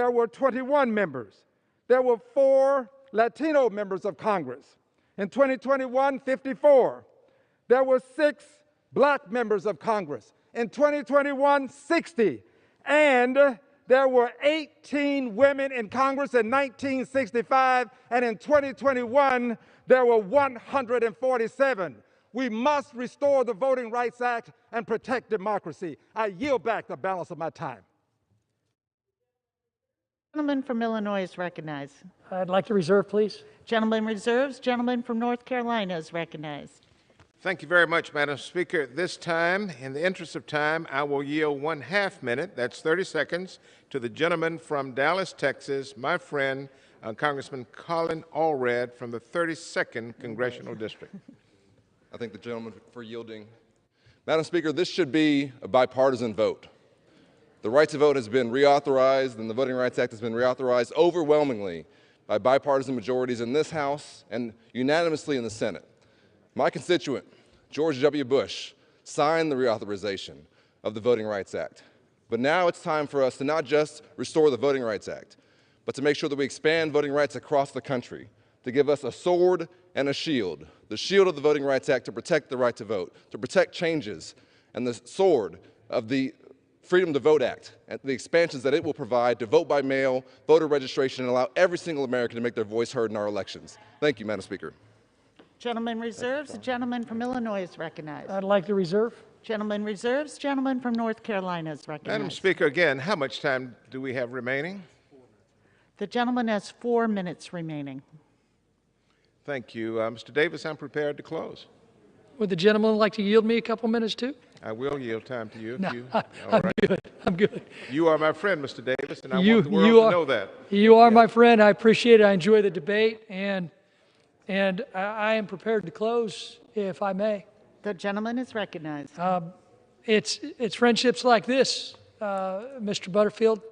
there were 21 members. There were 4 Latino members of Congress. In 2021, 54. There were 6 Black members of Congress. In 2021, 60. And there were 18 women in Congress in 1965, and in 2021, there were 147. We must restore the Voting Rights Act and protect democracy. I yield back the balance of my time. Gentleman from Illinois is recognized. I'd like to reserve, please. Gentleman reserves. Gentleman from North Carolina is recognized. Thank you very much, Madam Speaker. At this time, in the interest of time, I will yield 1/2 minute, that's 30 seconds, to the gentleman from Dallas, Texas, my friend, Congressman Colin Allred from the 32nd Congressional District. I thank the gentleman for yielding. Madam Speaker, this should be a bipartisan vote. The right to vote has been reauthorized, and the Voting Rights Act has been reauthorized overwhelmingly by bipartisan majorities in this House and unanimously in the Senate. My constituent, George W. Bush, signed the reauthorization of the Voting Rights Act. But now it's time for us to not just restore the Voting Rights Act, but to make sure that we expand voting rights across the country, to give us a sword and a shield. The shield of the Voting Rights Act to protect the right to vote, to protect changes, and the sword of the Freedom to Vote Act, and the expansions that it will provide to vote by mail, voter registration, and allow every single American to make their voice heard in our elections. Thank you, Madam Speaker. Gentleman reserves. The gentleman from Illinois is recognized. I'd like to reserve. Gentleman reserves. Gentleman from North Carolina is recognized. Madam Speaker, again, how much time do we have remaining? The gentleman has 4 minutes remaining. Thank you. Mr. Davis, I'm prepared to close. Would the gentleman like to yield me a couple minutes, too? I will yield time to you. No, All I'm right. good. I'm good. You are my friend, Mr. Davis, and I want the world to know that. You are my friend. I appreciate it. I enjoy the debate, and I am prepared to close, if I may. The gentleman is recognized. It's friendships like this, Mr. Butterfield,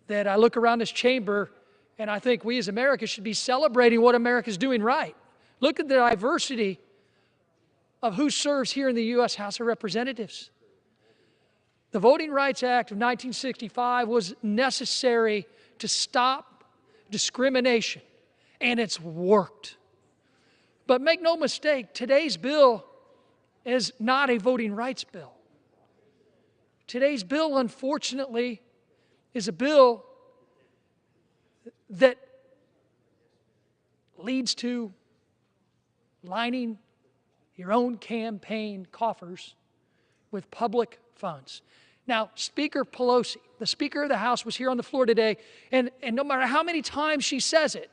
that I look around this chamber, and I think we as America should be celebrating what America's doing right. Look at the diversity of who serves here in the U.S. House of Representatives. The Voting Rights Act of 1965 was necessary to stop discrimination, and it's worked. But make no mistake, today's bill is not a voting rights bill. Today's bill, unfortunately, is a bill that leads to lining your own campaign coffers with public funds. Now, Speaker Pelosi, the Speaker of the House, was here on the floor today, and no matter how many times she says it,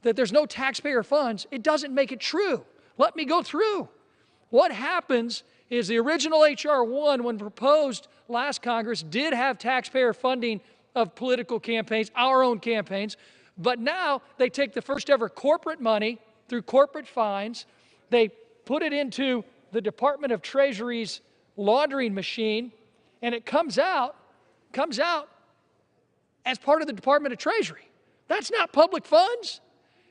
that there's no taxpayer funds, it doesn't make it true. Let me go through. What happens is the original H.R. 1, when proposed last Congress, did have taxpayer funding of political campaigns, our own campaigns, but now they take the first ever corporate money through corporate fines, they put it into the Department of Treasury's laundering machine, and it comes out as part of the Department of Treasury. That's not public funds.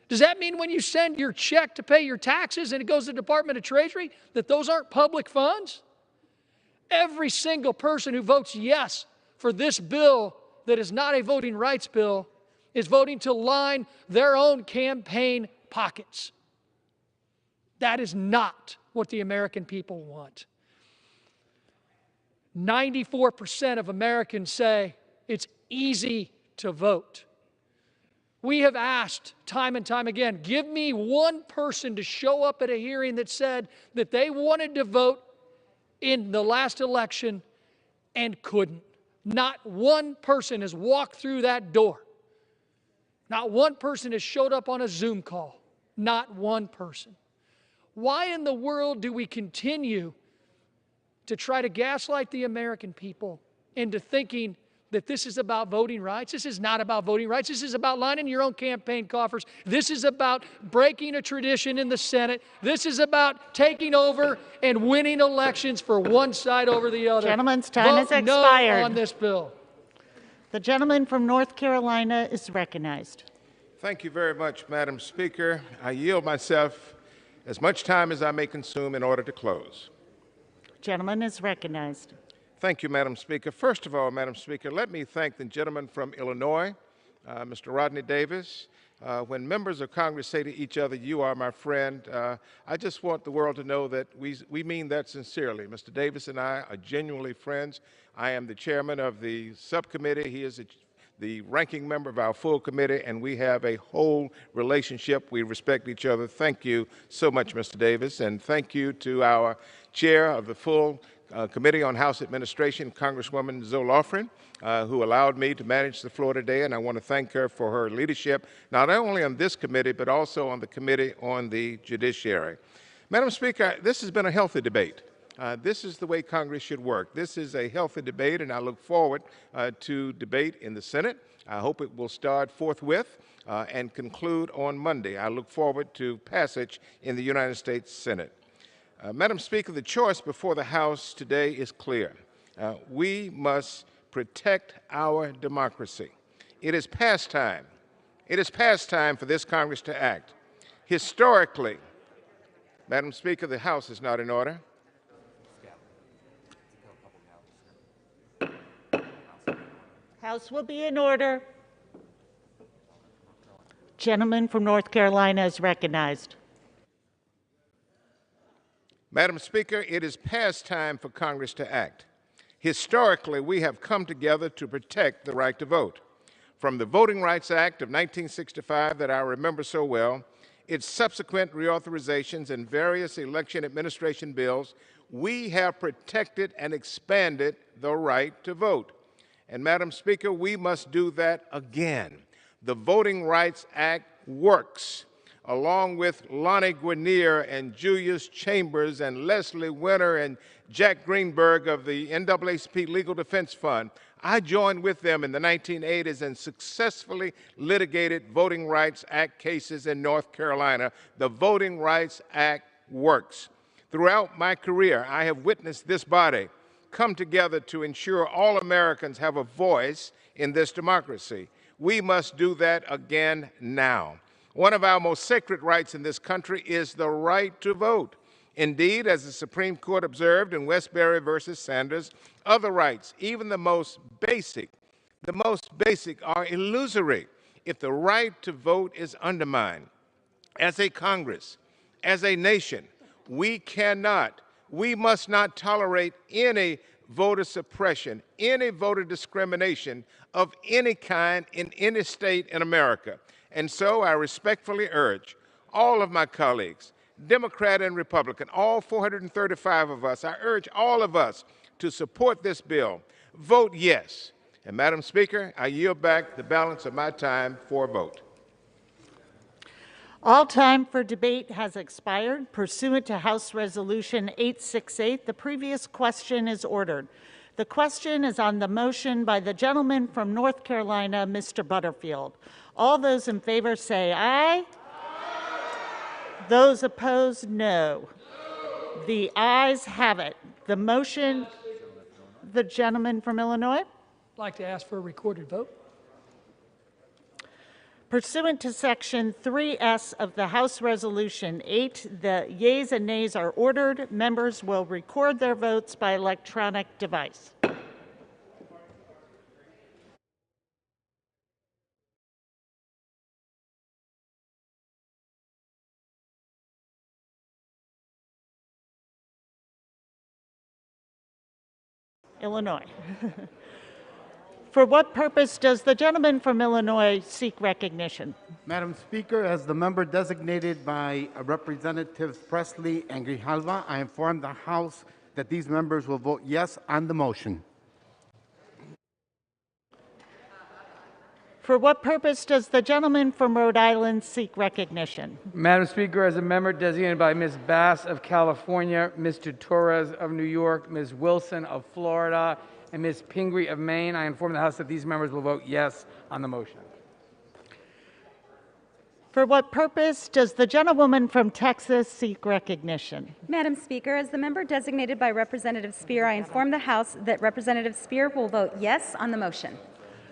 Does that mean when you send your check to pay your taxes and it goes to the Department of Treasury, that those aren't public funds? Every single person who votes yes for this bill that is not a voting rights bill is voting to line their own campaign pockets. That is not what the American people want. 94% of Americans say it's easy to vote. We have asked time and time again, give me one person to show up at a hearing that said that they wanted to vote in the last election and couldn't. Not one person has walked through that door. Not one person has showed up on a Zoom call. Not one person. Why in the world do we continue to try to gaslight the American people into thinking that this is about voting rights? This is not about voting rights. This is about lining your own campaign coffers. This is about breaking a tradition in the Senate. This is about taking over and winning elections for one side over the other. Gentleman's time has expired. No on this bill. The gentleman from North Carolina is recognized. Thank you very much, Madam Speaker. I yield myself as much time as I may consume in order to close. Gentleman is recognized. Thank Thank you, Madam Speaker. First of all, Madam Speaker, let me thank the gentleman from Illinois, Mr. Rodney Davis. When members of Congress say to each other, "You are my friend," I just want the world to know that we mean that sincerely. Mr. Davis and I are genuinely friends. I am the chairman of the subcommittee. He is the ranking member of our full committee, and we have a whole relationship. We respect each other. Thank you so much, Mr. Davis, and thank you to our chair of the full Committee on House Administration, Congresswoman Zoe Lofgren, who allowed me to manage the floor today, and I want to thank her for her leadership, not only on this committee, but also on the Committee on the Judiciary. Madam Speaker, this has been a healthy debate. This is the way Congress should work. This is a healthy debate, and I look forward to debate in the Senate. I hope it will start forthwith and conclude on Monday. I look forward to passage in the United States Senate. Madam Speaker, the choice before the House today is clear. We must protect our democracy. It is past time. It is past time for this Congress to act. Historically, Madam Speaker, the House is not in order. House will be in order. Gentleman from North Carolina is recognized. Madam Speaker, it is past time for Congress to act. Historically, we have come together to protect the right to vote. From the Voting Rights Act of 1965 that I remember so well, its subsequent reauthorizations and various election administration bills, we have protected and expanded the right to vote. And Madam Speaker, we must do that again. The Voting Rights Act works. Along with Lonnie Guinier and Julius Chambers and Leslie Winter and Jack Greenberg of the NAACP Legal Defense Fund, I joined with them in the 1980s and successfully litigated Voting Rights Act cases in North Carolina. The Voting Rights Act works. Throughout my career, I have witnessed this body come together to ensure all Americans have a voice in this democracy. We must do that again now. One of our most sacred rights in this country is the right to vote. Indeed, as the Supreme Court observed in Westbury versus Sanders, other rights, even the most basic, are illusory if the right to vote is undermined. As a Congress, as a nation, we must not tolerate any voter suppression, any voter discrimination of any kind in any state in America. And so I respectfully urge all of my colleagues, Democrat and Republican, all 435 of us, I urge all of us to support this bill. Vote yes. And Madam Speaker, I yield back the balance of my time for a vote. All time for debate has expired. Pursuant to House Resolution 868, the previous question is ordered. The question is on the motion by the gentleman from North Carolina, Mr. Butterfield. All those in favor say aye. Aye. Those opposed, no. The ayes have it. The motion, the gentleman from Illinois. I'd like to ask for a recorded vote. Pursuant to Section 3S of the House Resolution 8, the yeas and nays are ordered. Members will record their votes by electronic device. Illinois. For what purpose does the gentleman from Illinois seek recognition? Madam Speaker, as the member designated by Representatives Presley and Grijalva, I inform the House that these members will vote yes on the motion. For what purpose does the gentleman from Rhode Island seek recognition? Madam Speaker, as a member designated by Ms. Bass of California, Mr. Torres of New York, Ms. Wilson of Florida, and Ms. Pingree of Maine, I inform the House that these members will vote yes on the motion. For what purpose does the gentlewoman from Texas seek recognition? Madam Speaker, as the member designated by Representative Speer, I inform the House that Representative Speer will vote yes on the motion.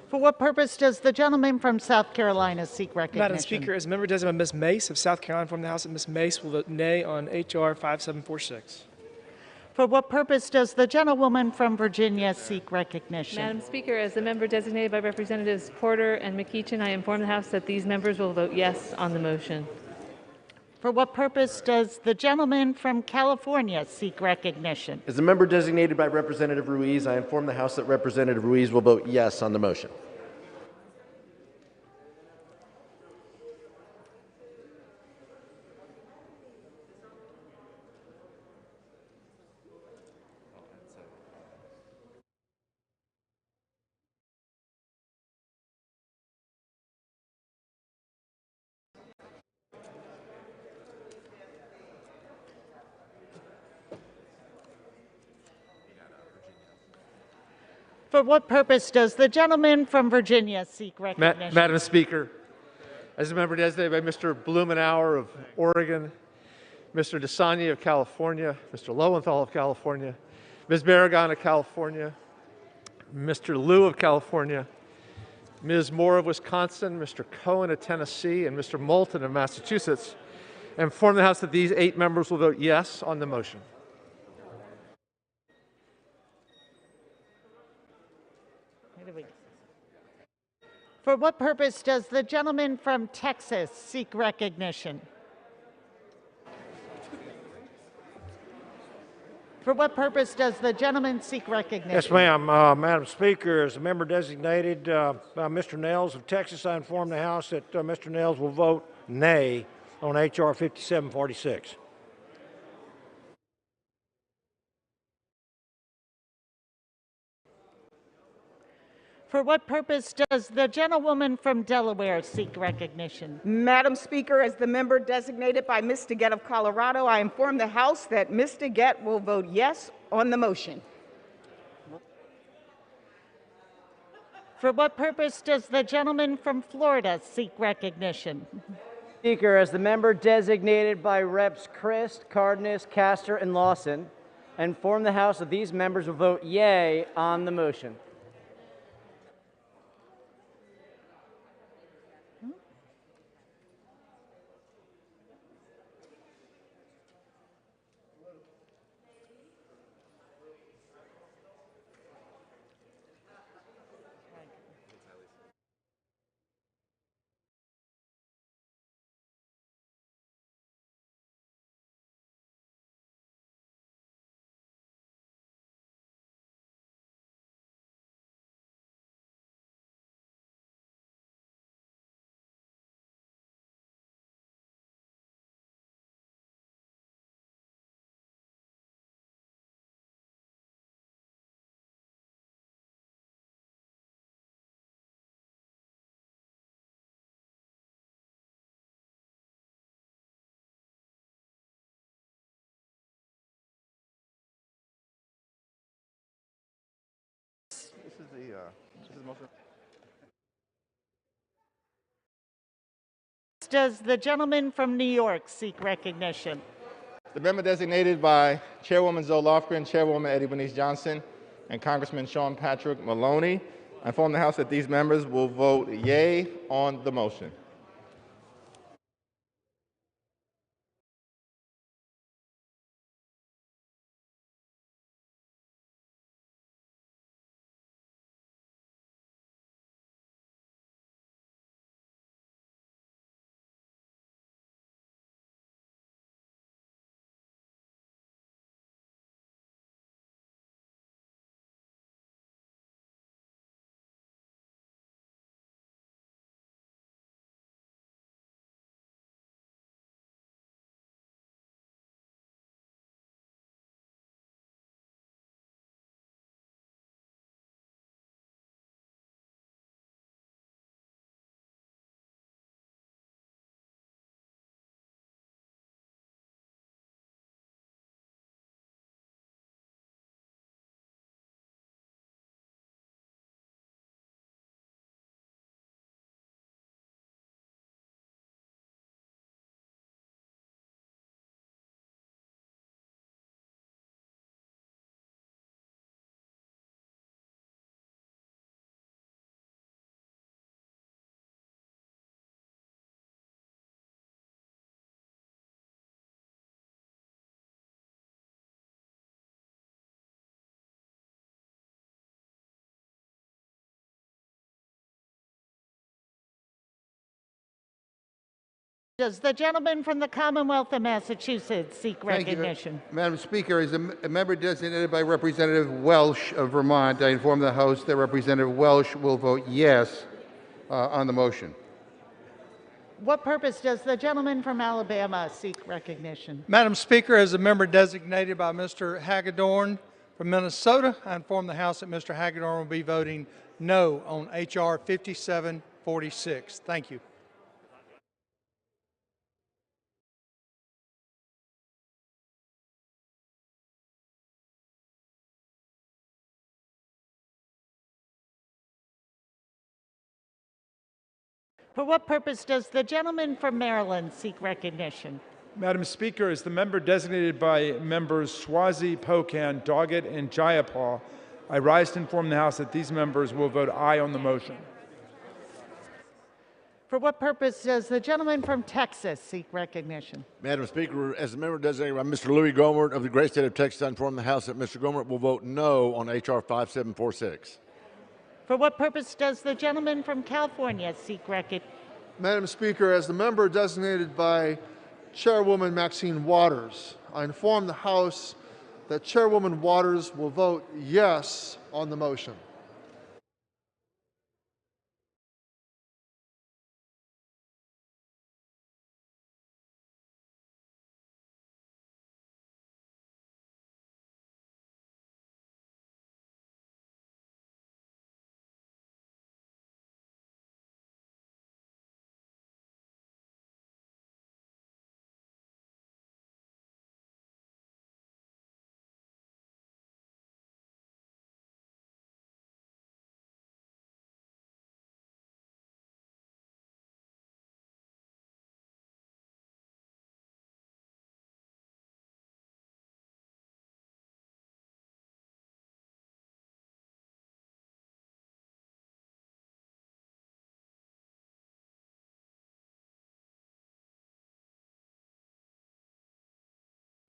For what purpose does the gentleman from South Carolina seek recognition? Madam Speaker, as a member designated by Ms. Mace of South Carolina, I inform the House that Ms. Mace will vote nay on H.R. 5746. For what purpose does the gentlewoman from Virginia seek recognition? Madam Speaker, as the member designated by Representatives Porter and McEachin, I inform the House that these members will vote yes on the motion. For what purpose does the gentleman from California seek recognition? As the member designated by Representative Ruiz, I inform the House that Representative Ruiz will vote yes on the motion. For what purpose does the gentleman from Virginia seek recognition? Madam Speaker, as a member designated by Mr. Blumenauer of Oregon, Mr. DeSanyi of California, Mr. Lowenthal of California, Ms. Barragan of California, Mr. Liu of California, Ms. Moore of Wisconsin, Mr. Cohen of Tennessee, and Mr. Moulton of Massachusetts, and inform the House that these 8 members will vote yes on the motion. For what purpose does the gentleman from Texas seek recognition? For what purpose does the gentleman seek recognition? Yes, ma'am. Madam Speaker, as a member designated by Mr. Nels of Texas, I inform the House that Mr. Nels will vote nay on H.R. 5746. For what purpose does the gentlewoman from Delaware seek recognition? Madam Speaker, as the member designated by Ms. DeGette of Colorado, I inform the House that Ms. DeGette will vote yes on the motion. For what purpose does the gentleman from Florida seek recognition? Speaker, as the member designated by Reps. Christ, Cardenas, Castor, and Lawson, I inform the House that these members will vote yea on the motion. Does the gentleman from New York seek recognition? The member designated by Chairwoman Zoe Lofgren, Chairwoman Eddie Bernice Johnson, and Congressman Sean Patrick Maloney, I inform the House that these members will vote yea on the motion. Does the gentleman from the Commonwealth of Massachusetts seek Thank you. recognition? Madam Speaker, as a member designated by Representative Welsh of Vermont, I inform the House that Representative Welsh will vote yes on the motion. What purpose does the gentleman from Alabama seek recognition? Madam Speaker, as a member designated by Mr. Hagedorn from Minnesota, I inform the House that Mr. Hagedorn will be voting no on H.R. 5746. Thank you. For what purpose does the gentleman from Maryland seek recognition? Madam Speaker, as the member designated by members Swazi, Pocan, Doggett, and Jayapal, I rise to inform the House that these members will vote aye on the motion. For what purpose does the gentleman from Texas seek recognition? Madam Speaker, as a member designated by Mr. Louis Gohmert of the great state of Texas, I inform the House that Mr. Gohmert will vote no on H.R. 5746. For what purpose does the gentleman from California seek recognition? Madam Speaker, as the member designated by Chairwoman Maxine Waters, I inform the House that Chairwoman Waters will vote yes on the motion.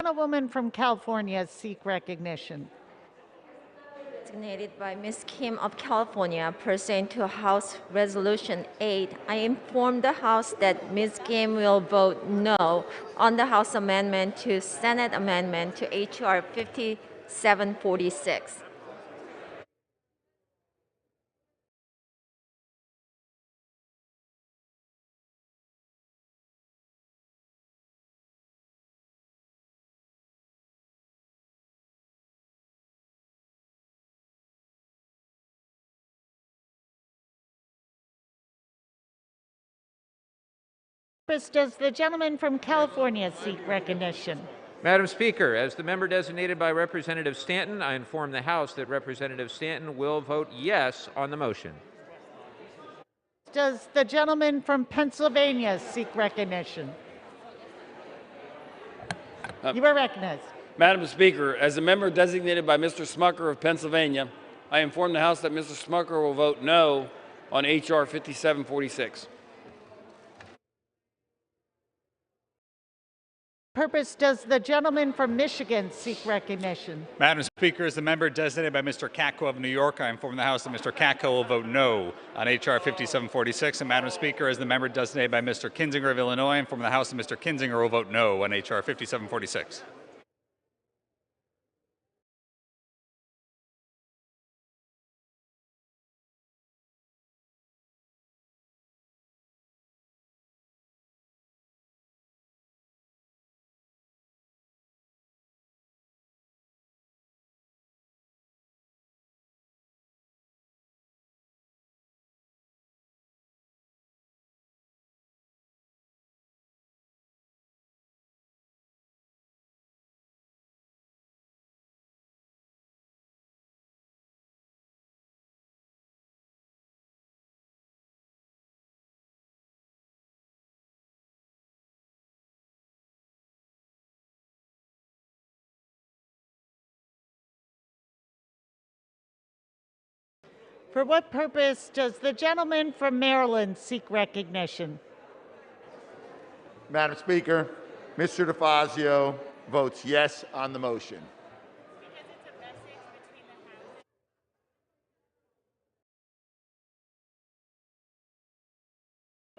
Gentlewoman from California seek recognition. Designated by Ms. Kim of California, pursuant to House Resolution 8, I inform the House that Ms. Kim will vote no on the House amendment to Senate amendment to H.R. 5746. Does the gentleman from California seek recognition? Madam Speaker, as the member designated by Representative Stanton, I inform the House that Representative Stanton will vote yes on the motion. Does the gentleman from Pennsylvania seek recognition? You are recognized. Madam Speaker, as a member designated by Mr. Smucker of Pennsylvania, I inform the House that Mr. Smucker will vote no on H.R. 5746. Purpose does the gentleman from Michigan seek recognition? Madam Speaker, as the member designated by Mr. Katko of New York, I inform the House that Mr. Katko will vote no on H.R. 5746. And Madam Speaker, as the member designated by Mr. Kinzinger of Illinois, I inform the House that Mr. Kinzinger will vote no on H.R. 5746. For what purpose does the gentleman from Maryland seek recognition? Madam Speaker, Mr. DeFazio votes yes on the motion.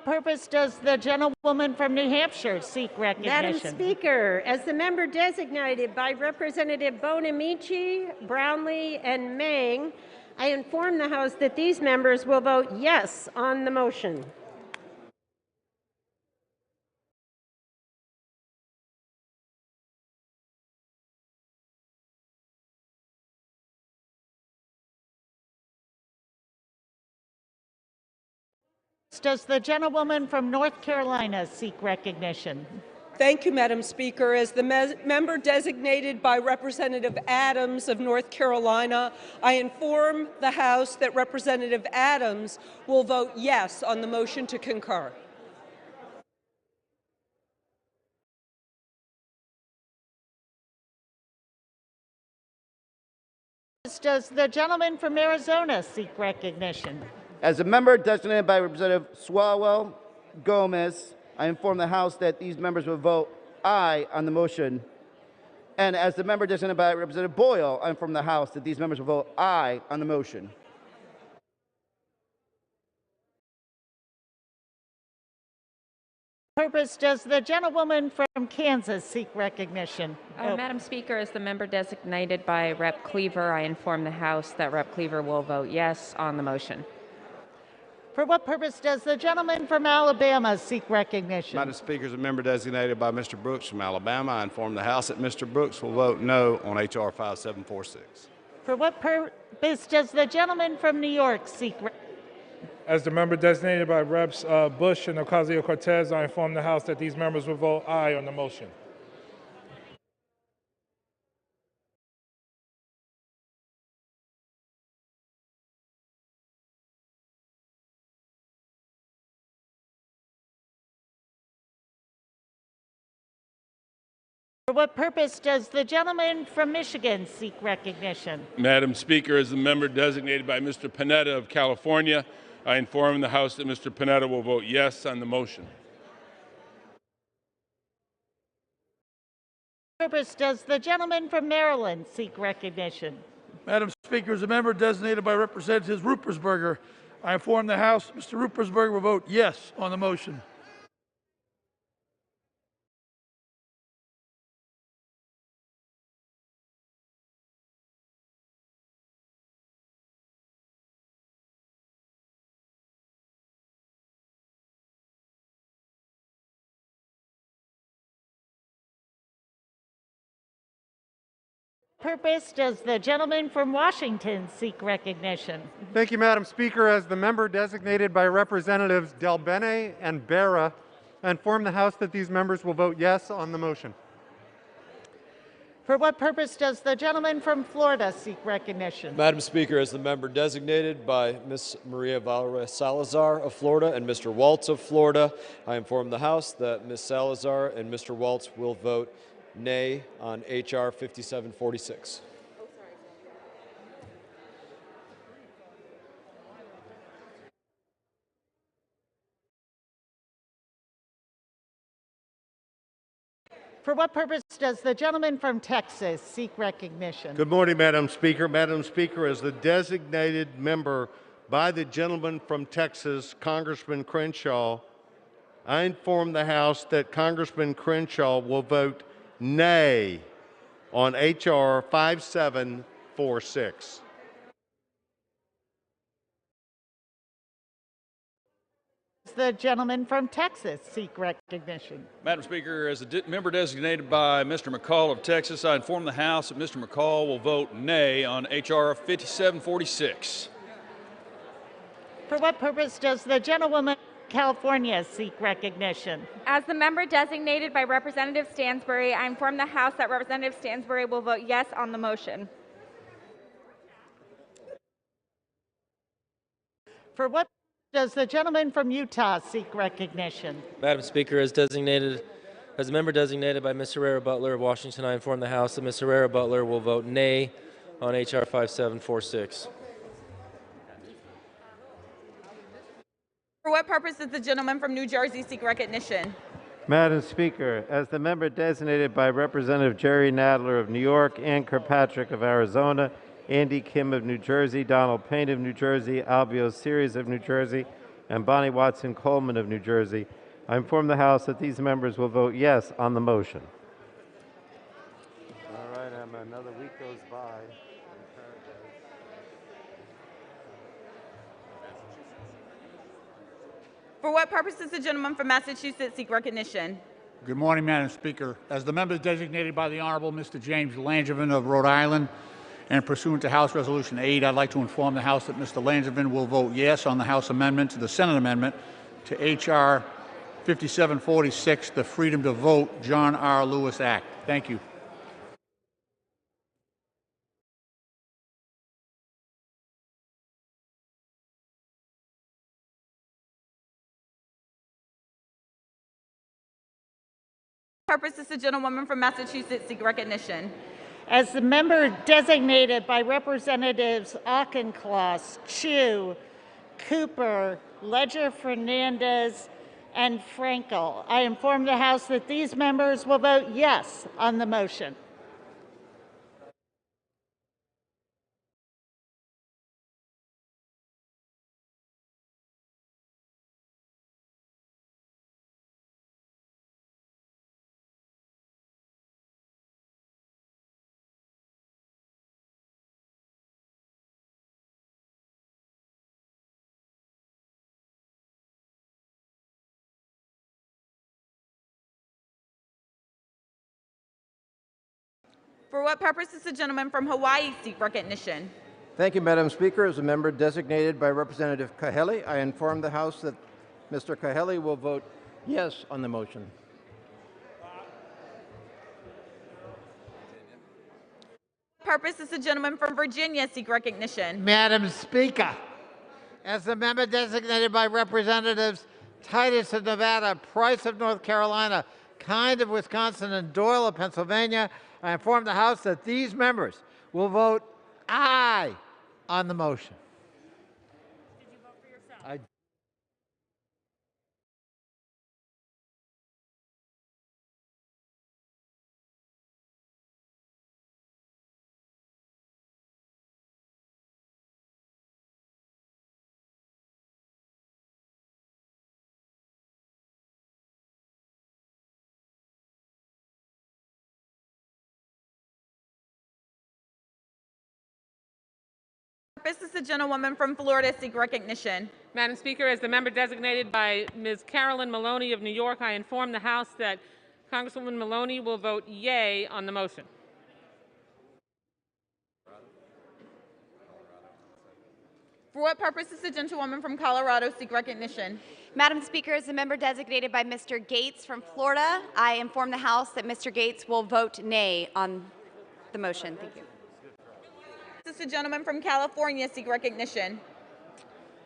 purpose does the gentlewoman from New Hampshire seek Madam recognition? Speaker, as the member designated by Representative Bonamici, Brownlee, and Mang, I inform the House that these members will vote yes on the motion. Does the gentlewoman from North Carolina seek recognition? Thank you, Madam Speaker. As the member designated by Representative Adams of North Carolina, I inform the House that Representative Adams will vote yes on the motion to concur. Does the gentleman from Arizona seek recognition? As a member designated by Representative Swalwell Gomez, I inform the House that these members will vote aye on the motion. And as the member designated by Representative Boyle, I inform the House that these members will vote aye on the motion. Purpose does the gentlewoman from Kansas seek recognition? Madam Speaker, as the member designated by Rep. Cleaver, I inform the House that Rep. Cleaver will vote yes on the motion. For what purpose does the gentleman from Alabama seek recognition? Madam Speaker, as a member designated by Mr. Brooks from Alabama, I inform the House that Mr. Brooks will vote no on H.R. 5746. For what purpose does the gentleman from New York seek recognition? As the member designated by Reps. Bush and Ocasio-Cortez, I inform the House that these members will vote aye on the motion. For what purpose does the gentleman from Michigan seek recognition? Madam Speaker, as the member designated by Mr. Panetta of California, I inform the House that Mr. Panetta will vote yes on the motion. For what purpose does the gentleman from Maryland seek recognition? Madam Speaker, as a member designated by Representative Ruppersberger, I inform the House Mr. Ruppersberger will vote yes on the motion. Purpose does the gentleman from Washington seek recognition? Thank you, Madam Speaker. As the member designated by Representatives Del Bene and Barra, I inform the House that these members will vote yes on the motion. For what purpose does the gentleman from Florida seek recognition? Madam Speaker, as the member designated by Ms. Maria Valera Salazar of Florida and Mr. Waltz of Florida, I inform the House that Ms. Salazar and Mr. Waltz will vote nay on H.R. 5746. For what purpose does the gentleman from Texas seek recognition? Good morning, Madam Speaker. Madam Speaker, as the designated member by the gentleman from Texas, Congressman Crenshaw, I inform the House that Congressman Crenshaw will vote nay on H.R. 5746. The gentleman from Texas seek recognition? Madam Speaker, as a member designated by Mr. McCall of Texas, I inform the House that Mr. McCall will vote nay on H.R. 5746. For what purpose does the gentlewoman from California seek recognition? As the member designated by Representative Stansbury, I inform the House that Representative Stansbury will vote yes on the motion. For what does the gentleman from Utah seek recognition? Madam Speaker, as a member designated by Ms. Herrera Butler of Washington, I inform the House that Ms. Herrera Butler will vote nay on H.R. 5746. For what purpose does the gentleman from New Jersey seek recognition? Madam Speaker, as the member designated by Representative Jerry Nadler of New York, Ann Kirkpatrick of Arizona, Andy Kim of New Jersey, Donald Payne of New Jersey, Albios Series of New Jersey, and Bonnie Watson Coleman of New Jersey. I inform the House that these members will vote yes on the motion. All right, Emma, another week goes by. For what purpose does the gentleman from Massachusetts seek recognition? Good morning, Madam Speaker. As the member designated by the Honorable Mr. James Langevin of Rhode Island, and pursuant to House Resolution 8, I'd like to inform the House that Mr. Langevin will vote yes on the House amendment to the Senate amendment to H.R. 5746, the Freedom to Vote John R. Lewis Act. Thank you. Purpose does the gentlewoman from Massachusetts seek recognition? As the member designated by Representatives Auchincloss, Chu, Cooper, Ledger Fernandez, and Frankel, I inform the House that these members will vote yes on the motion. For what purpose does the gentleman from Hawaii seek recognition? Thank you, Madam Speaker. As a member designated by Representative Kahele, I inform the House that Mr. Kahele will vote yes on the motion. Purpose does the gentleman from Virginia seek recognition? Madam Speaker, as the member designated by Representatives Titus of Nevada, Price of North Carolina, Kind of Wisconsin, and Doyle of Pennsylvania, I inform the House that these members will vote aye on the motion. Did you vote for yourself? Purpose does the gentlewoman from Florida seek recognition? Madam Speaker, as the member designated by Ms. Carolyn Maloney of New York, I inform the House that Congresswoman Maloney will vote yea on the motion. For what purpose does the gentlewoman from Colorado seek recognition? Madam Speaker, as a member designated by Mr. Gates from Florida, I inform the House that Mr. Gates will vote nay on the motion. Thank you. Does the gentleman from California seek recognition?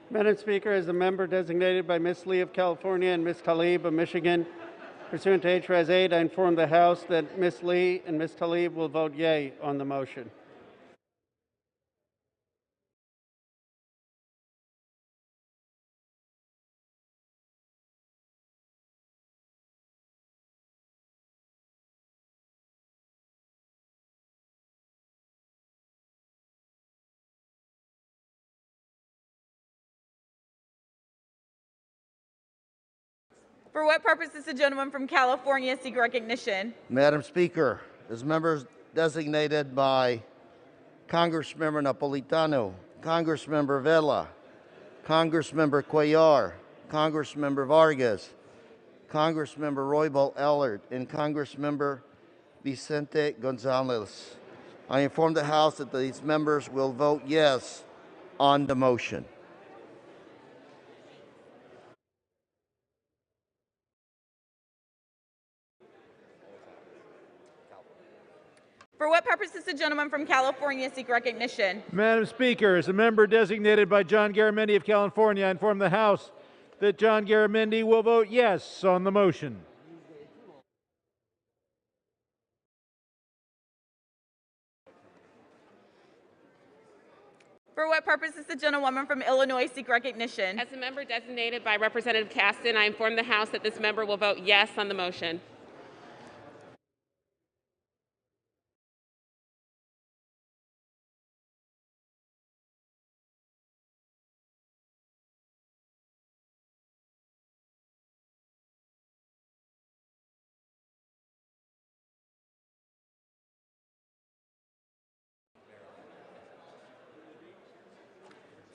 Madam Speaker, as a member designated by Ms. Lee of California and Ms. Tlaib of Michigan, pursuant to H.R.S. 8, I inform the House that Ms. Lee and Ms. Tlaib will vote yea on the motion. For what purpose does the gentleman from California seek recognition? Madam Speaker, as members designated by Congressmember Napolitano, Congressmember Vela, Congressmember Cuellar, Congressmember Vargas, Congressmember Roybal Ellard, and Congressmember Vicente Gonzalez, I inform the House that these members will vote yes on the motion. For what purpose does the gentleman from California seek recognition? Madam Speaker, as a member designated by John Garamendi of California, I inform the House that John Garamendi will vote yes on the motion. For what purpose does the gentlewoman from Illinois seek recognition? As a member designated by Representative Caston, I inform the House that this member will vote yes on the motion.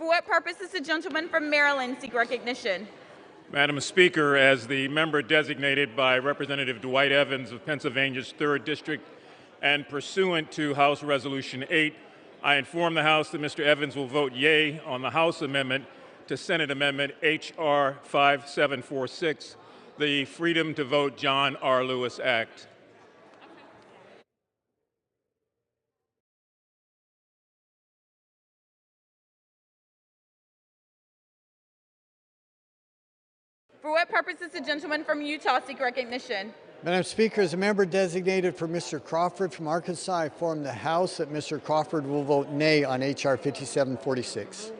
what purpose does the gentleman from Maryland seek recognition? Madam Speaker, as the member designated by Representative Dwight Evans of Pennsylvania's 3rd District and pursuant to House Resolution 8, I inform the House that Mr. Evans will vote yea on the House amendment to Senate Amendment H.R. 5746, the Freedom to Vote John R. Lewis Act. For what purpose does the gentleman from Utah seek recognition? Madam Speaker, as a member designated for Mr. Crawford from Arkansas, I inform the House that Mr. Crawford will vote nay on H.R. 5746.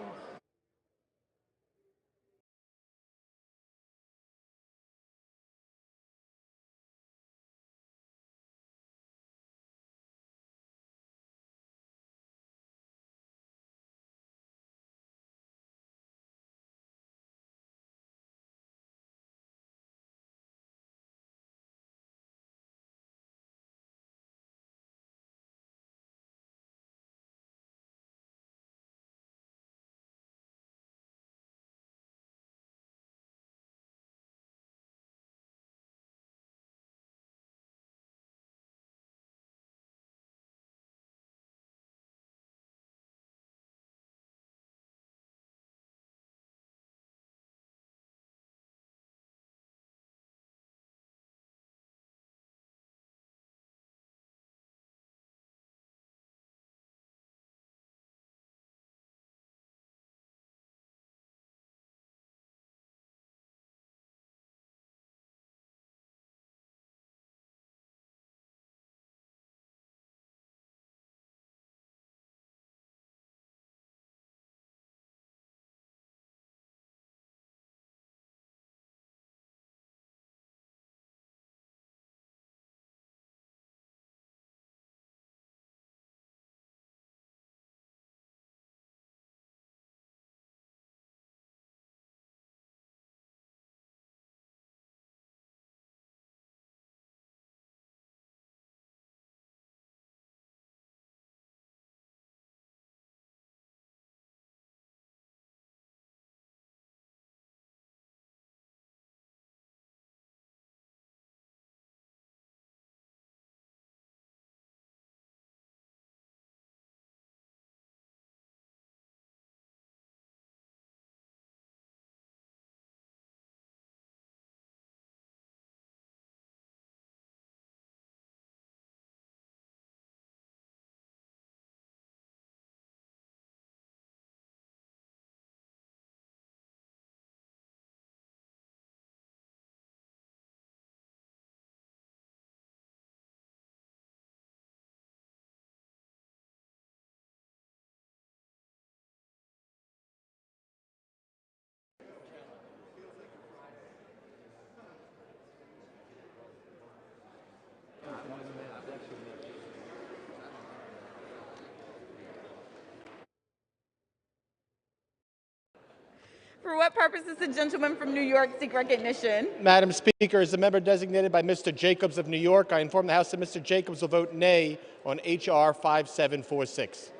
For what purpose does the gentleman from New York seek recognition? Madam Speaker, as the member designated by Mr. Jacobs of New York, I inform the House that Mr. Jacobs will vote nay on H.R. 5746.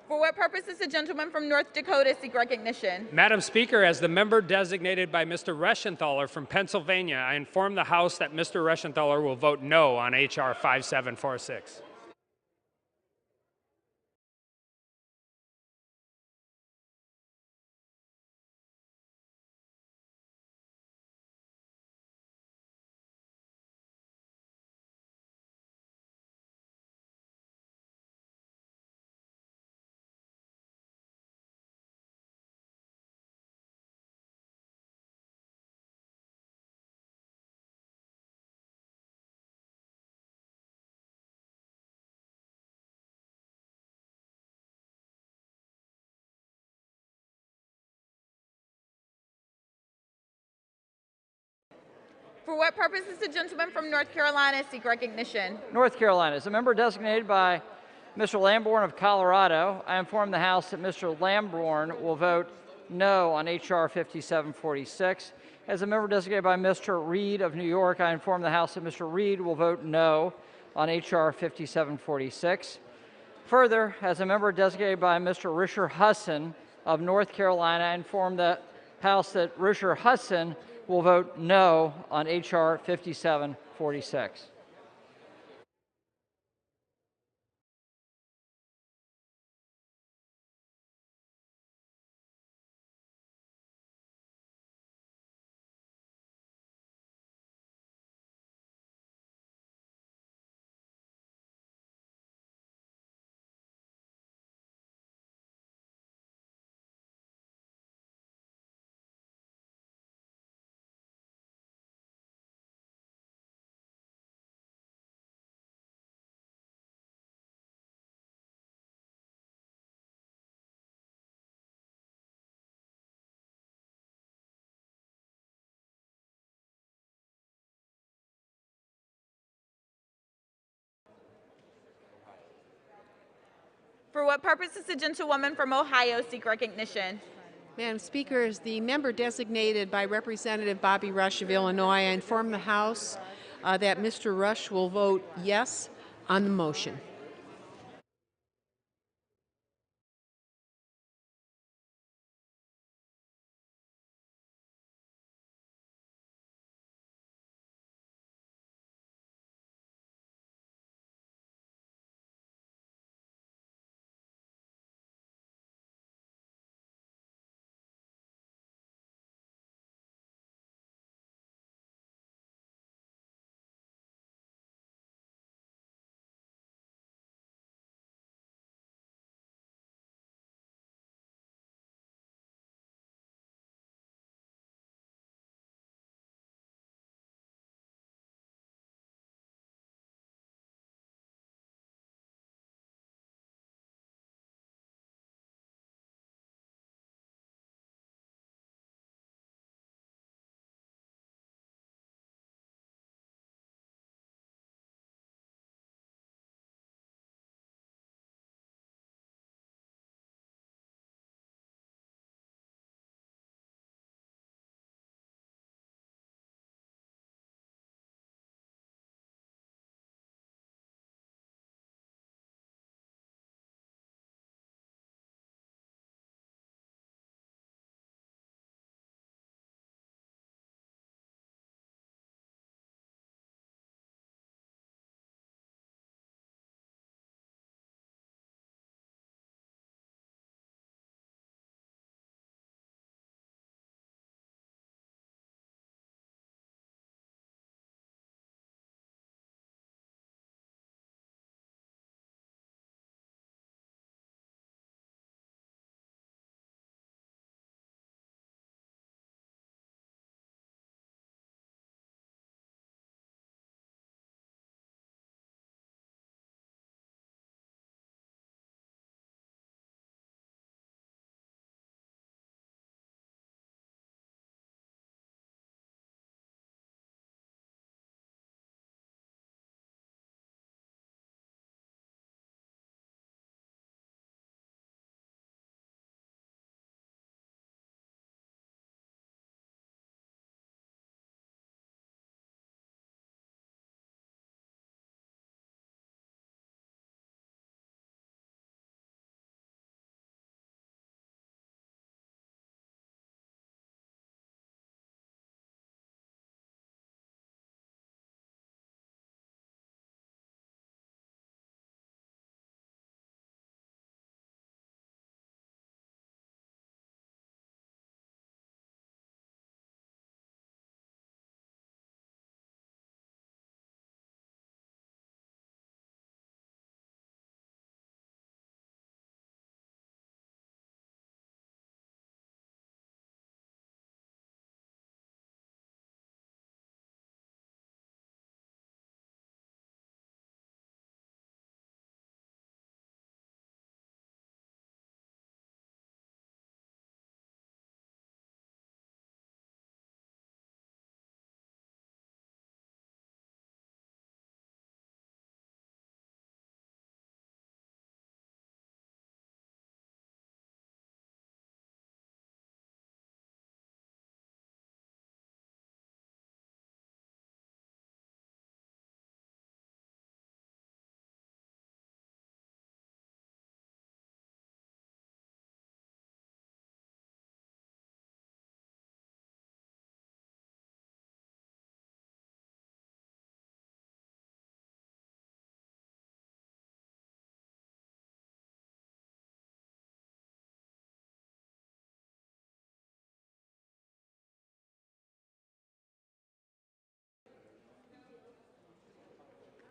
For what purpose does the gentleman from North Dakota seek recognition? Madam Speaker, as the member designated by Mr. Reschenthaler from Pennsylvania, I inform the House that Mr. Reschenthaler will vote no on H.R. 5746. For what purpose does the gentleman from North Carolina seek recognition? North Carolina. As a member designated by Mr. Lamborn of Colorado, I inform the House that Mr. Lamborn will vote no on H.R. 5746. As a member designated by Mr. Reed of New York, I inform the House that Mr. Reed will vote no on H.R. 5746. Further, as a member designated by Mr. Risher Husson of North Carolina, I inform the House that Risher Husson will vote no on H.R. 5746. For what purpose does the gentlewoman from Ohio seek recognition? Madam Speaker, as the member designated by Representative Bobby Rush of Illinois, I inform the House that Mr. Rush will vote yes on the motion.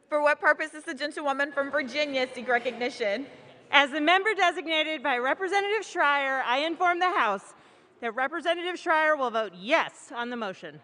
For what purpose does the gentlewoman from Virginia seek recognition? As the member designated by Representative Schreier, I inform the House that Representative Schreier will vote yes on the motion.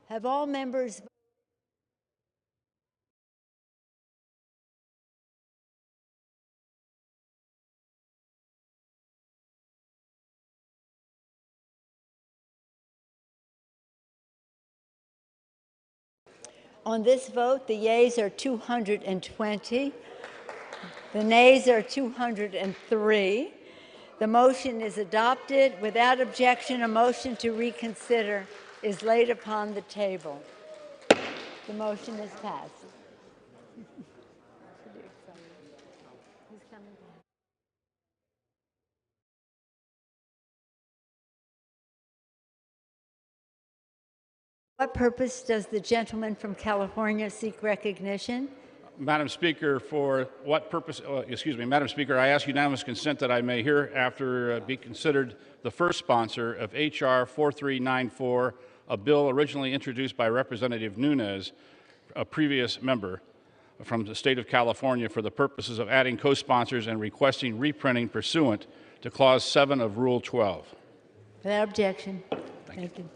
Have all members on this vote? The yeas are 220. The nays are 203. The motion is adopted. Without objection, a motion to reconsider is laid upon the table. The motion is passed. What purpose does the gentleman from California seek recognition? Madam Speaker, for what purpose, Madam Speaker, I ask unanimous consent that I may hereafter be considered the first sponsor of H.R. 4394, a bill originally introduced by Representative Nunes, a previous member from the state of California, for the purposes of adding co-sponsors and requesting reprinting pursuant to Clause 7 of Rule 12. Without objection. Thank you.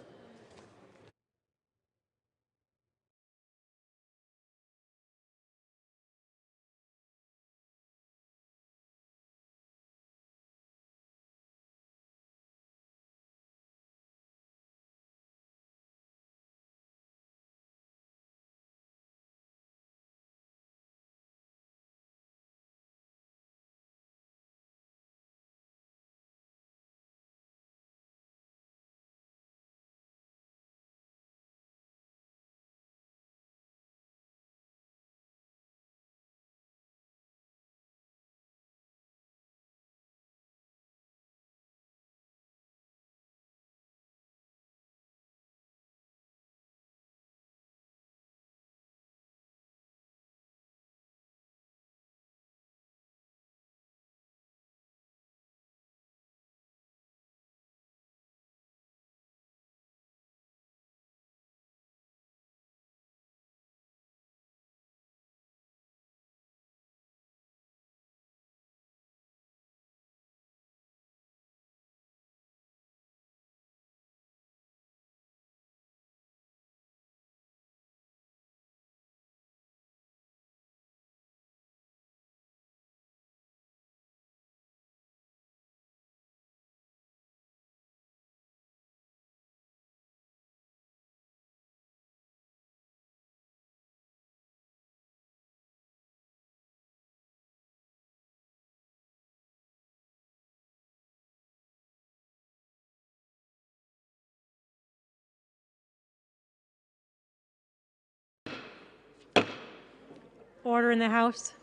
Order in the House.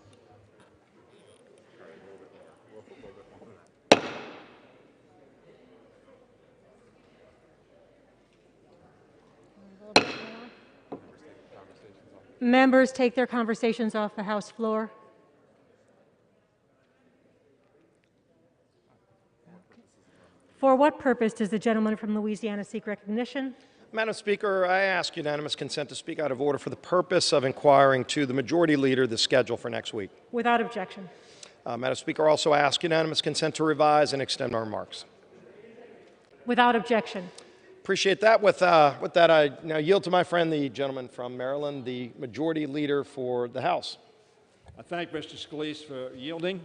Members take their conversations off the House floor. For what purpose does the gentleman from Louisiana seek recognition? Madam Speaker, I ask unanimous consent to speak out of order for the purpose of inquiring to the Majority Leader the schedule for next week. Without objection. Madam Speaker, also ask unanimous consent to revise and extend our remarks. Without objection. Appreciate that. With that, I now yield to my friend, the gentleman from Maryland, the Majority Leader for the House. I thank Mr. Scalise for yielding.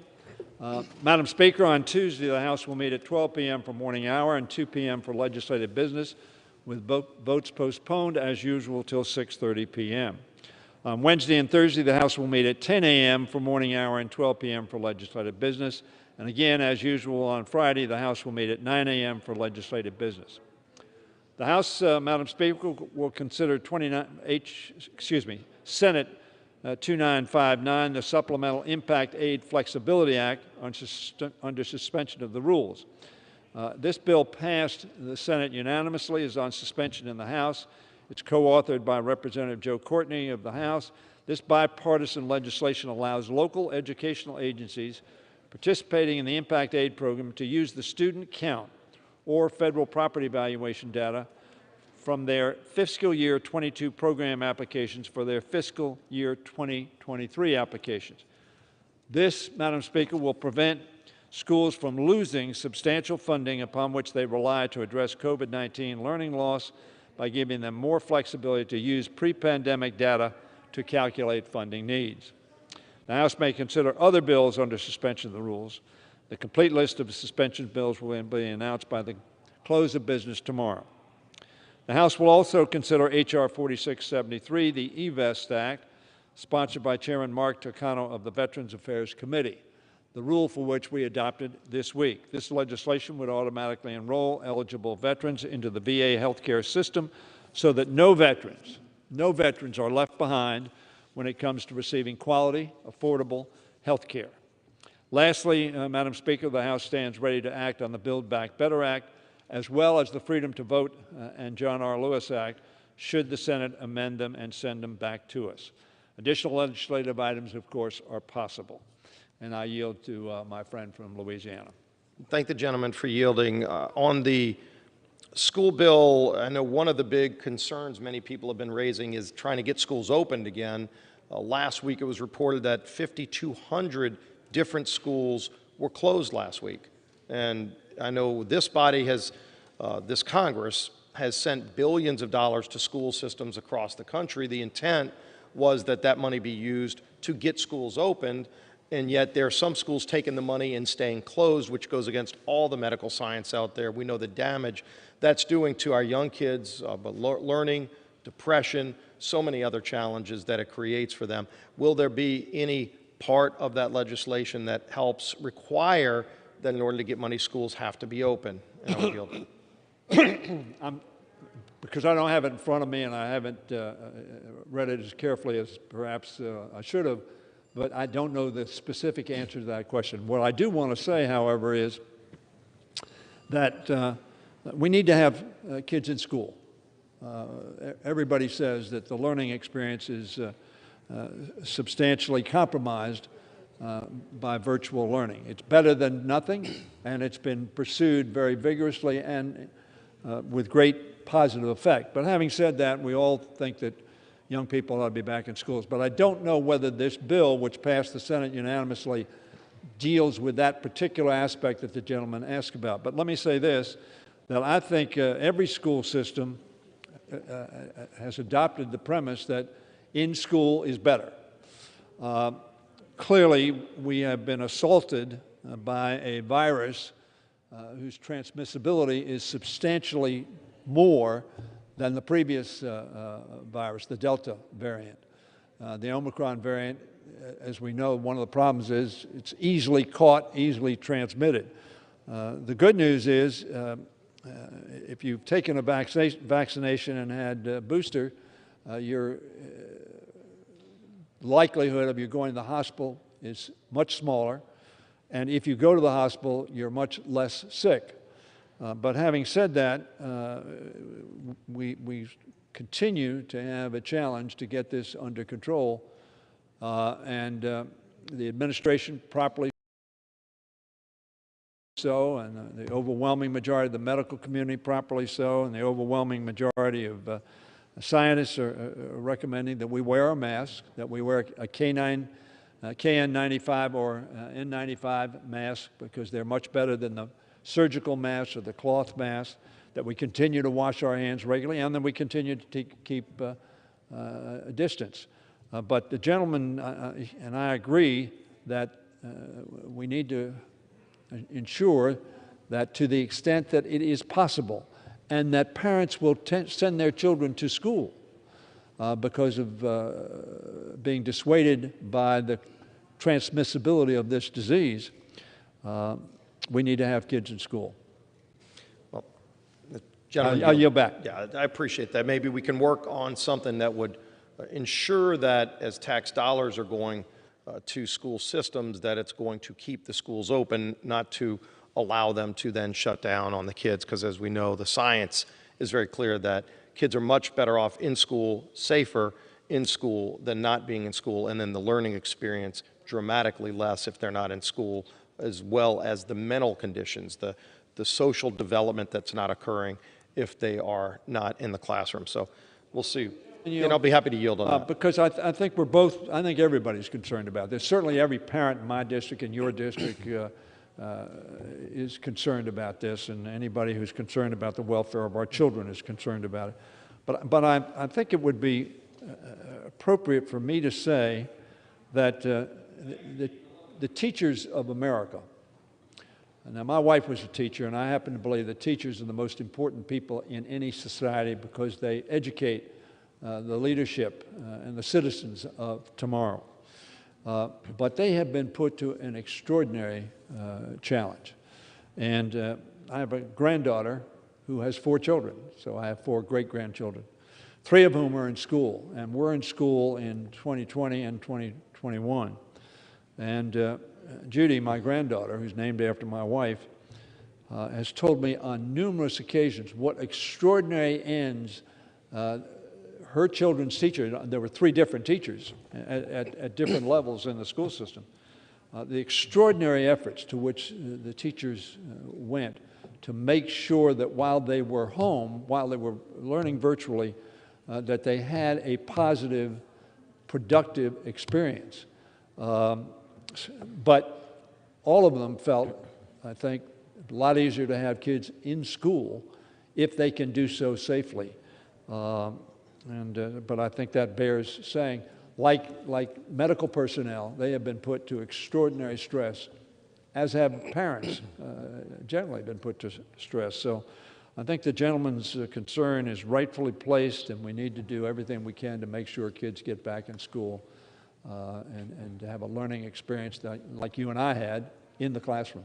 Madam Speaker, on Tuesday, the House will meet at 12 p.m. for morning hour and 2 p.m. for legislative business, with votes postponed, as usual, till 6:30 p.m. On Wednesday and Thursday, the House will meet at 10 a.m. for morning hour and 12 p.m. for legislative business. And again, as usual, on Friday, the House will meet at 9 a.m. for legislative business. The House, Madam Speaker, will consider Senate 2959, the Supplemental Impact Aid Flexibility Act, under suspension of the rules. This bill passed the Senate unanimously, is on suspension in the House. It's co-authored by Representative Joe Courtney of the House. This bipartisan legislation allows local educational agencies participating in the Impact Aid program to use the student count or federal property valuation data from their fiscal year 22 program applications for their fiscal year 2023 applications. This, Madam Speaker, will prevent schools from losing substantial funding upon which they rely to address COVID-19 learning loss by giving them more flexibility to use pre-pandemic data to calculate funding needs. The House may consider other bills under suspension of the rules. The complete list of suspension bills will be announced by the close of business tomorrow. The House will also consider H.R. 4673, the eVest Act, sponsored by Chairman Mark Takano of the Veterans Affairs Committee, the rule for which we adopted this week. This legislation would automatically enroll eligible veterans into the VA healthcare system so that no veterans are left behind when it comes to receiving quality, affordable health care. Lastly, Madam Speaker, the House stands ready to act on the Build Back Better Act, as well as the Freedom to Vote and John R. Lewis Act, should the Senate amend them and send them back to us. Additional legislative items, of course, are possible. And I yield to my friend from Louisiana. Thank the gentleman for yielding. On the school bill, I know one of the big concerns many people have been raising is trying to get schools opened again. Last week it was reported that 5,200 different schools were closed last week. And I know this body has, this Congress has sent billions of dollars to school systems across the country. The intent was that that money be used to get schools opened, and yet there are some schools taking the money and staying closed, which goes against all the medical science out there. We know the damage that's doing to our young kids, but learning, depression, so many other challenges that it creates for them. Will there be any part of that legislation that helps require that in order to get money, schools have to be open? And I will yield. Because I don't have it in front of me and I haven't read it as carefully as perhaps I should have, but I don't know the specific answer to that question. What I do want to say, however, is that we need to have kids in school. Everybody says that the learning experience is substantially compromised by virtual learning. It's better than nothing, and it's been pursued very vigorously and with great positive effect. But having said that, we all think that young people ought to be back in schools. But I don't know whether this bill, which passed the Senate unanimously, deals with that particular aspect that the gentleman asked about. But let me say this, that I think every school system has adopted the premise that in school is better. Clearly, we have been assaulted by a virus whose transmissibility is substantially more than the previous virus, the Delta variant. The Omicron variant, as we know, one of the problems is it's easily caught, easily transmitted. The good news is if you've taken a vaccination and had a booster, your likelihood of you going to the hospital is much smaller. And if you go to the hospital, you're much less sick. But having said that, we continue to have a challenge to get this under control. And the administration properly so, and the overwhelming majority of the medical community properly so, and the overwhelming majority of scientists are recommending that we wear a mask, that we wear a KN95 or N95 mask, because they're much better than the surgical masks or the cloth masks, that we continue to wash our hands regularly, and then we continue to keep a distance. But the gentleman and I agree that we need to ensure that to the extent that it is possible, and that parents will send their children to school because of being dissuaded by the transmissibility of this disease, we need to have kids in school. Well, gentlemen, I'll yield back. Yeah, I appreciate that. Maybe we can work on something that would ensure that as tax dollars are going to school systems, that it's going to keep the schools open, not to allow them to then shut down on the kids, because as we know, the science is very clear that kids are much better off in school, safer in school than not being in school, and then the learning experience dramatically less if they're not in school, as well as the mental conditions, the social development that's not occurring if they are not in the classroom. So we'll see. And I'll be happy to yield on that. Because I think we're both, I think everybody's concerned about this. Certainly every parent in my district and your district is concerned about this, and anybody who's concerned about the welfare of our children is concerned about it. But I think it would be appropriate for me to say that the teachers of America, now my wife was a teacher, and I happen to believe that teachers are the most important people in any society because they educate the leadership and the citizens of tomorrow. But they have been put to an extraordinary challenge. And I have a granddaughter who has 4 children, so I have 4 great-grandchildren, 3 of whom are in school, and we're in school in 2020 and 2021. And Judy, my granddaughter, who's named after my wife, has told me on numerous occasions what extraordinary ends her children's teacher, there were 3 different teachers at different levels in the school system, the extraordinary efforts to which the teachers went to make sure that while they were home, while they were learning virtually, that they had a positive, productive experience. But all of them felt, I think, a lot easier to have kids in school if they can do so safely. But I think that bears saying, like medical personnel, they have been put to extraordinary stress, as have parents generally been put to stress. So I think the gentleman's concern is rightfully placed, and we need to do everything we can to make sure kids get back in school and to have a learning experience like you and I had in the classroom.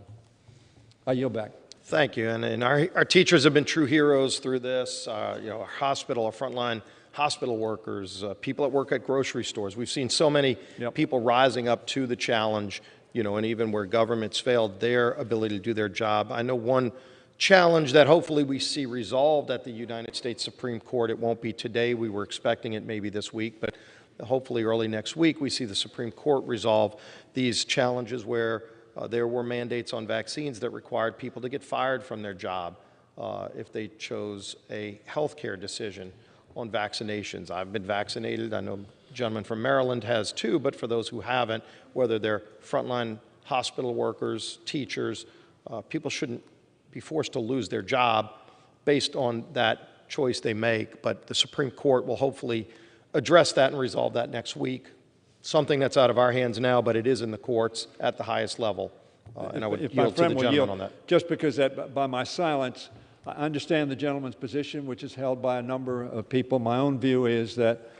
I yield back. Thank you. And our teachers have been true heroes through this. Our hospital, our frontline hospital workers, people that work at grocery stores. We've seen so many people rising up to the challenge, and even where governments failed their ability to do their job. I know one challenge that hopefully we see resolved at the United States Supreme Court. It won't be today. We were expecting it maybe this week, but hopefully early next week we see the Supreme Court resolve these challenges where there were mandates on vaccines that required people to get fired from their job if they chose a healthcare decision on vaccinations. I've been vaccinated. I know a gentleman from Maryland has too, but for those who haven't, whether they're frontline hospital workers, teachers, people shouldn't be forced to lose their job based on that choice they make. But the Supreme Court will hopefully address that and resolve that next week. Something that's out of our hands now, but it is in the courts at the highest level. And I would yield to the gentleman on that. Just because by my silence, I understand the gentleman's position, which is held by a number of people. My own view is that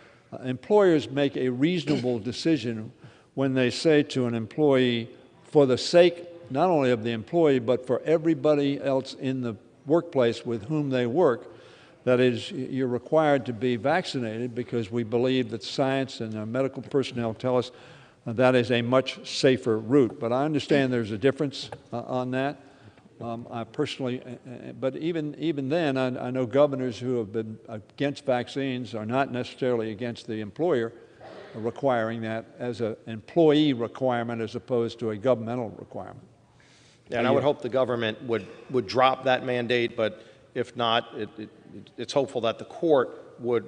employers make a reasonable decision when they say to an employee, for the sake not only of the employee, but for everybody else in the workplace with whom they work, that is, you're required to be vaccinated because we believe that science and medical personnel tell us that is a much safer route. But I understand there's a difference on that. I personally, but even then, I know governors who have been against vaccines are not necessarily against the employer requiring that as an employee requirement as opposed to a governmental requirement. And I would hope the government would drop that mandate, but if not, it's hopeful that the court would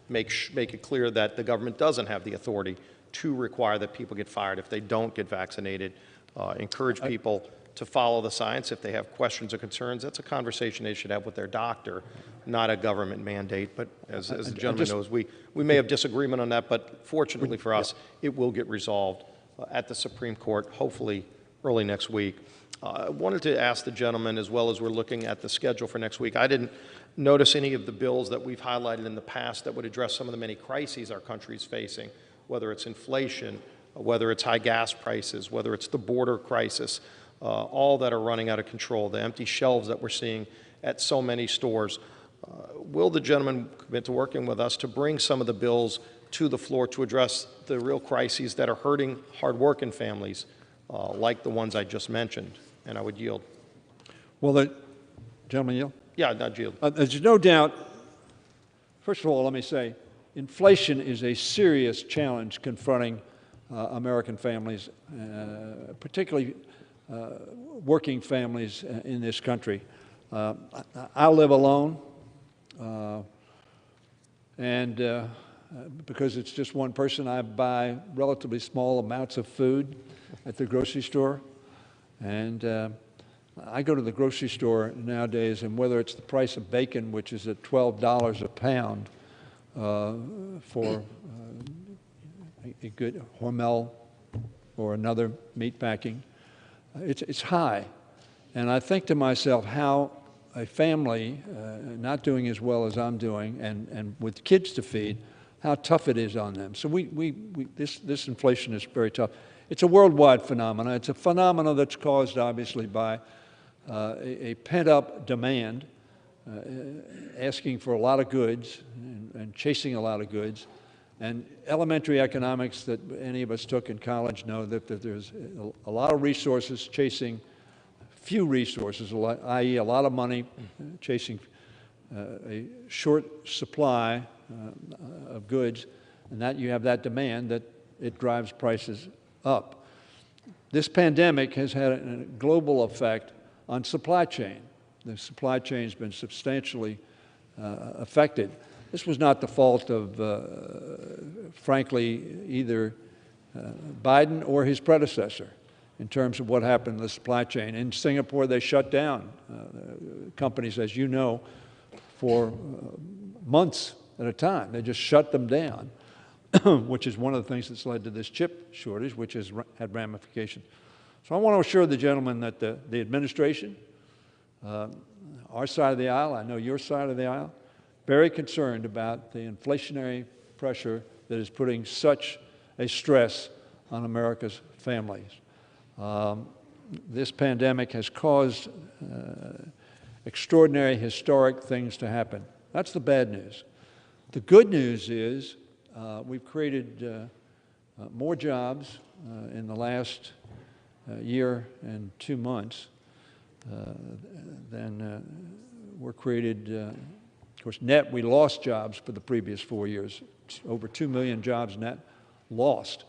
make it clear that the government doesn't have the authority to require that people get fired if they don't get vaccinated encourage people to follow the science. If they have questions or concerns, that's a conversation they should have with their doctor, not a government mandate. But as the gentleman knows, we may have disagreement on that, but fortunately for us, it will get resolved at the Supreme Court, hopefully early next week. I wanted to ask the gentleman, as well as we're looking at the schedule for next week, I didn't notice any of the bills that we've highlighted in the past that would address some of the many crises our country is facing, whether it's inflation, whether it's high gas prices, whether it's the border crisis, all that are running out of control, the empty shelves that we're seeing at so many stores. Will the gentleman commit to working with us to bring some of the bills to the floor to address the real crises that are hurting hardworking families, like the ones I just mentioned? And I would yield. Well, the gentleman yield? Yeah, not yield. There's no doubt, first of all, let me say, inflation is a serious challenge confronting American families, particularly working families in this country. I live alone, and because it's just one person, I buy relatively small amounts of food at the grocery store. And I go to the grocery store nowadays, and whether it's the price of bacon, which is at $12 a pound for a good Hormel or another meat packing, it's high. And I think to myself how a family not doing as well as I'm doing and with kids to feed, how tough it is on them. So this inflation is very tough. It's a worldwide phenomenon. It's a phenomenon that's caused, obviously, by a pent-up demand, asking for a lot of goods and chasing a lot of goods. And elementary economics that any of us took in college know that there's a lot of resources chasing few resources, i.e. a lot of money chasing a short supply of goods, and that you have that demand that it drives prices up. This pandemic has had a global effect on supply chain. The supply chain has been substantially affected. This was not the fault of, frankly, either Biden or his predecessor in terms of what happened in the supply chain. In Singapore, they shut down companies, as you know, for months at a time. They just shut them down, which is one of the things that's led to this chip shortage, which has had ramifications. So I want to assure the gentleman that the administration, our side of the aisle, I know your side of the aisle, very concerned about the inflationary pressure that is putting such a stress on America's families. This pandemic has caused extraordinary, historic things to happen. That's the bad news. The good news is we've created more jobs in the last year and 2 months than were created. Of course, net, we lost jobs for the previous 4 years. Over 2 million jobs net lost.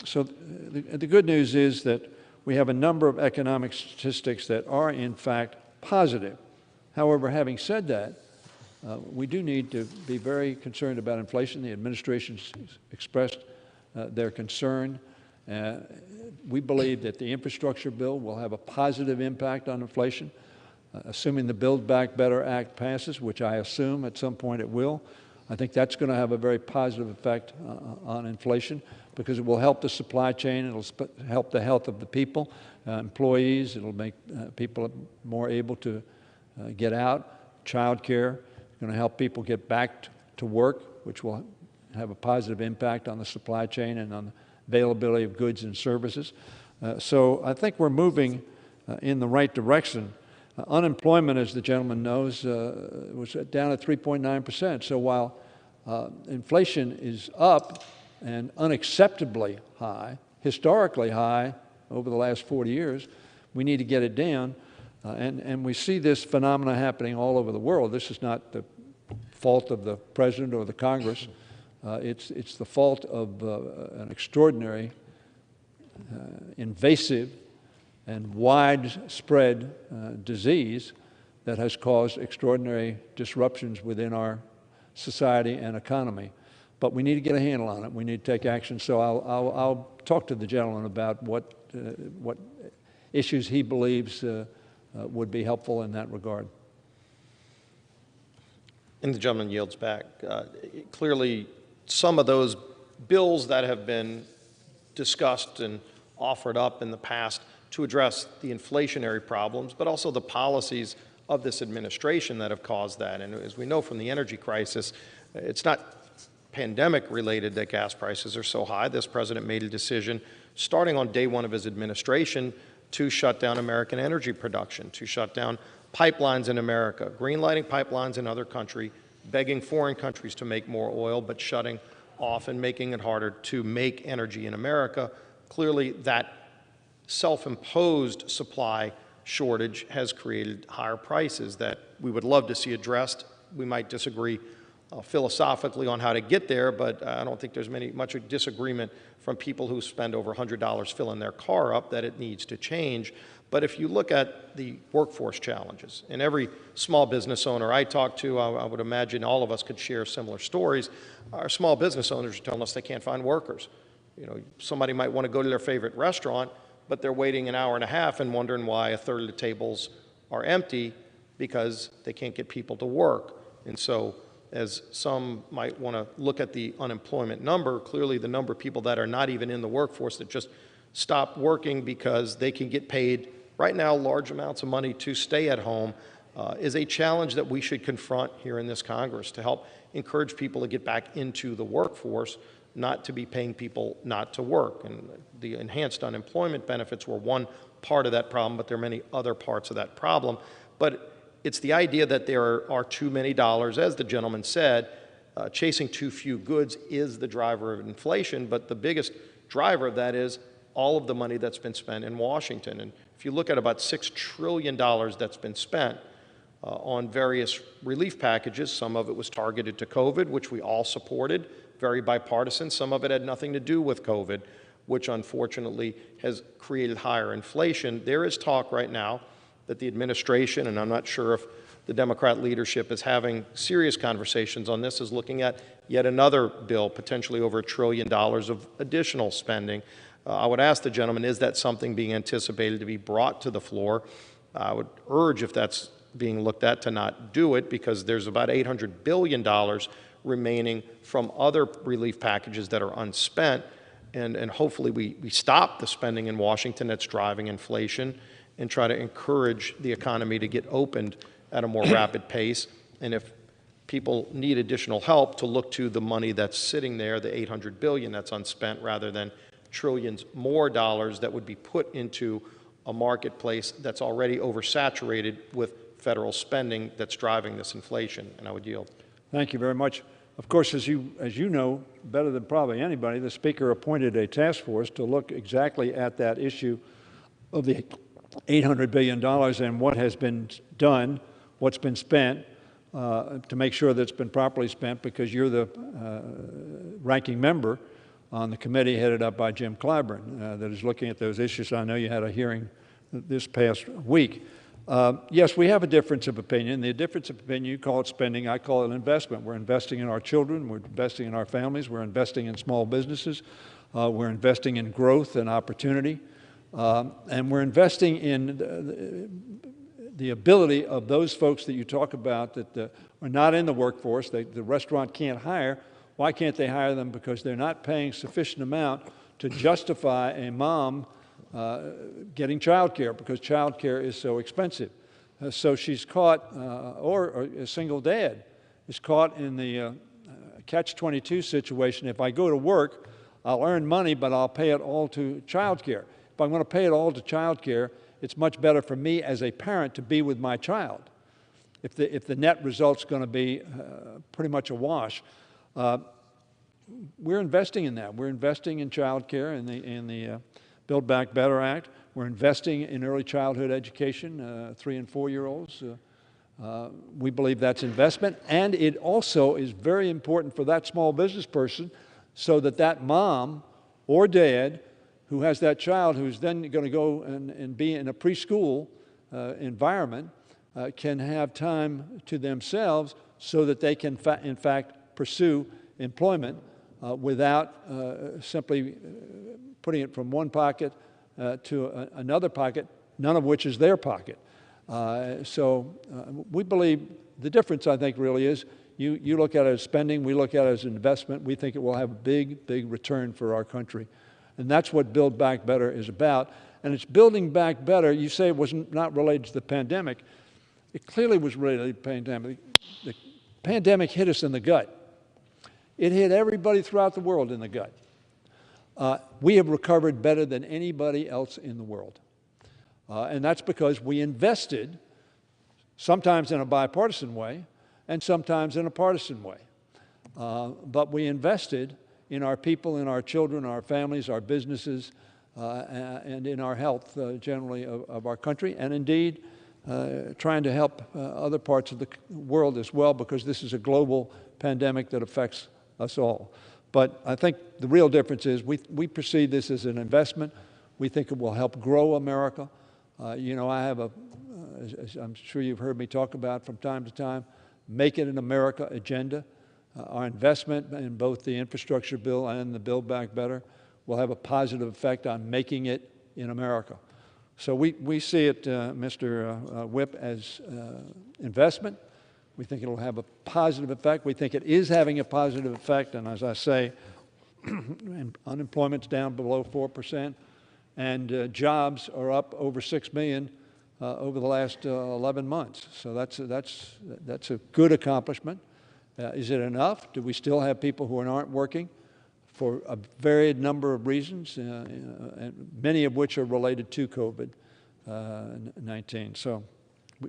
So the good news is that we have a number of economic statistics that are, in fact, positive. However, having said that, we do need to be very concerned about inflation. The administration expressed their concern. We believe that the infrastructure bill will have a positive impact on inflation, assuming the Build Back Better Act passes, which I assume at some point it will. I think that's going to have a very positive effect on inflation because it will help the supply chain, it'll help the health of the people, employees, it'll make people more able to get out, child care, it's going to help people get back to work, which will have a positive impact on the supply chain and on the availability of goods and services. So I think we're moving in the right direction. Unemployment, as the gentleman knows, was down at 3.9%. So while inflation is up and unacceptably high, historically high over the last 40 years, we need to get it down. And we see this phenomena happening all over the world. This is not the fault of the president or the Congress. It's the fault of an extraordinary, invasive, and widespread disease that has caused extraordinary disruptions within our society and economy. But we need to get a handle on it. We need to take action. So I'll talk to the gentleman about what what issues he believes would be helpful in that regard. And the gentleman yields back. Clearly, some of those bills that have been discussed and offered up in the past to address the inflationary problems, but also the policies of this administration that have caused that. And as we know from the energy crisis, it's not pandemic related that gas prices are so high. This president made a decision starting on day one of his administration to shut down American energy production, to shut down pipelines in America, greenlighting pipelines in other countries, begging foreign countries to make more oil, but shutting off and making it harder to make energy in America. Clearly, that self-imposed supply shortage has created higher prices that we would love to see addressed. We might disagree philosophically on how to get there, but I don't think there's much disagreement from people who spend over $100 filling their car up that it needs to change. But if you look at the workforce challenges, and every small business owner I talk to, I would imagine all of us could share similar stories. Our small business owners are telling us they can't find workers. You know, somebody might want to go to their favorite restaurant, but they're waiting an hour and a half and wondering why a third of the tables are empty because they can't get people to work. And so, as some might want to look at the unemployment number, clearly the number of people that are not even in the workforce that just stop working because they can get paid right now large amounts of money to stay at home is a challenge that we should confront here in this Congress to help encourage people to get back into the workforce, not to be paying people not to work. And the enhanced unemployment benefits were one part of that problem, but there are many other parts of that problem. But it's the idea that there are too many dollars, as the gentleman said. Chasing too few goods is the driver of inflation, but the biggest driver of that is all of the money that's been spent in Washington. And if you look at about $6 trillion that's been spent on various relief packages, some of it was targeted to COVID, which we all supported, very bipartisan. Some of it had nothing to do with COVID, which unfortunately has created higher inflation. There is talk right now that the administration, and I'm not sure if the Democrat leadership is having serious conversations on this, is looking at yet another bill, potentially over $1 trillion of additional spending. I would ask the gentleman, is that something being anticipated to be brought to the floor? I would urge, if that's being looked at, to not do it, because there's about $800 billion remaining from other relief packages that are unspent, and hopefully we stop the spending in Washington that's driving inflation and try to encourage the economy to get opened at a more rapid pace. And if people need additional help, to look to the money that's sitting there, the $800 billion that's unspent, rather than trillions more dollars that would be put into a marketplace that's already oversaturated with federal spending that's driving this inflation. And I would yield. Thank you very much. Of course, as you know better than probably anybody, the Speaker appointed a task force to look exactly at that issue of the $800 billion and what has been done, what's been spent, to make sure that it's been properly spent, because you're the ranking member on the committee headed up by Jim Clyburn that is looking at those issues. I know you had a hearing this past week. Yes, we have a difference of opinion. The difference of opinion, you call it spending, I call it investment. We're investing in our children, we're investing in our families, we're investing in small businesses, we're investing in growth and opportunity. And we're investing in the ability of those folks that you talk about that are not in the workforce, the restaurant can't hire. Why can't they hire them? Because they're not paying sufficient amount to justify a mom getting child care, because child care is so expensive. So she's caught, or a single dad is caught in the catch-22 situation. If I go to work, I'll earn money, but I'll pay it all to child care. If I'm going to pay it all to child care, it's much better for me as a parent to be with my child. If the net result's going to be pretty much a wash. We're investing in that. We're investing in child care in the Build Back Better Act. We're investing in early childhood education, 3- and 4-year-olds. We believe that's investment, and it also is very important for that small business person, so that mom or dad who has that child who's then going to go and be in a preschool environment can have time to themselves, so that they can in fact pursue employment without simply putting it from one pocket to another pocket, none of which is their pocket. So we believe the difference, I think, really is you look at it as spending, we look at it as investment. We think it will have a big, big return for our country. And that's what Build Back Better is about. And it's building back better. You say it was not related to the pandemic. It clearly was related to the pandemic. The pandemic hit us in the gut. It hit everybody throughout the world in the gut. We have recovered better than anybody else in the world. And that's because we invested, sometimes in a bipartisan way, and sometimes in a partisan way. But we invested in our people, in our children, our families, our businesses, and in our health generally of our country, and indeed trying to help other parts of the world as well, because this is a global pandemic that affects us all. But I think the real difference is we perceive this as an investment. We think it will help grow America. You know, I have as I'm sure you've heard me talk about from time to time, Make It in America agenda. Our investment in both the infrastructure bill and the Build Back Better will have a positive effect on making it in America. So we see it, Mr. Whip, as investment. We think it will have a positive effect. We think it is having a positive effect. And as I say, unemployment's down below 4%, and jobs are up over 6 million over the last 11 months. So that's a good accomplishment. Is it enough? Do we still have people who aren't working for a varied number of reasons, and many of which are related to COVID-19? So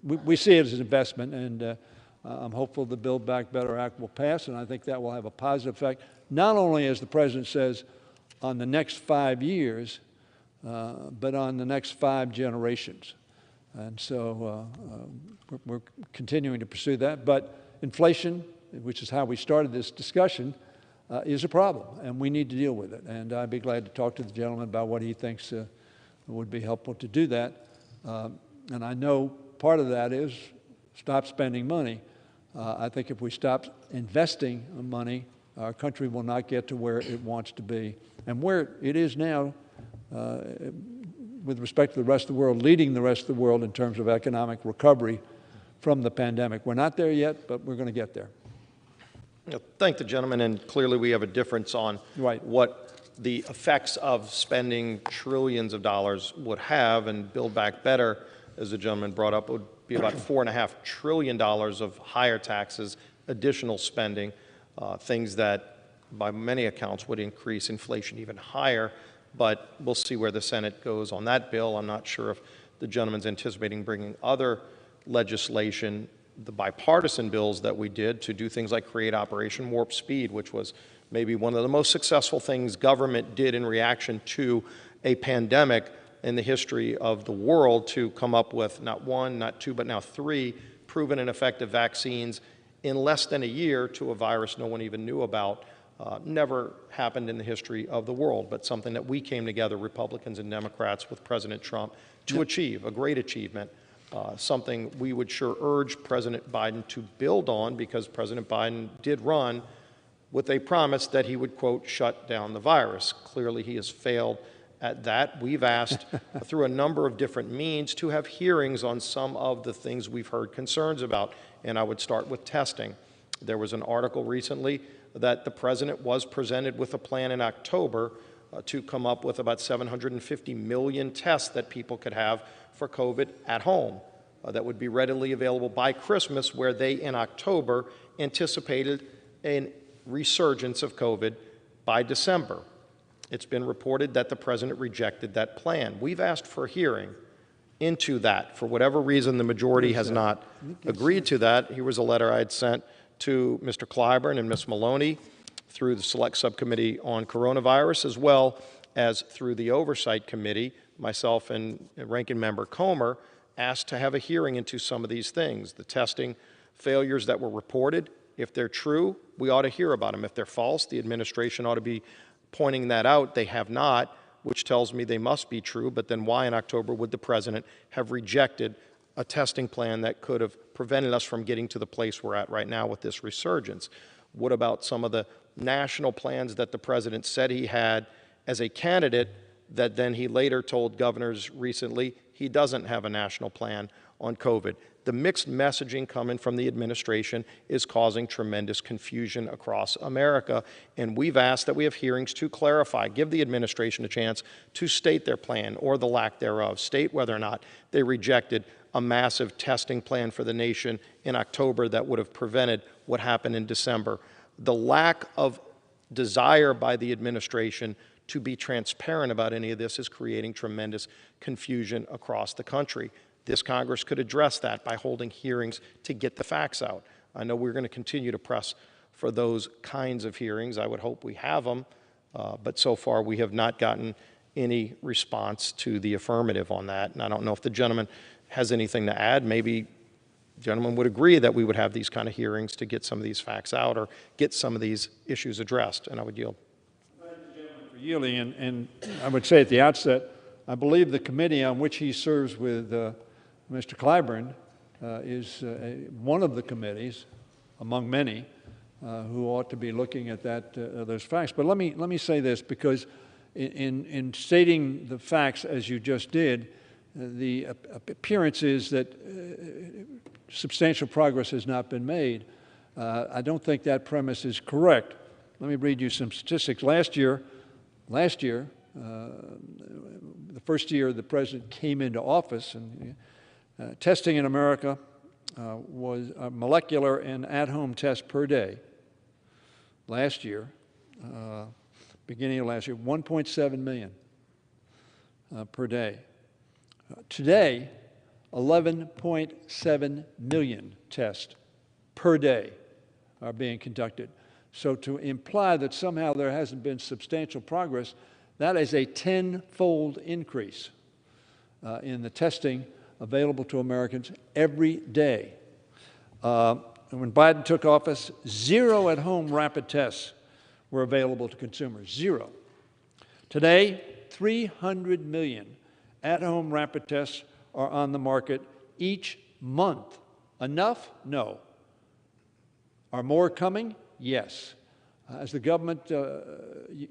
we see it as an investment, and I'm hopeful the Build Back Better Act will pass, and I think that will have a positive effect, not only, as the President says, on the next 5 years, but on the next 5 generations. And so we're continuing to pursue that. But inflation, which is how we started this discussion, is a problem, and we need to deal with it. And I'd be glad to talk to the gentleman about what he thinks would be helpful to do that. And I know part of that is stop spending money. I think if we stop investing money, our country will not get to where it wants to be. And where it is now, with respect to the rest of the world, leading the rest of the world in terms of economic recovery from the pandemic. We're not there yet, but we're going to get there. Thank the gentleman, and clearly we have a difference on what the effects of spending trillions of dollars would have, and Build Back Better, as the gentleman brought up, would be about $4.5 trillion of higher taxes, additional spending, things that by many accounts would increase inflation even higher. But we'll see where the Senate goes on that bill. I'm not sure if the gentleman's anticipating bringing other legislation, the bipartisan bills that we did to do things like create Operation Warp Speed, which was maybe one of the most successful things government did in reaction to a pandemic in the history of the world, to come up with not 1, not 2, but now 3 proven and effective vaccines in less than a year to a virus no one even knew about. Never happened in the history of the world, but something that we came together, Republicans and Democrats, with President Trump to achieve, a great achievement. Something we would sure urge President Biden to build on, because President Biden did run with a promise that he would, quote, shut down the virus. Clearly, he has failed at that. We've asked through a number of different means to have hearings on some of the things we've heard concerns about, and I would start with testing. There was an article recently that the president was presented with a plan in October to come up with about 750 million tests that people could have for COVID at home that would be readily available by Christmas, where they in October anticipated a resurgence of COVID by December. It's been reported that the president rejected that plan. We've asked for a hearing into that. For whatever reason, the majority has not agreed to that. Here was a letter I had sent to Mr. Clyburn and Ms. Maloney through the Select Subcommittee on Coronavirus, as well as through the Oversight Committee. Myself and Ranking Member Comer asked to have a hearing into some of these things. The testing failures that were reported, if they're true, we ought to hear about them. If they're false, the administration ought to be pointing that out. They have not, which tells me they must be true. But then why in October would the president have rejected a testing plan that could have prevented us from getting to the place we're at right now with this resurgence? What about some of the national plans that the president said he had as a candidate that then he later told governors recently he doesn't have a national plan on COVID. The mixed messaging coming from the administration is causing tremendous confusion across America, and we've asked that we have hearings to clarify, give the administration a chance to state their plan or the lack thereof, state whether or not they rejected a massive testing plan for the nation in October that would have prevented what happened in December. The lack of desire by the administration to be transparent about any of this is creating tremendous confusion across the country. This Congress could address that by holding hearings to get the facts out. I know we're going to continue to press for those kinds of hearings. I would hope we have them, but so far we have not gotten any response to the affirmative on that. And I don't know if the gentleman has anything to add. Maybe the gentleman would agree that we would have these kind of hearings to get some of these facts out or get some of these issues addressed, and I would yield. Thank the gentleman for yielding, and I would say at the outset, I believe the committee on which he serves with Mr. Clyburn is one of the committees, among many, who ought to be looking at those facts. But let me say this, because in stating the facts as you just did, the appearance is that substantial progress has not been made. I don't think that premise is correct. Let me read you some statistics. Last year, the first year the president came into office, and testing in America was a molecular and at-home test per day. Last year, beginning of last year, 1.7 million per day. Today, 11.7 million tests per day are being conducted. So to imply that somehow there hasn't been substantial progress, that is a tenfold increase in the testing available to Americans every day. When Biden took office, 0 at-home rapid tests were available to consumers, 0. Today, 300 million at-home rapid tests are on the market each month. Enough? No. Are more coming? Yes. Has the government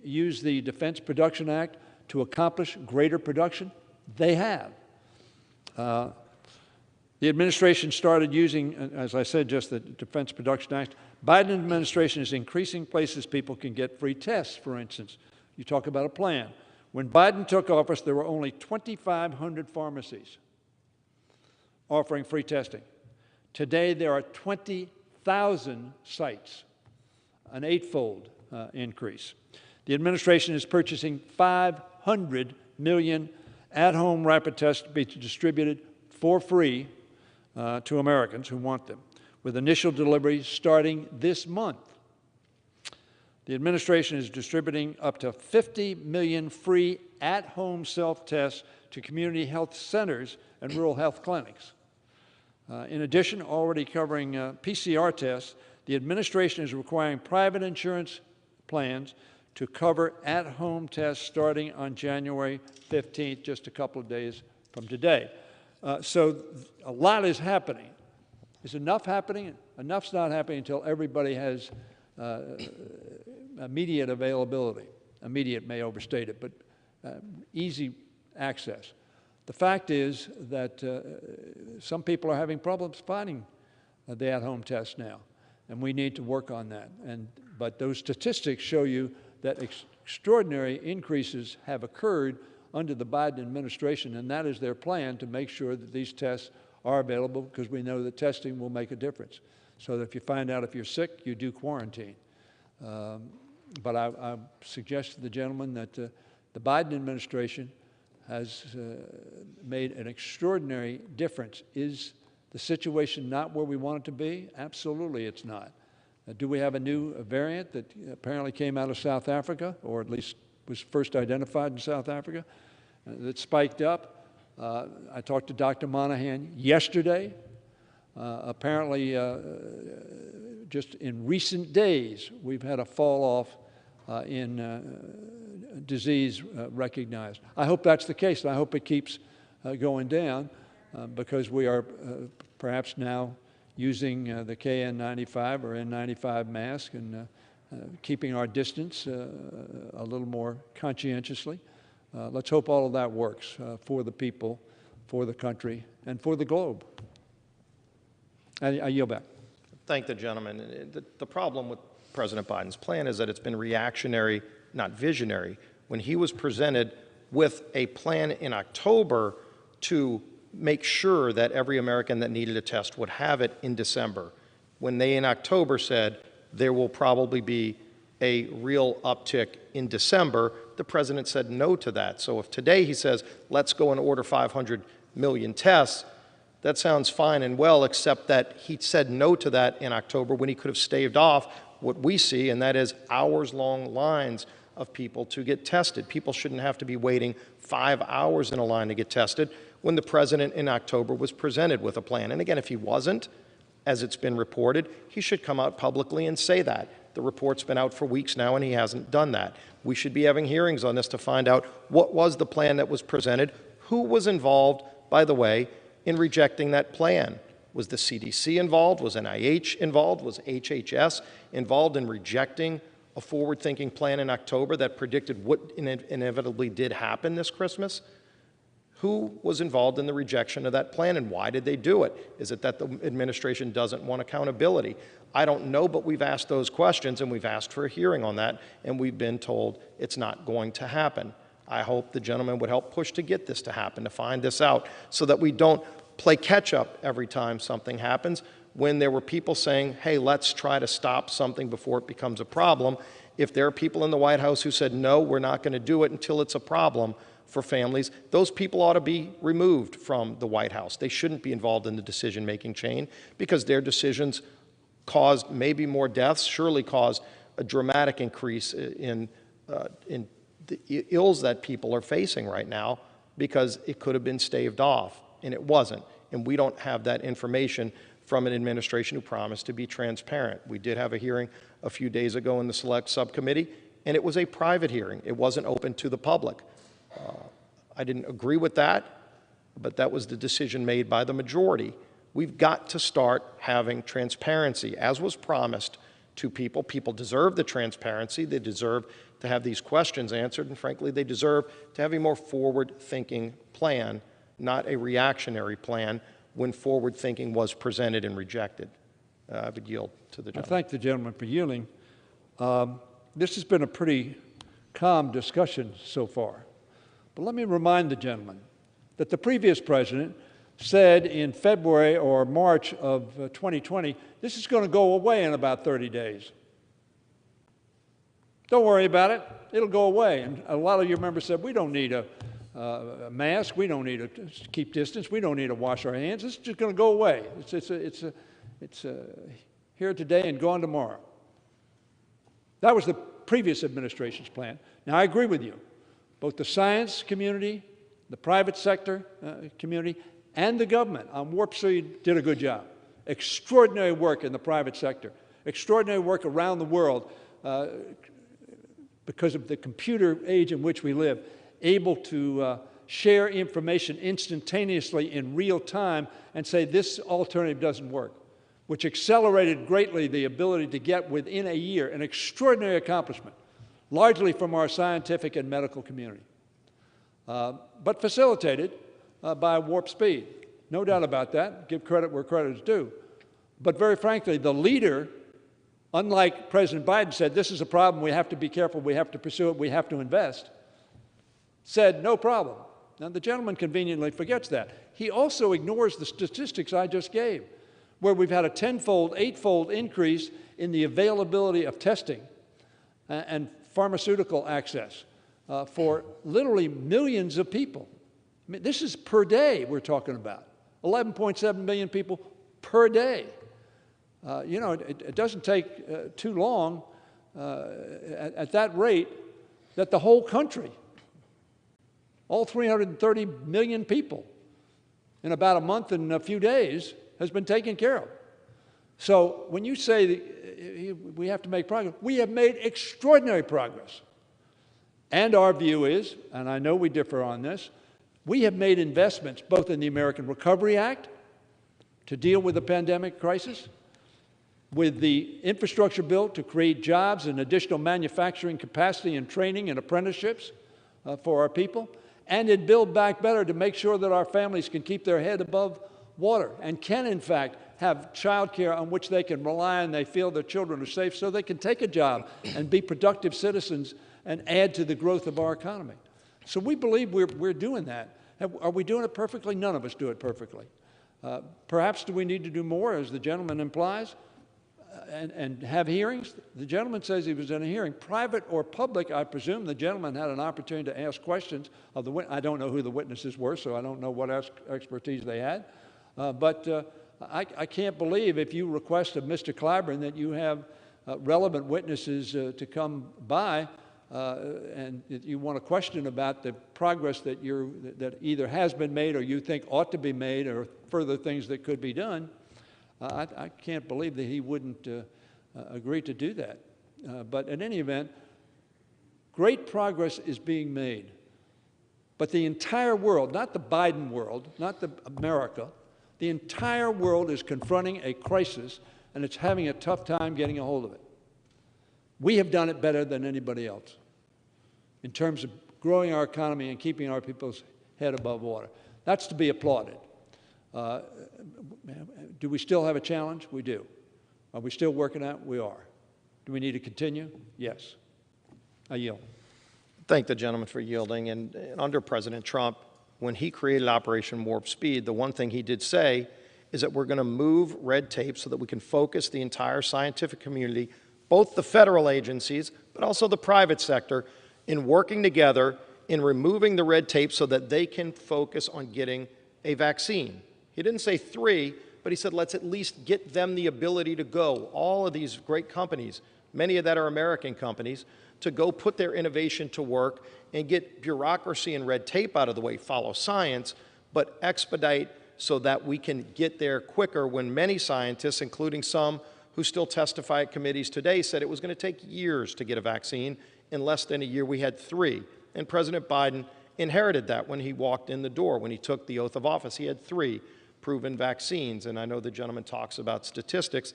used the Defense Production Act to accomplish greater production? They have. The administration started using, as I said, just the Defense Production Act. Biden administration is increasing places people can get free tests, for instance. You talk about a plan. When Biden took office, there were only 2,500 pharmacies offering free testing. Today, there are 20,000 sites, an 8-fold increase. The administration is purchasing 500 million at-home rapid tests to be distributed for free to Americans who want them, with initial deliveries starting this month. The administration is distributing up to 50 million free at-home self-tests to community health centers and rural health clinics. In addition, already covering PCR tests, the administration is requiring private insurance plans to cover at-home tests starting on January 15th, just a couple of days from today. So a lot is happening. Is enough happening? Enough's not happening until everybody has immediate availability. Immediate may overstate it, but easy access. The fact is that some people are having problems finding the at-home test now, and we need to work on that. But those statistics show you that extraordinary increases have occurred under the Biden administration, and that is their plan to make sure that these tests are available, because we know that testing will make a difference. So that if you find out if you're sick, you do quarantine. But I suggest to the gentleman that the Biden administration has made an extraordinary difference. Is the situation not where we want it to be? Absolutely it's not. Do we have a new variant that apparently came out of South Africa, or at least was first identified in South Africa, that spiked up? I talked to Dr. Monahan yesterday. Apparently, just in recent days, we've had a fall off in disease recognized. I hope that's the case, and I hope it keeps going down because we are perhaps now using the KN95 or N95 mask and keeping our distance a little more conscientiously. Let's hope all of that works for the people, for the country, and for the globe. I yield back. Thank the gentleman. The problem with President Biden's plan is that it's been reactionary, not visionary. When he was presented with a plan in October to make sure that every American that needed a test would have it in December, when they in October said there will probably be a real uptick in December, the president said no to that. So if today he says, let's go and order 500 million tests, that sounds fine and well, except that he said no to that in October when he could have staved off what we see, and that is hours-long lines of people to get tested. People shouldn't have to be waiting 5 hours in a line to get tested when the president in October was presented with a plan. And again, if he wasn't, as it's been reported, he should come out publicly and say that. The report's been out for weeks now, and he hasn't done that. We should be having hearings on this to find out what was the plan that was presented, who was involved, by the way, in rejecting that plan. Was the CDC involved? Was NIH involved? Was HHS involved in rejecting a forward-thinking plan in October that predicted what inevitably did happen this Christmas? Who was involved in the rejection of that plan, and why did they do it? Is it that the administration doesn't want accountability? I don't know, but we've asked those questions, and we've asked for a hearing on that, and we've been told it's not going to happen. I hope the gentleman would help push to get this to happen, to find this out, so that we don't play catch-up every time something happens, when there were people saying, hey, let's try to stop something before it becomes a problem. If there are people in the White House who said, no, we're not going to do it until it's a problem for families, those people ought to be removed from the White House. They shouldn't be involved in the decision-making chain, because their decisions caused maybe more deaths, surely caused a dramatic increase in the ills that people are facing right now, because it could have been staved off, and it wasn't. And we don't have that information from an administration who promised to be transparent. We did have a hearing a few days ago in the Select Subcommittee, and it was a private hearing. It wasn't open to the public. I didn't agree with that, but that was the decision made by the majority. We've got to start having transparency, as was promised to people. People deserve the transparency. They deserve to have these questions answered, and frankly, they deserve to have a more forward-thinking plan, not a reactionary plan when forward-thinking was presented and rejected. I would yield to the gentleman. I thank the gentleman for yielding. This has been a pretty calm discussion so far. But let me remind the gentleman that the previous president said in February or March of 2020, this is going to go away in about 30 days. Don't worry about it. It'll go away. And a lot of your members said, we don't need a mask. We don't need to keep distance. We don't need to wash our hands. This is just going to go away. It's here today and gone tomorrow. That was the previous administration's plan. Now, I agree with you. Both the science community, the private sector community, and the government on Warp Speed did a good job. Extraordinary work in the private sector. Extraordinary work around the world because of the computer age in which we live, able to share information instantaneously in real time and say this alternative doesn't work, which accelerated greatly the ability to get within a year, an extraordinary accomplishment, largely from our scientific and medical community, but facilitated by Warp Speed. No doubt about that. Give credit where credit is due. But very frankly, the leader, unlike President Biden said, this is a problem, we have to be careful, we have to pursue it, we have to invest, said no problem. Now, the gentleman conveniently forgets that. He also ignores the statistics I just gave, where we've had a 10-fold, 8-fold increase in the availability of testing and pharmaceutical access for literally millions of people. I mean, this is per day we're talking about. 11.7 million people per day. You know, it doesn't take too long at that rate that the whole country, all 330 million people, in about a month and a few days, has been taken care of. So when you say that we have to make progress, we have made extraordinary progress. And our view is, and I know we differ on this, we have made investments both in the American Recovery Act to deal with the pandemic crisis, with the infrastructure bill to create jobs and additional manufacturing capacity and training and apprenticeships, for our people, and in Build Back Better to make sure that our families can keep their head above water and can, in fact, have child care on which they can rely and they feel their children are safe so they can take a job and be productive citizens and add to the growth of our economy. So we believe we're doing that. Are we doing it perfectly? None of us do it perfectly. Perhaps do we need to do more, as the gentleman implies, and have hearings? The gentleman says he was in a hearing. Private or public, I presume the gentleman had an opportunity to ask questions of the witness. I don't know who the witnesses were, so I don't know what expertise they had. I can't believe if you request of Mr. Clyburn that you have relevant witnesses to come by and you want to question about the progress that either has been made or you think ought to be made or further things that could be done. I can't believe that he wouldn't agree to do that. But in any event, great progress is being made. But the entire world, not the Biden world, not America, the entire world is confronting a crisis, and it's having a tough time getting a hold of it. We have done it better than anybody else in terms of growing our economy and keeping our people's head above water. That's to be applauded. Do we still have a challenge? We do. Are we still working at it? We are. Do we need to continue? Yes. I yield. Thank the gentleman for yielding. And under President Trump, when he created Operation Warp Speed, the one thing he did say is that we're going to move red tape so that we can focus the entire scientific community, both the federal agencies, but also the private sector, in working together in removing the red tape so that they can focus on getting a vaccine. He didn't say 3, but he said let's at least get them the ability to go. All of these great companies, many of that are American companies, to go put their innovation to work and get bureaucracy and red tape out of the way, follow science, but expedite so that we can get there quicker when many scientists, including some who still testify at committees today, said it was going to take years to get a vaccine. In less than a year, we had 3. And President Biden inherited that when he walked in the door. When he took the oath of office, he had 3 proven vaccines. And I know the gentleman talks about statistics.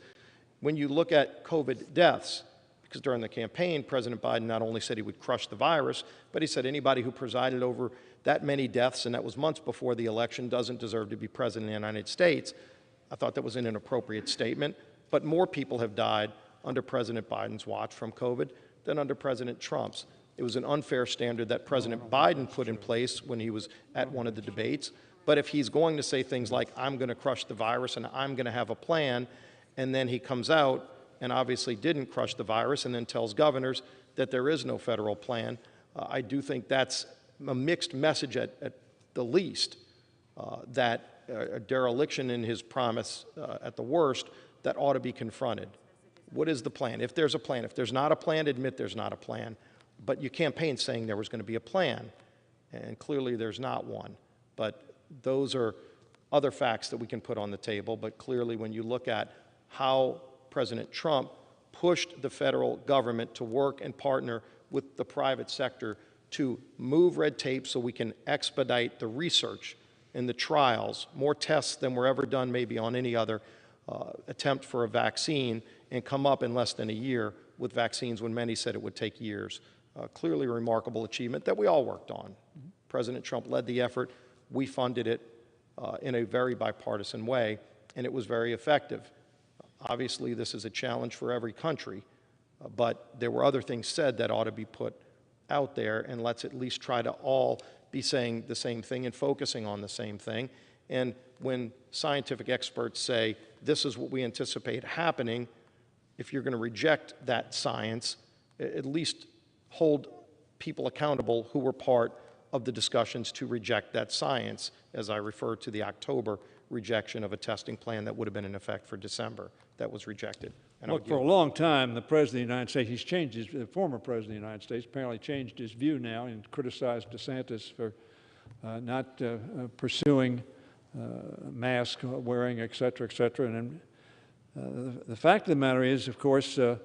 When you look at COVID deaths, because during the campaign, President Biden not only said he would crush the virus, but he said anybody who presided over that many deaths, and that was months before the election, doesn't deserve to be president of the United States. I thought that was an inappropriate statement, but more people have died under President Biden's watch from COVID than under President Trump's. It was an unfair standard that President Biden put in place when he was at one of the debates. But if he's going to say things like, I'm going to crush the virus and I'm going to have a plan, and then he comes out and obviously didn't crush the virus and then tells governors that there is no federal plan, I do think that's a mixed message at the least, that a dereliction in his promise at the worst that ought to be confronted. What is the plan? If there's a plan. If there's not a plan, admit there's not a plan. But you campaigned saying there was going to be a plan, and clearly there's not one. But those are other facts that we can put on the table. But clearly when you look at how President Trump pushed the federal government to work and partner with the private sector to move red tape so we can expedite the research and the trials, more tests than were ever done maybe on any other attempt for a vaccine, and come up in less than a year with vaccines when many said it would take years. Clearly a remarkable achievement that we all worked on. President Trump led the effort. We funded it in a very bipartisan way, and it was very effective. Obviously, this is a challenge for every country, but there were other things said that ought to be put out there, and let's at least try to all be saying the same thing and focusing on the same thing. And when scientific experts say, this is what we anticipate happening, if you're going to reject that science, at least hold people accountable who were part of the discussions to reject that science, as I refer to the October rejection of a testing plan that would have been in effect for December. That was rejected. And Look, for a long time, the President of the United States, the former President of the United States apparently changed his view now and criticized DeSantis for not pursuing mask wearing, et cetera, et cetera. And the fact of the matter is, of course, the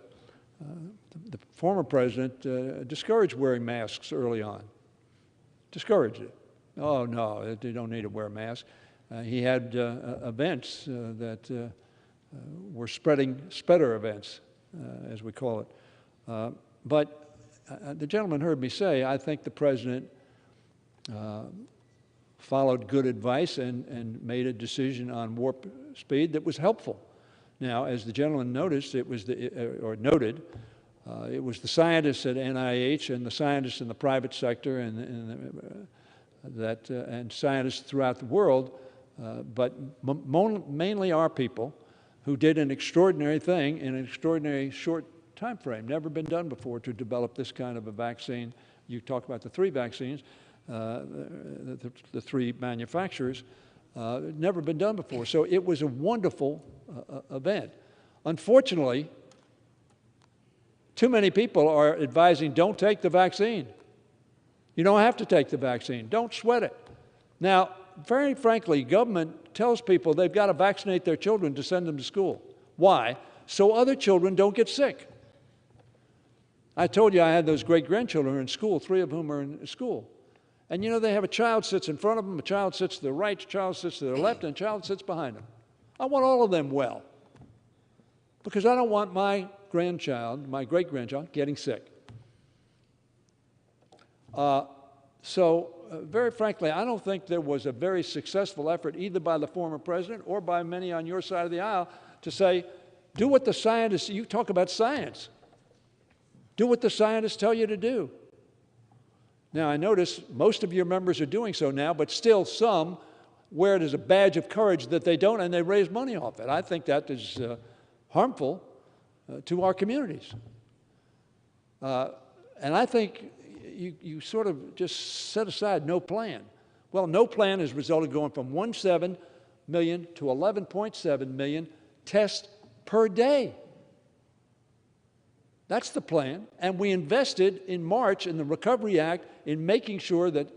former president discouraged wearing masks early on. Discouraged it. Oh, no, they don't need to wear a mask. He had events that were spreader events, as we call it. But the gentleman heard me say, I think the president followed good advice and made a decision on warp speed that was helpful. Now, as the gentleman noticed, it was noted, it was the scientists at NIH and the scientists in the private sector and scientists throughout the world, but mainly our people, who did an extraordinary thing in an extraordinary short time frame. Never been done before to develop this kind of a vaccine. You talk about the 3 vaccines, the 3 manufacturers, never been done before. So it was a wonderful event. Unfortunately, too many people are advising, don't take the vaccine. You don't have to take the vaccine. Don't sweat it. Now, very frankly, government tells people they've got to vaccinate their children to send them to school. Why? So other children don't get sick. I told you I had those great-grandchildren in school, 3 of whom are in school. And you know, they have a child sits in front of them, a child sits to the right, a child sits to the left, and a child sits behind them. I want all of them well, because I don't want my grandchild, my great-grandchild, getting sick. Very frankly, I don't think there was a very successful effort either by the former president or by many on your side of the aisle to say, do what the scientists, you talk about science, do what the scientists tell you to do. Now, I notice most of your members are doing so now, but still some wear it as a badge of courage that they don't, and they raise money off it. I think that is harmful to our communities. And I think you sort of just set aside no plan. Well, no plan has resulted going from 1.7 million to 11.7 million tests per day. That's the plan. And we invested in March in the Recovery Act in making sure that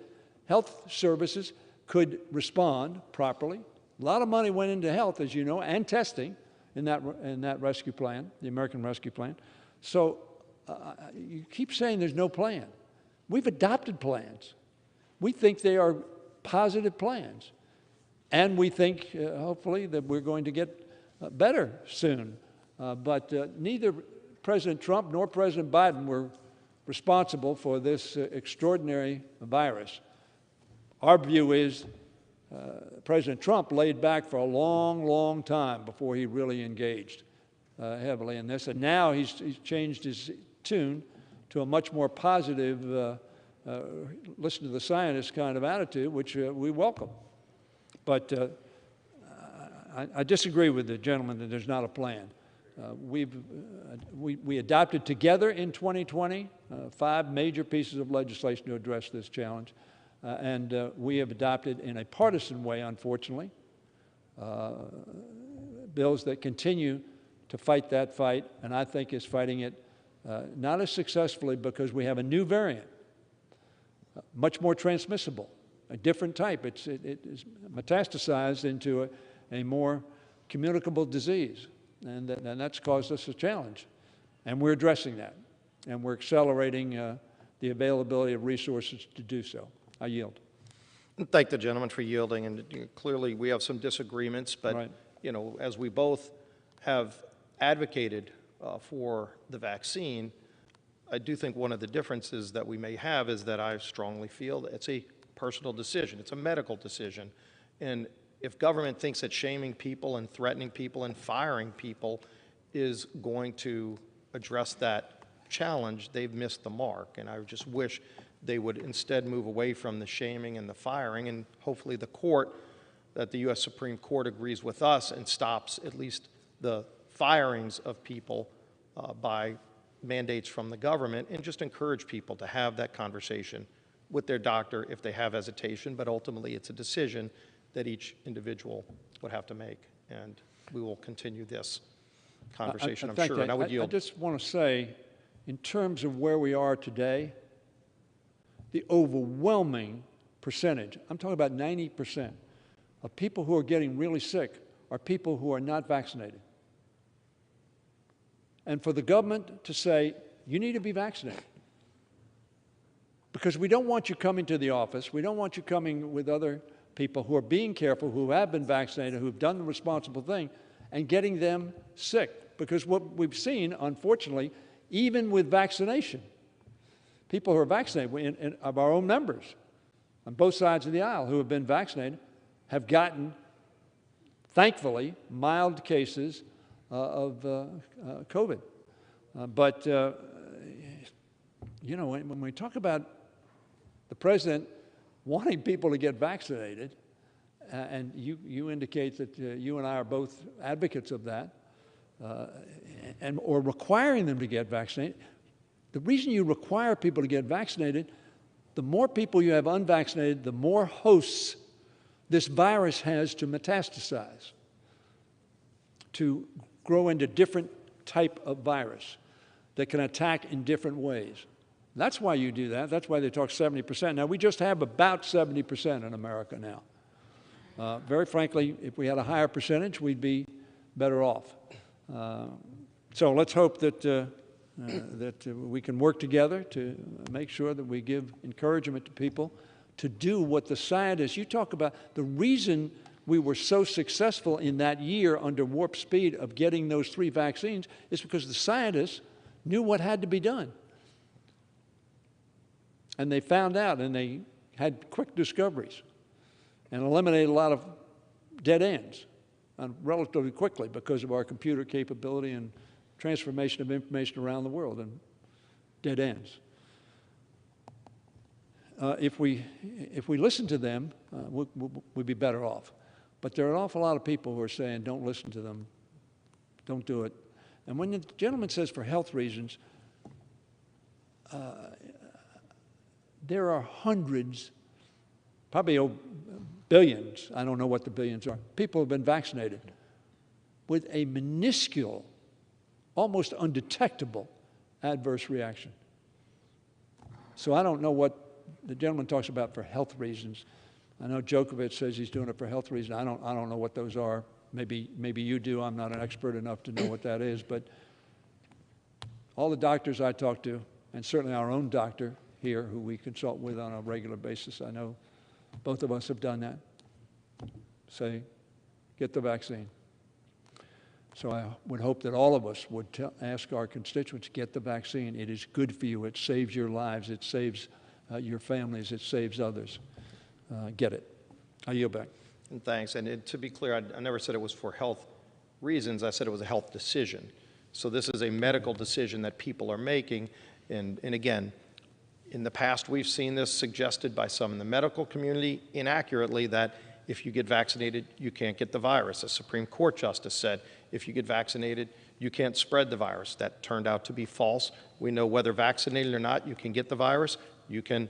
health services could respond properly. A lot of money went into health, as you know, and testing in that rescue plan, the American Rescue Plan. So you keep saying there's no plan. We've adopted plans. We think they are positive plans. And we think, hopefully, that we're going to get better soon. But neither President Trump nor President Biden were responsible for this extraordinary virus. Our view is President Trump laid back for a long, long time before he really engaged heavily in this. And now he's changed his tune to a much more positive, listen to the scientists kind of attitude, which we welcome. But I disagree with the gentleman that there's not a plan. We adopted together in 2020 5 major pieces of legislation to address this challenge. And we have adopted in a partisan way, unfortunately, bills that continue to fight that fight, and I think is fighting it not as successfully because we have a new variant, much more transmissible, a different type. It is metastasized into a more communicable disease, and that's caused us a challenge. And we're addressing that, and we're accelerating the availability of resources to do so. I yield. Thank the gentleman for yielding, and clearly we have some disagreements, but right. You know, as we both have advocated for the vaccine, I do think one of the differences that we may have is that I strongly feel that it's a personal decision. It's a medical decision. And if government thinks that shaming people and threatening people and firing people is going to address that challenge, they've missed the mark. And I just wish they would instead move away from the shaming and the firing, and hopefully the court, that the U.S. Supreme Court agrees with us and stops at least the firings of people by mandates from the government, and just encourage people to have that conversation with their doctor if they have hesitation, but ultimately it's a decision that each individual would have to make. And we will continue this conversation, I'm sure, and I would yield. I just want to say, in terms of where we are today, the overwhelming percentage, I'm talking about 90%, of people who are getting really sick are people who are not vaccinated. And for the government to say, you need to be vaccinated, because we don't want you coming to the office, we don't want you coming with other people who are being careful, who have been vaccinated, who have done the responsible thing, and getting them sick. Because what we've seen, unfortunately, even with vaccination, people who are vaccinated, of our own members, on both sides of the aisle who have been vaccinated have gotten, thankfully, mild cases of COVID. But you know, when we talk about the president wanting people to get vaccinated, and you indicate that you and I are both advocates of that, or requiring them to get vaccinated. The reason you require people to get vaccinated, the more people you have unvaccinated, the more hosts this virus has to metastasize, to grow into different type of virus that can attack in different ways. That's why you do that. That's why they talk 70%. Now, we just have about 70% in America now. Very frankly, if we had a higher percentage, we'd be better off. So let's hope that, that we can work together to make sure that we give encouragement to people to do what the scientists, you talk about, the reason we were so successful in that year under warp speed of getting those 3 vaccines is because the scientists knew what had to be done. And they found out, and they had quick discoveries and eliminated a lot of dead ends relatively quickly because of our computer capability and transformation of information around the world and dead ends. If we listen to them, we'd be better off. But there are an awful lot of people who are saying, don't listen to them, don't do it. And when the gentleman says for health reasons, there are hundreds, probably billions, I don't know what the billions are, people have been vaccinated with a minuscule, almost undetectable adverse reaction. So I don't know what the gentleman talks about for health reasons. I know Djokovic says he's doing it for health reasons. I don't know what those are. Maybe you do. I'm not an expert enough to know what that is. But all the doctors I talk to, and certainly our own doctor here, who we consult with on a regular basis, I know both of us have done that, say, get the vaccine. So I would hope that all of us would ask our constituents, get the vaccine. It is good for you. It saves your lives. It saves your families. It saves others. Get it. I yield back. And thanks. And to be clear, I never said it was for health reasons. I said it was a health decision. So this is a medical decision that people are making. And again, in the past, we've seen this suggested by some in the medical community inaccurately that if you get vaccinated, you can't get the virus. A Supreme Court justice said, if you get vaccinated, you can't spread the virus. That turned out to be false. We know whether vaccinated or not, you can get the virus, you can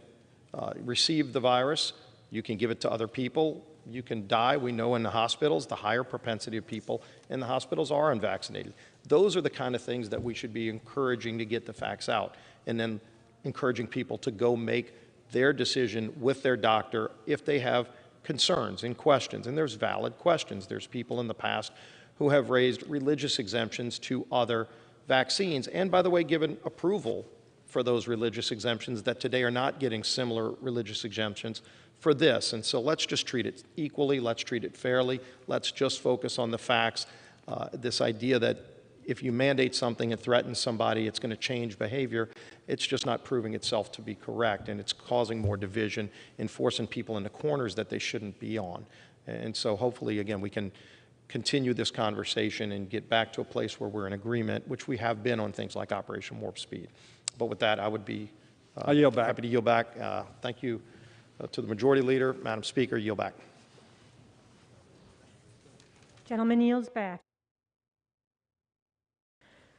receive the virus, you can give it to other people, you can die. We know in the hospitals, the higher propensity of people in the hospitals are unvaccinated. Those are the kind of things that we should be encouraging to get the facts out, and then encouraging people to go make their decision with their doctor if they have concerns and questions. And there's valid questions. There's people in the past who have raised religious exemptions to other vaccines, and by the way, given approval for those religious exemptions that today are not getting similar religious exemptions for this. And so let's just treat it equally. Let's treat it fairly. Let's just focus on the facts. This idea that if you mandate something and threaten somebody, it's going to change behavior, it's just not proving itself to be correct, and it's causing more division and forcing people into corners that they shouldn't be on. And so hopefully, again, we can continue this conversation and get back to a place where we're in agreement, which we have been on things like Operation Warp Speed. But with that, I would be happy to yield back. Thank you to the Majority Leader. Madam Speaker, yield back. Gentleman yields back.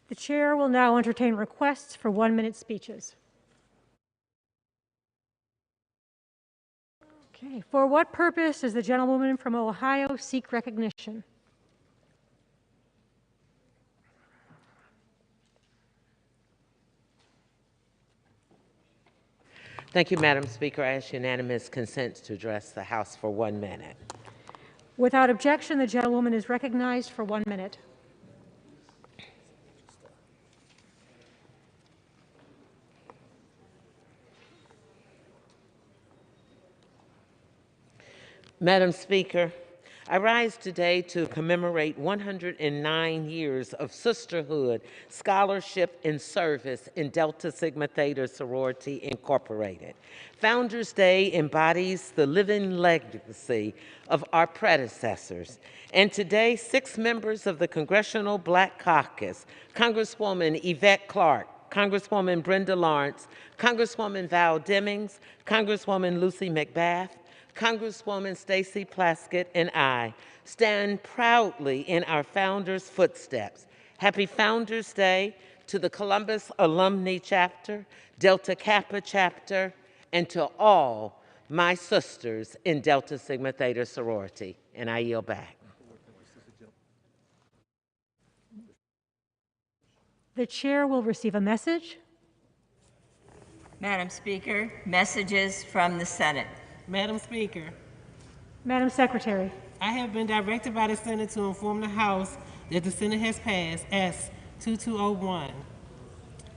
The chair will now entertain requests for 1-minute speeches. Okay, for what purpose does the gentlewoman from Ohio seek recognition? Thank you, Madam Speaker. I ask unanimous consent to address the House for 1 minute. Without objection, the gentlewoman is recognized for 1 minute. Madam Speaker, I rise today to commemorate 109 years of sisterhood, scholarship, and service in Delta Sigma Theta Sorority Incorporated. Founders Day embodies the living legacy of our predecessors. And today, 6 members of the Congressional Black Caucus, Congresswoman Yvette Clarke, Congresswoman Brenda Lawrence, Congresswoman Val Demings, Congresswoman Lucy McBath, Congresswoman Stacey Plaskett, and I stand proudly in our founders' footsteps. Happy Founders Day to the Columbus Alumni Chapter, Delta Kappa Chapter, and to all my sisters in Delta Sigma Theta Sorority. And I yield back. The chair will receive a message. Madam Speaker, messages from the Senate. Madam Speaker, Madam Secretary. I have been directed by the Senate to inform the House that the Senate has passed S-2201,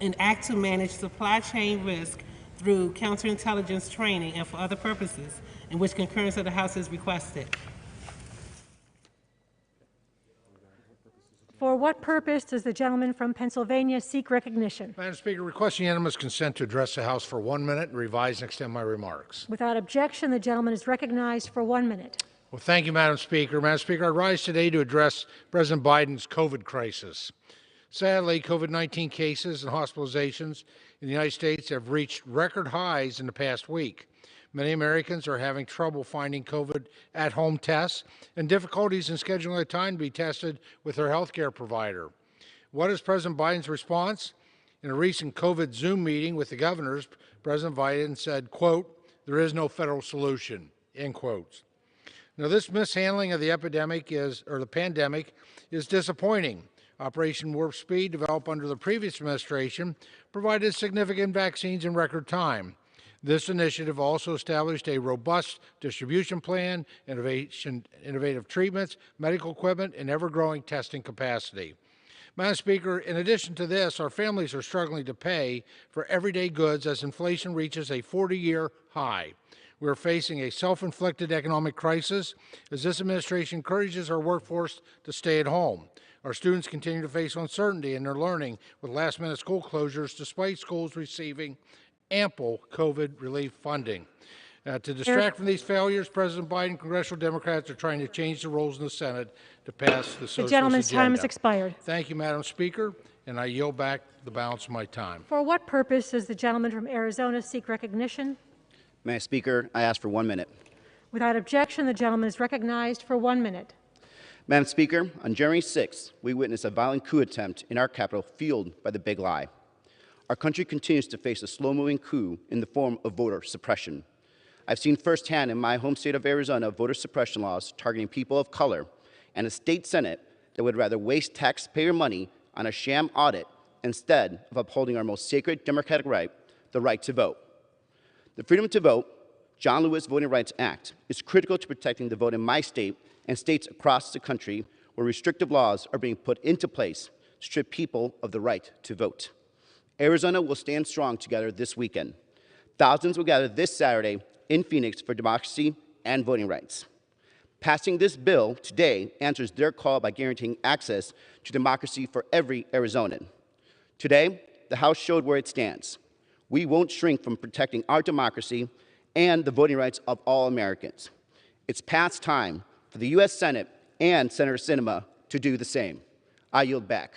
an act to manage supply chain risk through counterintelligence training and for other purposes, in which concurrence of the House is requested. For what purpose does the gentleman from Pennsylvania seek recognition? Madam Speaker, request unanimous consent to address the House for 1 minute and revise and extend my remarks. Without objection, the gentleman is recognized for 1 minute. Well, thank you, Madam Speaker. Madam Speaker, I rise today to address President Biden's COVID crisis. Sadly, COVID-19 cases and hospitalizations in the United States have reached record highs in the past week. Many Americans are having trouble finding COVID at-home tests and difficulties in scheduling a time to be tested with their health care provider. What is President Biden's response? In a recent COVID Zoom meeting with the governors, President Biden said, quote, "There is no federal solution," end quotes. Now, this mishandling of the pandemic is disappointing. Operation Warp Speed, developed under the previous administration, provided significant vaccines in record time. This initiative also established a robust distribution plan, innovative treatments, medical equipment, and ever-growing testing capacity. Madam Speaker, in addition to this, our families are struggling to pay for everyday goods as inflation reaches a 40-year high. We are facing a self-inflicted economic crisis as this administration encourages our workforce to stay at home. Our students continue to face uncertainty in their learning with last-minute school closures despite schools receiving ample COVID relief funding. To distract from these failures, President Biden and congressional Democrats are trying to change the roles in the Senate to pass the socialist agenda. The gentleman's time has expired. Thank you, Madam Speaker, and I yield back the balance of my time. For what purpose does the gentleman from Arizona seek recognition? Madam Speaker, I ask for 1 minute. Without objection, the gentleman is recognized for 1 minute. Madam Speaker, on January 6th, we witnessed a violent coup attempt in our capital fueled by the big lie. Our country continues to face a slow-moving coup in the form of voter suppression. I've seen firsthand in my home state of Arizona voter suppression laws targeting people of color and a state Senate that would rather waste taxpayer money on a sham audit instead of upholding our most sacred democratic right, the right to vote. The Freedom to Vote, John Lewis Voting Rights Act, is critical to protecting the vote in my state and states across the country where restrictive laws are being put into place to strip people of the right to vote. Arizona will stand strong together this weekend. Thousands will gather this Saturday in Phoenix for democracy and voting rights. Passing this bill today answers their call by guaranteeing access to democracy for every Arizonan. Today, the House showed where it stands. We won't shrink from protecting our democracy and the voting rights of all Americans. It's past time for the U.S. Senate and Senator Sinema to do the same. I yield back.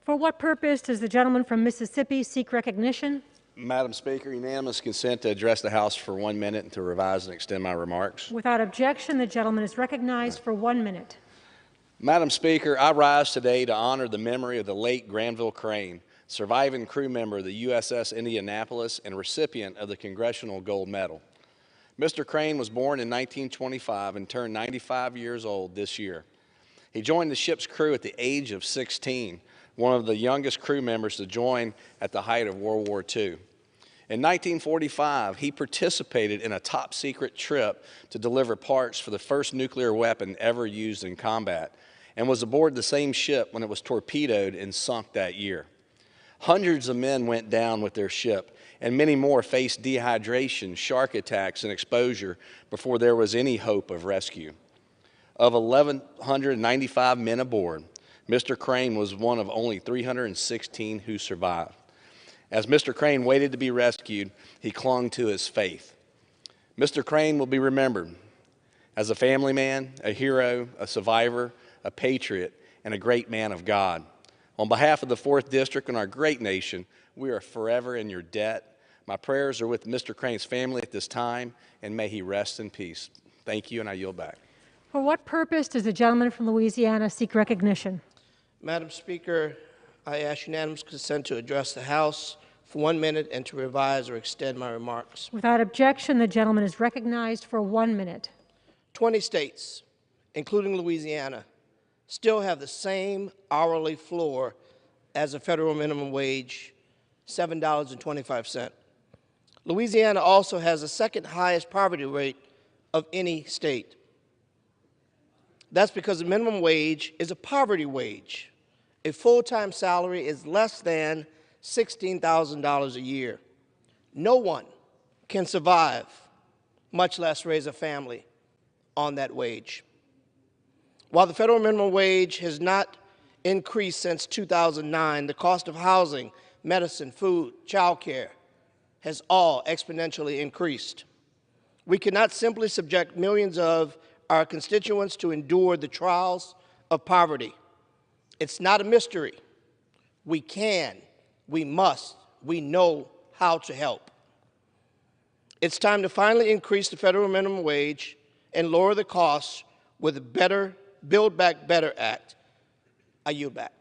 For what purpose does the gentleman from Mississippi seek recognition? Madam Speaker, unanimous consent to address the House for 1 minute and to revise and extend my remarks. Without objection, the gentleman is recognized for 1 minute. Madam Speaker, I rise today to honor the memory of the late Granville Crane, surviving crew member of the USS Indianapolis and recipient of the Congressional Gold Medal. Mr. Crane was born in 1925 and turned 95 years old this year. He joined the ship's crew at the age of 16, one of the youngest crew members to join at the height of World War II. In 1945, he participated in a top-secret trip to deliver parts for the first nuclear weapon ever used in combat and was aboard the same ship when it was torpedoed and sunk that year. Hundreds of men went down with their ship, and many more faced dehydration, shark attacks, and exposure before there was any hope of rescue. Of 1,195 men aboard, Mr. Crane was one of only 316 who survived. As Mr. Crane waited to be rescued, he clung to his faith. Mr. Crane will be remembered as a family man, a hero, a survivor, a patriot, and a great man of God. On behalf of the 4th District and our great nation, we are forever in your debt. My prayers are with Mr. Crane's family at this time, and may he rest in peace. Thank you, and I yield back. For what purpose does the gentleman from Louisiana seek recognition? Madam Speaker, I ask unanimous consent to address the House for 1 minute and to revise or extend my remarks. Without objection, the gentleman is recognized for 1 minute. 20 states, including Louisiana, still have the same hourly floor as the federal minimum wage, $7.25. Louisiana also has the second highest poverty rate of any state. That's because the minimum wage is a poverty wage. A full-time salary is less than $16,000 a year. No one can survive, much less raise a family, on that wage. While the federal minimum wage has not increased since 2009, the cost of housing, medicine, food, childcare has all exponentially increased. We cannot simply subject millions of our constituents to endure the trials of poverty. It's not a mystery. We can, we must, we know how to help. It's time to finally increase the federal minimum wage and lower the costs with a better Build Back Better Act. I yield back.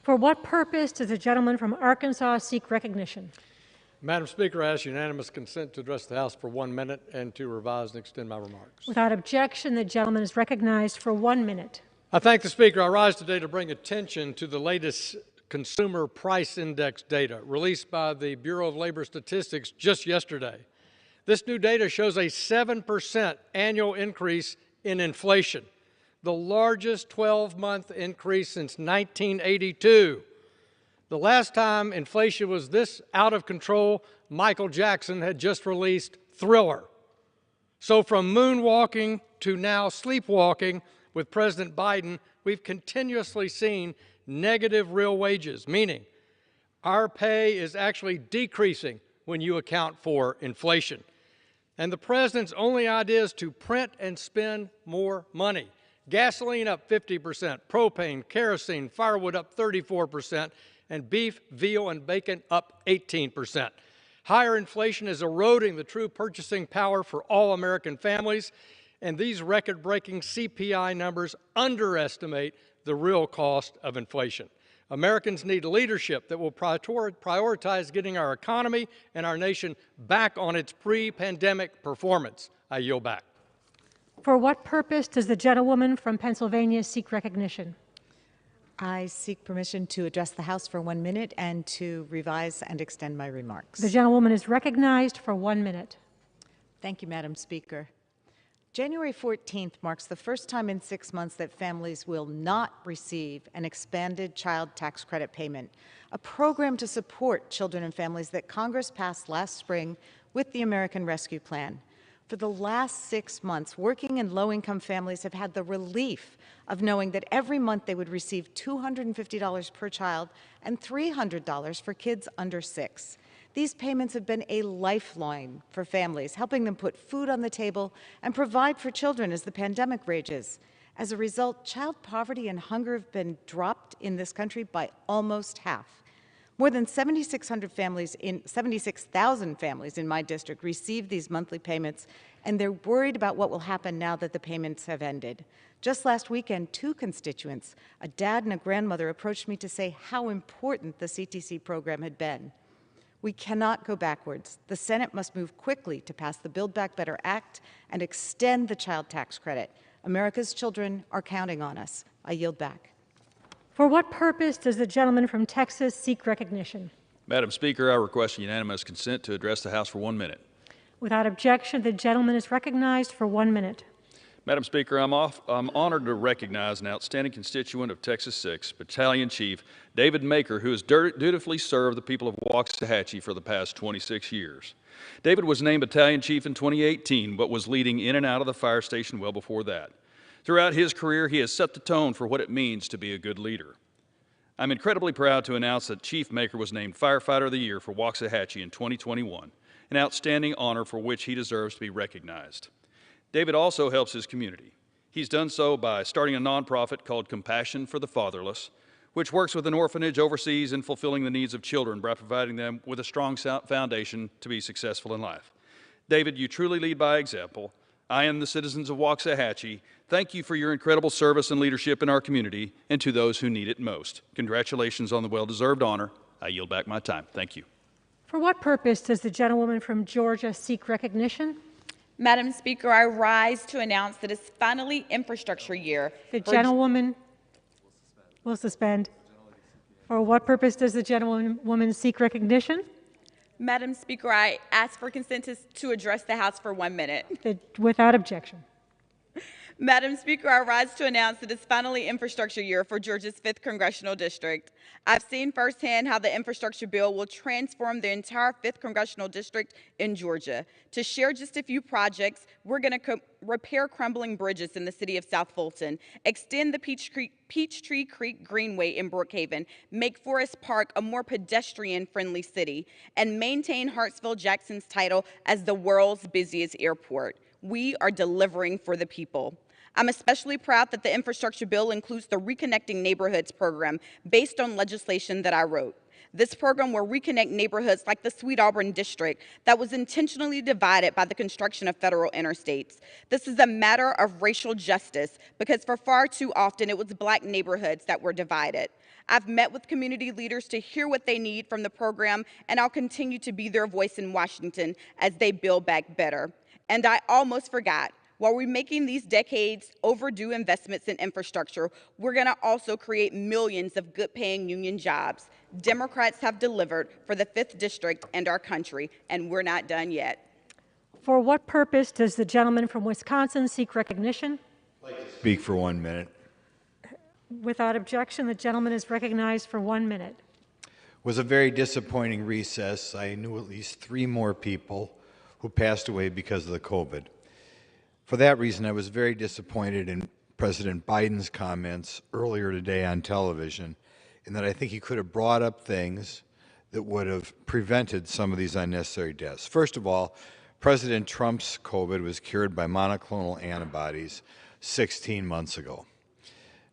For what purpose does the gentleman from Arkansas seek recognition? Madam Speaker, I ask unanimous consent to address the House for 1 minute and to revise and extend my remarks. Without objection, the gentleman is recognized for 1 minute. I thank the Speaker. I rise today to bring attention to the latest Consumer Price Index data released by the Bureau of Labor Statistics just yesterday. This new data shows a 7% annual increase in inflation, the largest 12-month increase since 1982. The last time inflation was this out of control, Michael Jackson had just released Thriller. So from moonwalking to now sleepwalking with President Biden, we've continuously seen negative real wages, meaning our pay is actually decreasing when you account for inflation. And the president's only idea is to print and spend more money. Gasoline up 50%, propane, kerosene, firewood up 34%, and beef, veal, and bacon up 18%. Higher inflation is eroding the true purchasing power for all American families, and these record-breaking CPI numbers underestimate the real cost of inflation. Americans need leadership that will prioritize getting our economy and our nation back on its pre-pandemic performance. I yield back. For what purpose does the gentlewoman from Pennsylvania seek recognition? I seek permission to address the House for 1 minute and to revise and extend my remarks. The gentlewoman is recognized for 1 minute. Thank you, Madam Speaker. January 14th marks the first time in 6 months that families will not receive an expanded child tax credit payment, a program to support children and families that Congress passed last spring with the American Rescue Plan. For the last 6 months, working and low-income families have had the relief of knowing that every month they would receive $250 per child and $300 for kids under 6. These payments have been a lifeline for families, helping them put food on the table and provide for children as the pandemic rages. As a result, child poverty and hunger have been dropped in this country by almost half. More than 7,600 families 76,000 families in my district receive these monthly payments, and they're worried about what will happen now that the payments have ended. Just last weekend, 2 constituents, a dad and a grandmother, approached me to say how important the CTC program had been. We cannot go backwards. The Senate must move quickly to pass the Build Back Better Act and extend the child tax credit. America's children are counting on us. I yield back. For what purpose does the gentleman from Texas seek recognition? Madam Speaker, I request unanimous consent to address the House for 1 minute. Without objection, the gentleman is recognized for 1 minute. Madam Speaker, I'm honored to recognize an outstanding constituent of Texas 6, Battalion Chief David Maker, who has dutifully served the people of Waxahachie for the past 26 years. David was named Battalion Chief in 2018, but was leading in and out of the fire station well before that. Throughout his career, he has set the tone for what it means to be a good leader. I'm incredibly proud to announce that Chief Maker was named Firefighter of the Year for Waxahachie in 2021, an outstanding honor for which he deserves to be recognized. David also helps his community. He's done so by starting a nonprofit called Compassion for the Fatherless, which works with an orphanage overseas in fulfilling the needs of children by providing them with a strong foundation to be successful in life. David, you truly lead by example. I and the citizens of Waxahachie thank you for your incredible service and leadership in our community and to those who need it most. Congratulations on the well-deserved honor. I yield back my time. Thank you. For what purpose does the gentlewoman from Georgia seek recognition? Madam Speaker, I rise to announce that it's finally infrastructure year. The gentlewoman will suspend. For what purpose does the gentlewoman seek recognition? Madam Speaker, I ask for consent to address the House for 1 minute. Without objection. Madam Speaker, I rise to announce that it's finally infrastructure year for Georgia's 5th Congressional District. I've seen firsthand how the infrastructure bill will transform the entire 5th Congressional District in Georgia. To share just a few projects, we're going to repair crumbling bridges in the city of South Fulton, extend the Peachtree Creek Greenway in Brookhaven, make Forest Park a more pedestrian-friendly city, and maintain Hartsville-Jackson's title as the world's busiest airport. We are delivering for the people. I'm especially proud that the infrastructure bill includes the Reconnecting Neighborhoods program based on legislation that I wrote. This program will reconnect neighborhoods like the Sweet Auburn District that was intentionally divided by the construction of federal interstates. This is a matter of racial justice because for far too often it was Black neighborhoods that were divided. I've met with community leaders to hear what they need from the program, and I'll continue to be their voice in Washington as they build back better. And I almost forgot. While we're making these decades overdue investments in infrastructure, we're going to also create millions of good-paying union jobs. Democrats have delivered for the 5th District and our country, and we're not done yet. For what purpose does the gentleman from Wisconsin seek recognition? Speak for 1 minute. Without objection, the gentleman is recognized for 1 minute. It was a very disappointing recess. I knew at least 3 more people who passed away because of the COVID. For that reason, I was very disappointed in President Biden's comments earlier today on television, in that I think he could have brought up things that would have prevented some of these unnecessary deaths. First of all, President Trump's COVID was cured by monoclonal antibodies 16 months ago.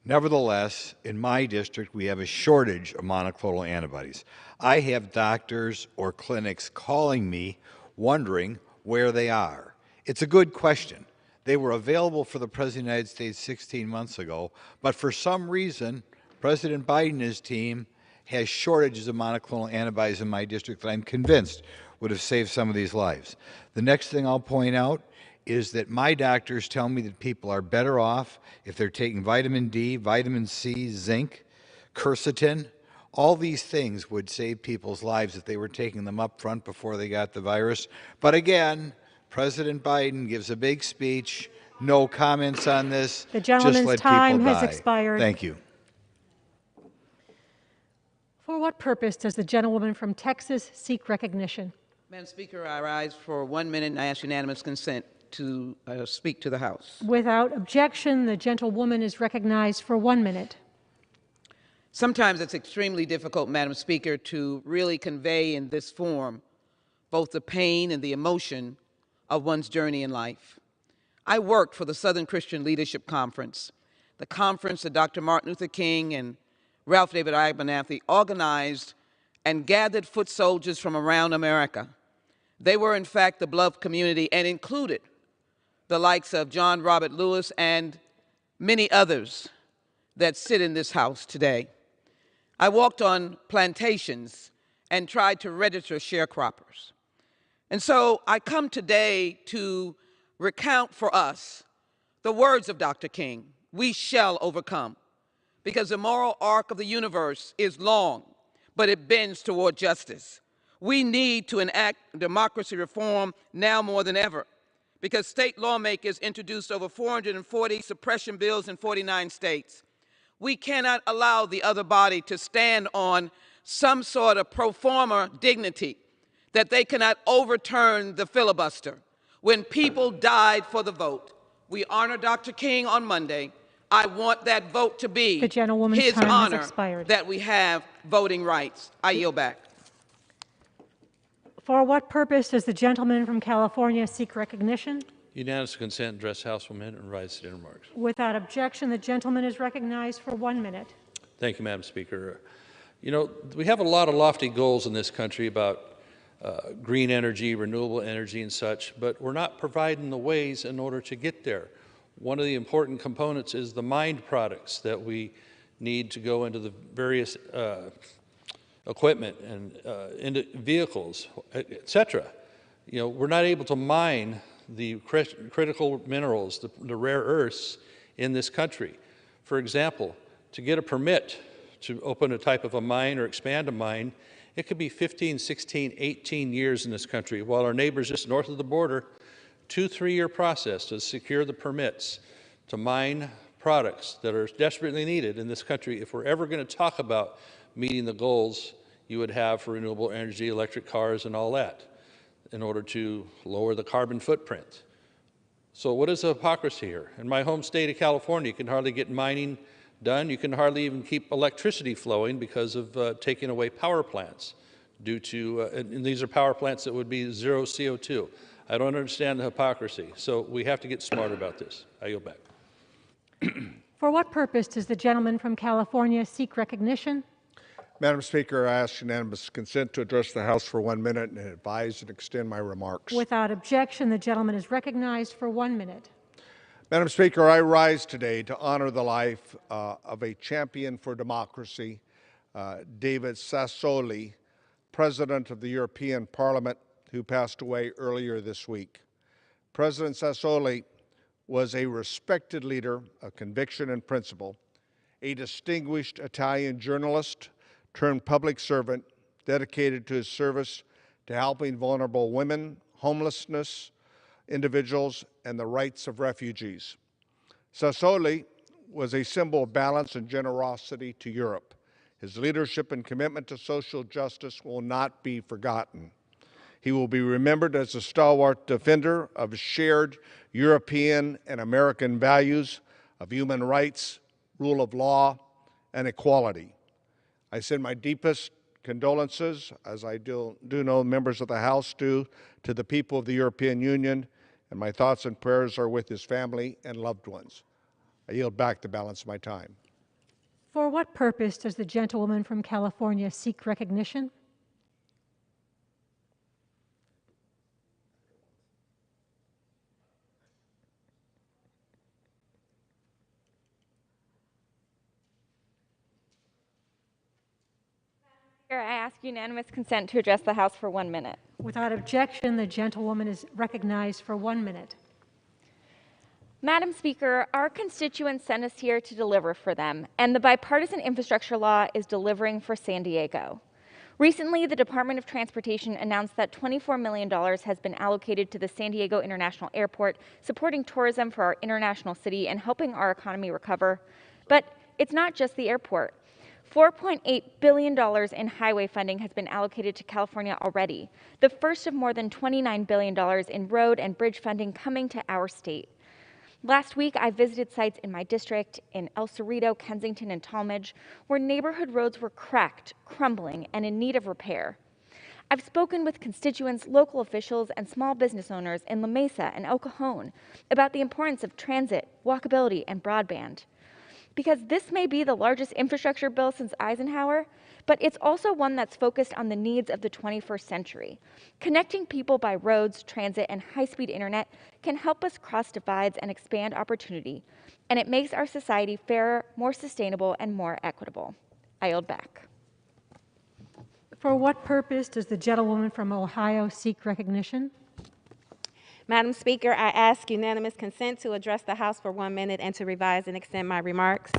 Nevertheless, in my district, we have a shortage of monoclonal antibodies. I have doctors or clinics calling me wondering where they are. It's a good question. They were available for the President of the United States 16 months ago, but for some reason, President Biden and his team has shortages of monoclonal antibodies in my district that I'm convinced would have saved some of these lives. The next thing I'll point out is that my doctors tell me that people are better off if they're taking vitamin D, vitamin C, zinc, quercetin. All these things would save people's lives if they were taking them up front before they got the virus. But again, President Biden gives a big speech, no comments on this. The gentleman's time has expired. Thank you. For what purpose does the gentlewoman from Texas seek recognition? Madam Speaker, I rise for 1 minute and I ask unanimous consent to speak to the House. Without objection, the gentlewoman is recognized for 1 minute. Sometimes it's extremely difficult, Madam Speaker, to really convey in this form both the pain and the emotion of one's journey in life. I worked for the Southern Christian Leadership Conference, the conference that Dr. Martin Luther King and Ralph David Abernathy organized and gathered foot soldiers from around America. They were, in fact, the beloved community and included the likes of John Robert Lewis and many others that sit in this house today. I walked on plantations and tried to register sharecroppers. And so I come today to recount for us the words of Dr. King, "We shall overcome," because the moral arc of the universe is long, but it bends toward justice. We need to enact democracy reform now more than ever, because state lawmakers introduced over 440 suppression bills in 49 states. We cannot allow the other body to stand on some sort of pro forma dignity that they cannot overturn the filibuster. When people died for the vote, we honor Dr. King on Monday. I want that vote to be The gentlewoman's his time has honor expired. that we have voting rights. I yield back. For what purpose does the gentleman from California seek recognition? Unanimous consent, address House for a minute and rise to the remarks. Without objection, the gentleman is recognized for 1 minute. Thank you, Madam Speaker. You know, we have a lot of lofty goals in this country about green energy, renewable energy and such, but we're not providing the ways in order to get there. One of the important components is the mined products that we need to go into the various equipment and into vehicles, etc. You know, we're not able to mine the critical minerals, the rare earths in this country. For example, to get a permit to open a type of a mine or expand a mine, it could be 15, 16, 18 years in this country, while our neighbors just north of the border, 2-3 year process to secure the permits to mine products that are desperately needed in this country if we're ever going to talk about meeting the goals you would have for renewable energy, electric cars, and all that in order to lower the carbon footprint. So what is the hypocrisy here? In my home state of California, you can hardly get mining done. You can hardly even keep electricity flowing because of taking away power plants due to, and these are power plants that would be zero CO2. I don't understand the hypocrisy. So we have to get smart about this. I yield back. For what purpose does the gentleman from California seek recognition? Madam Speaker, I ask unanimous consent to address the House for 1 minute and advise and extend my remarks. Without objection, the gentleman is recognized for 1 minute. Madam Speaker, I rise today to honor the life of a champion for democracy, David Sassoli, President of the European Parliament, who passed away earlier this week. President Sassoli was a respected leader of conviction and principle, a distinguished Italian journalist turned public servant dedicated to his service to helping vulnerable women, homelessness, individuals, and the rights of refugees. Sassoli was a symbol of balance and generosity to Europe. His leadership and commitment to social justice will not be forgotten. He will be remembered as a stalwart defender of shared European and American values of human rights, rule of law, and equality. I send my deepest condolences, as I do know members of the House do, to the people of the European Union, and my thoughts and prayers are with his family and loved ones. I yield back the balance of my time. For what purpose does the gentlewoman from California seek recognition? I ask unanimous consent to address the House for 1 minute. Without objection, the gentlewoman is recognized for 1 minute. Madam Speaker, our constituents sent us here to deliver for them, and the bipartisan infrastructure law is delivering for San Diego. Recently, the Department of Transportation announced that $24 million has been allocated to the San Diego International Airport, supporting tourism for our international city and helping our economy recover. But it's not just the airport. $4.8 billion in highway funding has been allocated to California already, the first of more than $29 billion in road and bridge funding coming to our state. Last week, I visited sites in my district in El Cerrito, Kensington, and Talmadge, where neighborhood roads were cracked, crumbling, and in need of repair. I've spoken with constituents, local officials, and small business owners in La Mesa and El Cajon about the importance of transit, walkability, and broadband. Because this may be the largest infrastructure bill since Eisenhower, but it's also one that's focused on the needs of the 21st century. Connecting people by roads, transit, and high-speed internet can help us cross divides and expand opportunity, and it makes our society fairer, more sustainable, and more equitable. I yield back. For what purpose does the gentlewoman from Ohio seek recognition? Madam Speaker, I ask unanimous consent to address the House for 1 minute and to revise and extend my remarks.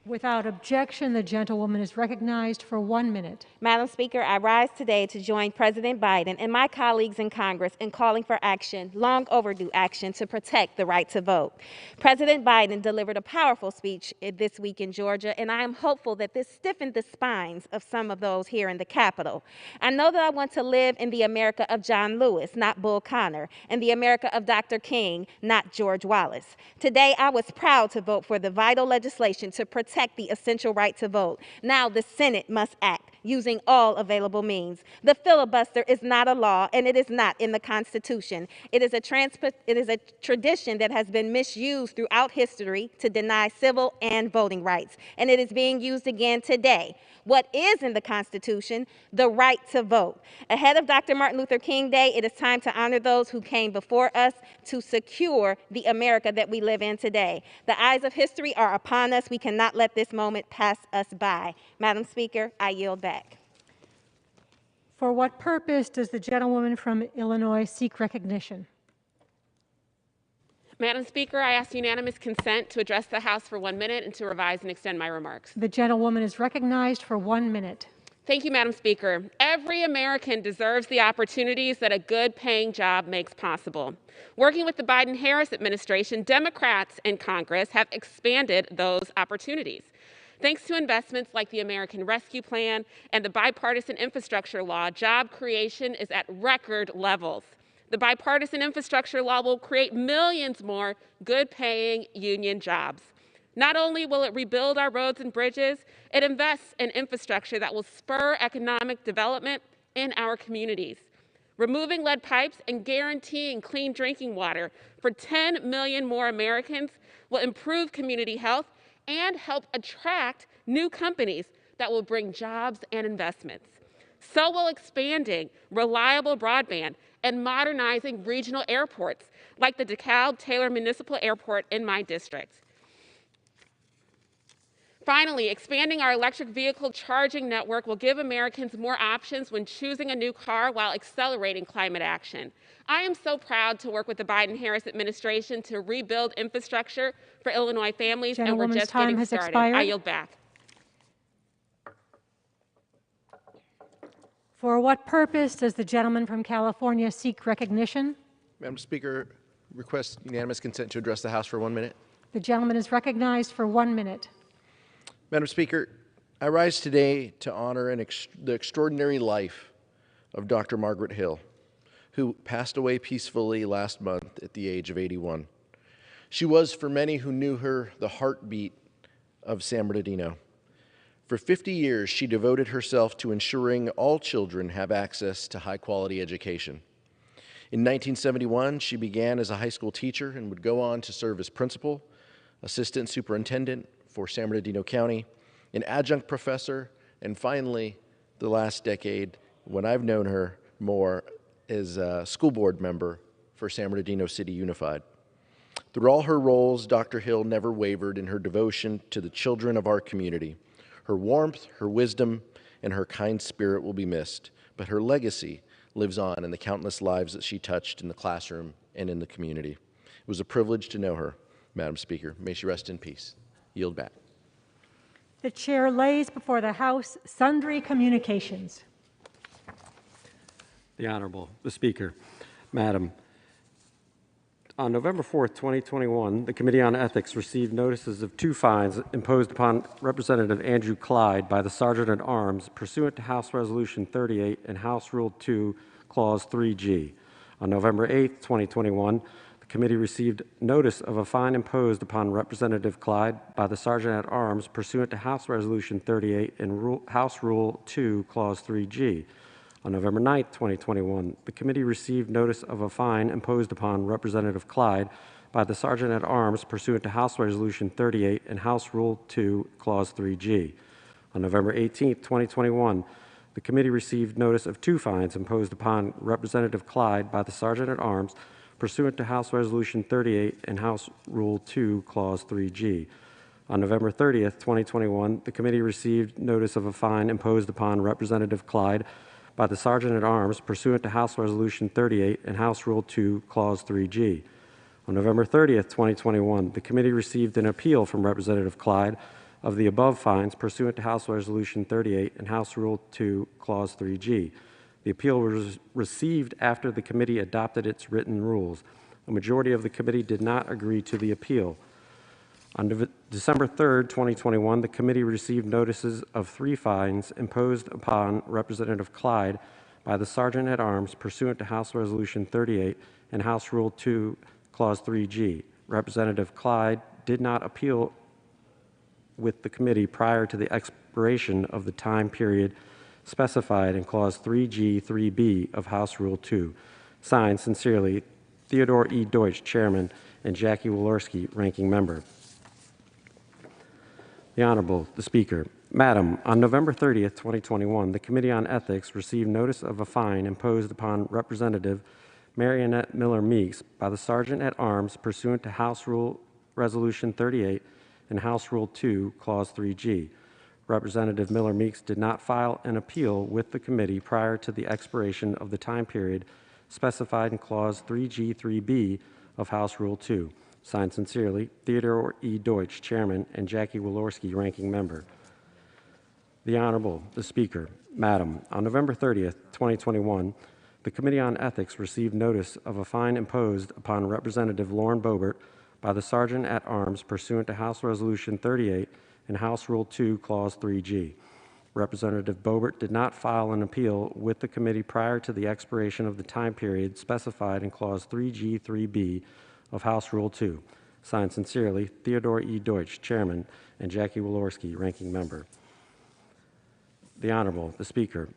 Without objection, the gentlewoman is recognized for 1 minute. Madam Speaker, I rise today to join President Biden and my colleagues in Congress in calling for action, long overdue action, to protect the right to vote. President Biden delivered a powerful speech this week in Georgia, and I am hopeful that this stiffened the spines of some of those here in the Capitol. I know that I want to live in the America of John Lewis, not Bull Connor, and the America of Dr. King, not George Wallace. Today, I was proud to vote for the vital legislation to protect the essential right to vote. Now the Senate must act using all available means. The filibuster is not a law, and it is not in the Constitution. It is a tradition that has been misused throughout history to deny civil and voting rights, and it is being used again today. What is in the Constitution? The right to vote. Ahead of Dr. Martin Luther King Day, it is time to honor those who came before us to secure the America that we live in today. The eyes of history are upon us. We cannot let this moment pass us by. Madam Speaker, I yield back. For what purpose does the gentlewoman from Illinois seek recognition? Madam Speaker, I ask unanimous consent to address the House for 1 minute and to revise and extend my remarks. The gentlewoman is recognized for 1 minute. Thank you, Madam Speaker. Every American deserves the opportunities that a good-paying job makes possible. Working with the Biden-Harris administration, Democrats in Congress have expanded those opportunities. Thanks to investments like the American Rescue Plan and the bipartisan infrastructure law, job creation is at record levels. The bipartisan infrastructure law will create millions more good-paying union jobs. Not only will it rebuild our roads and bridges, it invests in infrastructure that will spur economic development in our communities. Removing lead pipes and guaranteeing clean drinking water for 10 million more Americans will improve community health and help attract new companies that will bring jobs and investments. So will expanding reliable broadband and modernizing regional airports like the DeKalb-Taylor Municipal Airport in my district. Finally, expanding our electric vehicle charging network will give Americans more options when choosing a new car while accelerating climate action. I am so proud to work with the Biden-Harris administration to rebuild infrastructure for Illinois families, and we're just getting started. Expired. I yield back. For what purpose does the gentleman from California seek recognition? Madam Speaker, request unanimous consent to address the House for 1 minute. The gentleman is recognized for 1 minute. Madam Speaker, I rise today to honor the extraordinary life of Dr. Margaret Hill, who passed away peacefully last month at the age of 81. She was, for many who knew her, the heartbeat of San Bernardino. For 50 years, she devoted herself to ensuring all children have access to high-quality education. In 1971, she began as a high school teacher and would go on to serve as principal, assistant superintendent for San Bernardino County, an adjunct professor, and finally, the last decade, when I've known her more, as a school board member for San Bernardino City Unified. Through all her roles, Dr. Hill never wavered in her devotion to the children of our community. Her warmth, her wisdom, and her kind spirit will be missed, but her legacy lives on in the countless lives that she touched in the classroom and in the community. It was a privilege to know her, Madam Speaker. May she rest in peace. Yield back. The chair lays before the House sundry communications. The Honorable, the Speaker. Madam, on November 4th, 2021, the Committee on Ethics received notices of 2 fines imposed upon Representative Andrew Clyde by the Sergeant at Arms pursuant to House Resolution 38 and House Rule 2, Clause 3G. On November 8th, 2021, the committee received notice of a fine imposed upon Representative Clyde by the Sergeant at Arms pursuant to House Resolution 38 and House Rule 2, Clause 3G. On November 9, 2021, the committee received notice of a fine imposed upon Representative Clyde by the Sergeant at Arms pursuant to House Resolution 38 and House Rule 2, Clause 3G. On November 18, 2021, the committee received notice of 2 fines imposed upon Representative Clyde by the Sergeant at Arms pursuant to House Resolution 38 and House Rule 2, Clause 3G. On November 30, 2021, the committee received notice of a fine imposed upon Representative Clyde by the Sergeant at Arms pursuant to House Resolution 38 and House Rule 2, Clause 3G. On November 30, 2021, the committee received an appeal from Representative Clyde of the above fines pursuant to House Resolution 38 and House Rule 2, Clause 3G. The appeal was received after the committee adopted its written rules. A majority of the committee did not agree to the appeal. On December 3, 2021, the committee received notices of 3 fines imposed upon Representative Clyde by the Sergeant at Arms pursuant to House Resolution 38 and House Rule 2, Clause 3G. Representative Clyde did not appeal with the committee prior to the expiration of the time period specified in Clause 3G 3B of House Rule 2. Signed, sincerely, Theodore E. Deutsch, Chairman, and Jackie Walorski, Ranking Member. The Honorable, the Speaker. Madam, on November 30th, 2021, the Committee on Ethics received notice of a fine imposed upon Representative Marionette Miller Meeks by the Sergeant at Arms pursuant to House Rule Resolution 38 and House Rule 2, Clause 3G. Representative Miller Meeks did not file an appeal with the committee prior to the expiration of the time period specified in Clause 3G 3B of House Rule 2. Signed, sincerely, Theodore E. Deutsch, Chairman, and Jackie Walorski, Ranking Member. The Honorable, the Speaker. Madam, on November 30th, 2021, the Committee on Ethics received notice of a fine imposed upon Representative Lauren Boebert by the Sergeant at Arms pursuant to House Resolution 38 and House Rule 2, Clause 3G. Representative Boebert did not file an appeal with the committee prior to the expiration of the time period specified in Clause 3G 3B of House Rule 2. Signed, sincerely, Theodore E. Deutsch, Chairman, and Jackie Walorski, Ranking Member. The Honorable, the Speaker.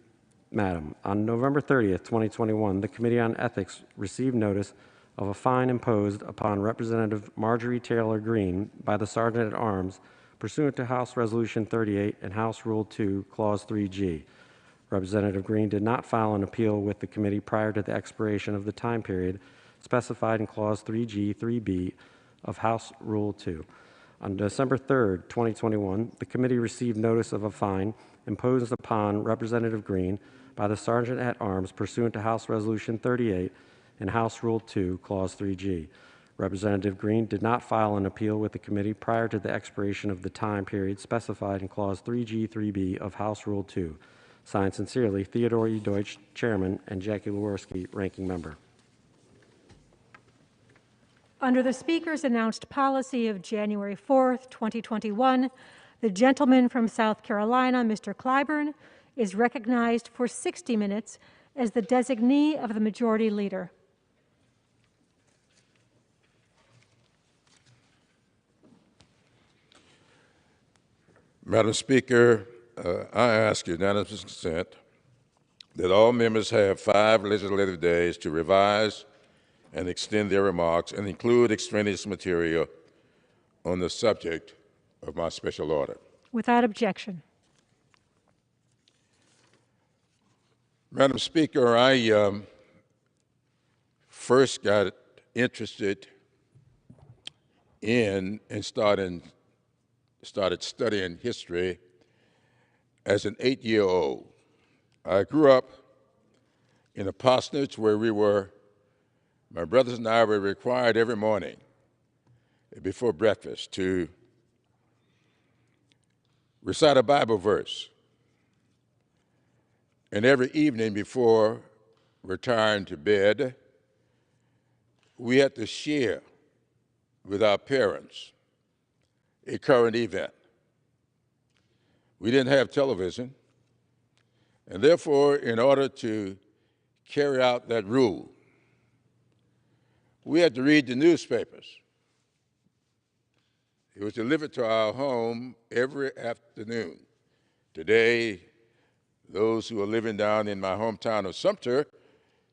Madam, on November 30th, 2021, the Committee on Ethics received notice of a fine imposed upon Representative Marjorie Taylor Greene by the Sergeant at Arms pursuant to House Resolution 38 and House Rule 2, Clause 3G. Representative Greene did not file an appeal with the committee prior to the expiration of the time period specified in Clause 3G 3B of House Rule 2. On December 3rd, 2021, the committee received notice of a fine imposed upon Representative Greene by the Sergeant at Arms pursuant to House Resolution 38 and House Rule 2, Clause 3G. Representative Greene did not file an appeal with the committee prior to the expiration of the time period specified in Clause 3G 3B of House Rule 2. Signed, sincerely, Theodore E. Deutsch, Chairman, and Jackie Walorski, Ranking Member. Under the Speaker's announced policy of January 4th, 2021, the gentleman from South Carolina, Mr. Clyburn, is recognized for 60 minutes as the designee of the Majority Leader. Madam Speaker, I ask unanimous consent that all members have 5 legislative days to revise and extend their remarks and include extraneous material on the subject of my special order. Without objection. Madam Speaker, I first got interested in and started studying history as an 8-year-old. I grew up in a parsonage where my brothers and I were required every morning before breakfast to recite a Bible verse. And every evening before retiring to bed, we had to share with our parents a current event. We didn't have television, and therefore, in order to carry out that rule, we had to read the newspapers. It was delivered to our home every afternoon. Today, those who are living down in my hometown of Sumter,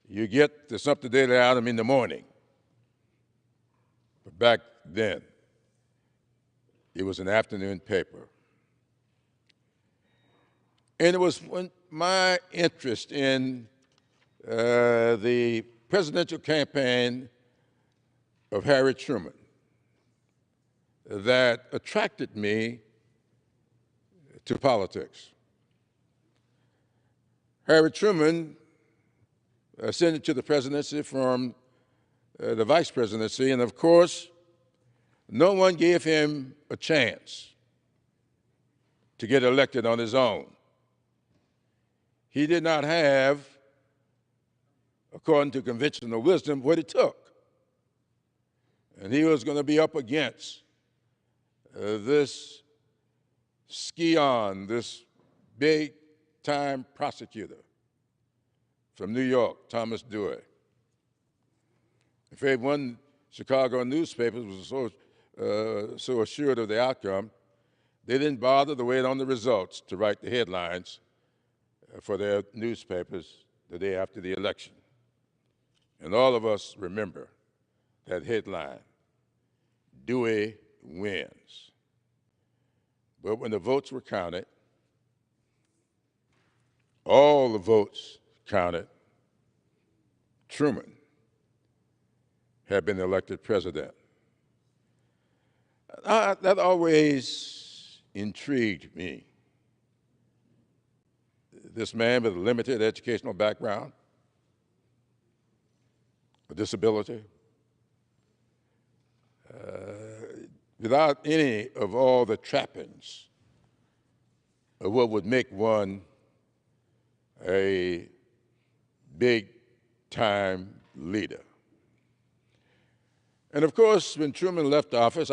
you get the Sumter Daily Item in the morning. But back then, it was an afternoon paper. And it was when my interest in the presidential campaign of Harry Truman that attracted me to politics. Harry Truman ascended to the presidency from the vice presidency, and of course, no one gave him a chance to get elected on his own. He did not have, according to conventional wisdom, what it took. And he was going to be up against this scion, this big-time prosecutor from New York, Thomas Dewey. In fact, one Chicago newspaper was so assured of the outcome, they didn't bother to wait on the results to write the headlines for their newspapers the day after the election. And all of us remember that headline, Dewey wins. But when the votes were counted, all the votes counted, Truman had been elected president. That always intrigued me. This man with a limited educational background, a disability, without any of all the trappings of what would make one a big-time leader. And of course, when Truman left office,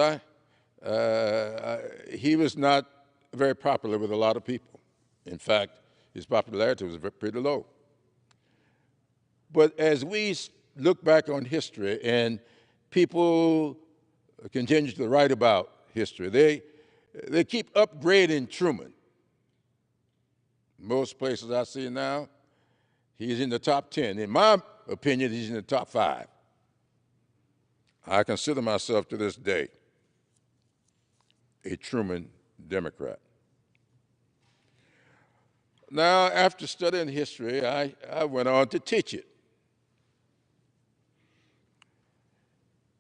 he was not very popular with a lot of people. In fact, his popularity was pretty low. But as we look back on history and people continue to write about history, they keep upgrading Truman. Most places I see now, he's in the top 10. In my opinion, he's in the top 5. I consider myself to this day a Truman Democrat. Now, after studying history, I went on to teach it.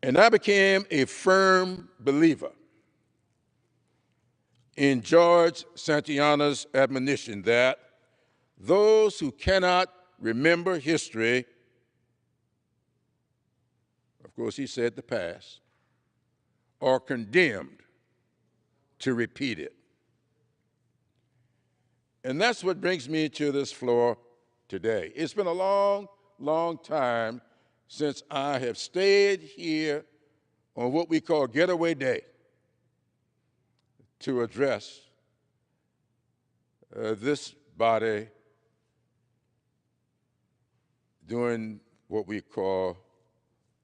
And I became a firm believer in George Santayana's admonition that those who cannot remember history, of course he said the past, are condemned to repeat it. And that's what brings me to this floor today. It's been a long, long time since I have stayed here on what we call Getaway Day to address this body doing what we call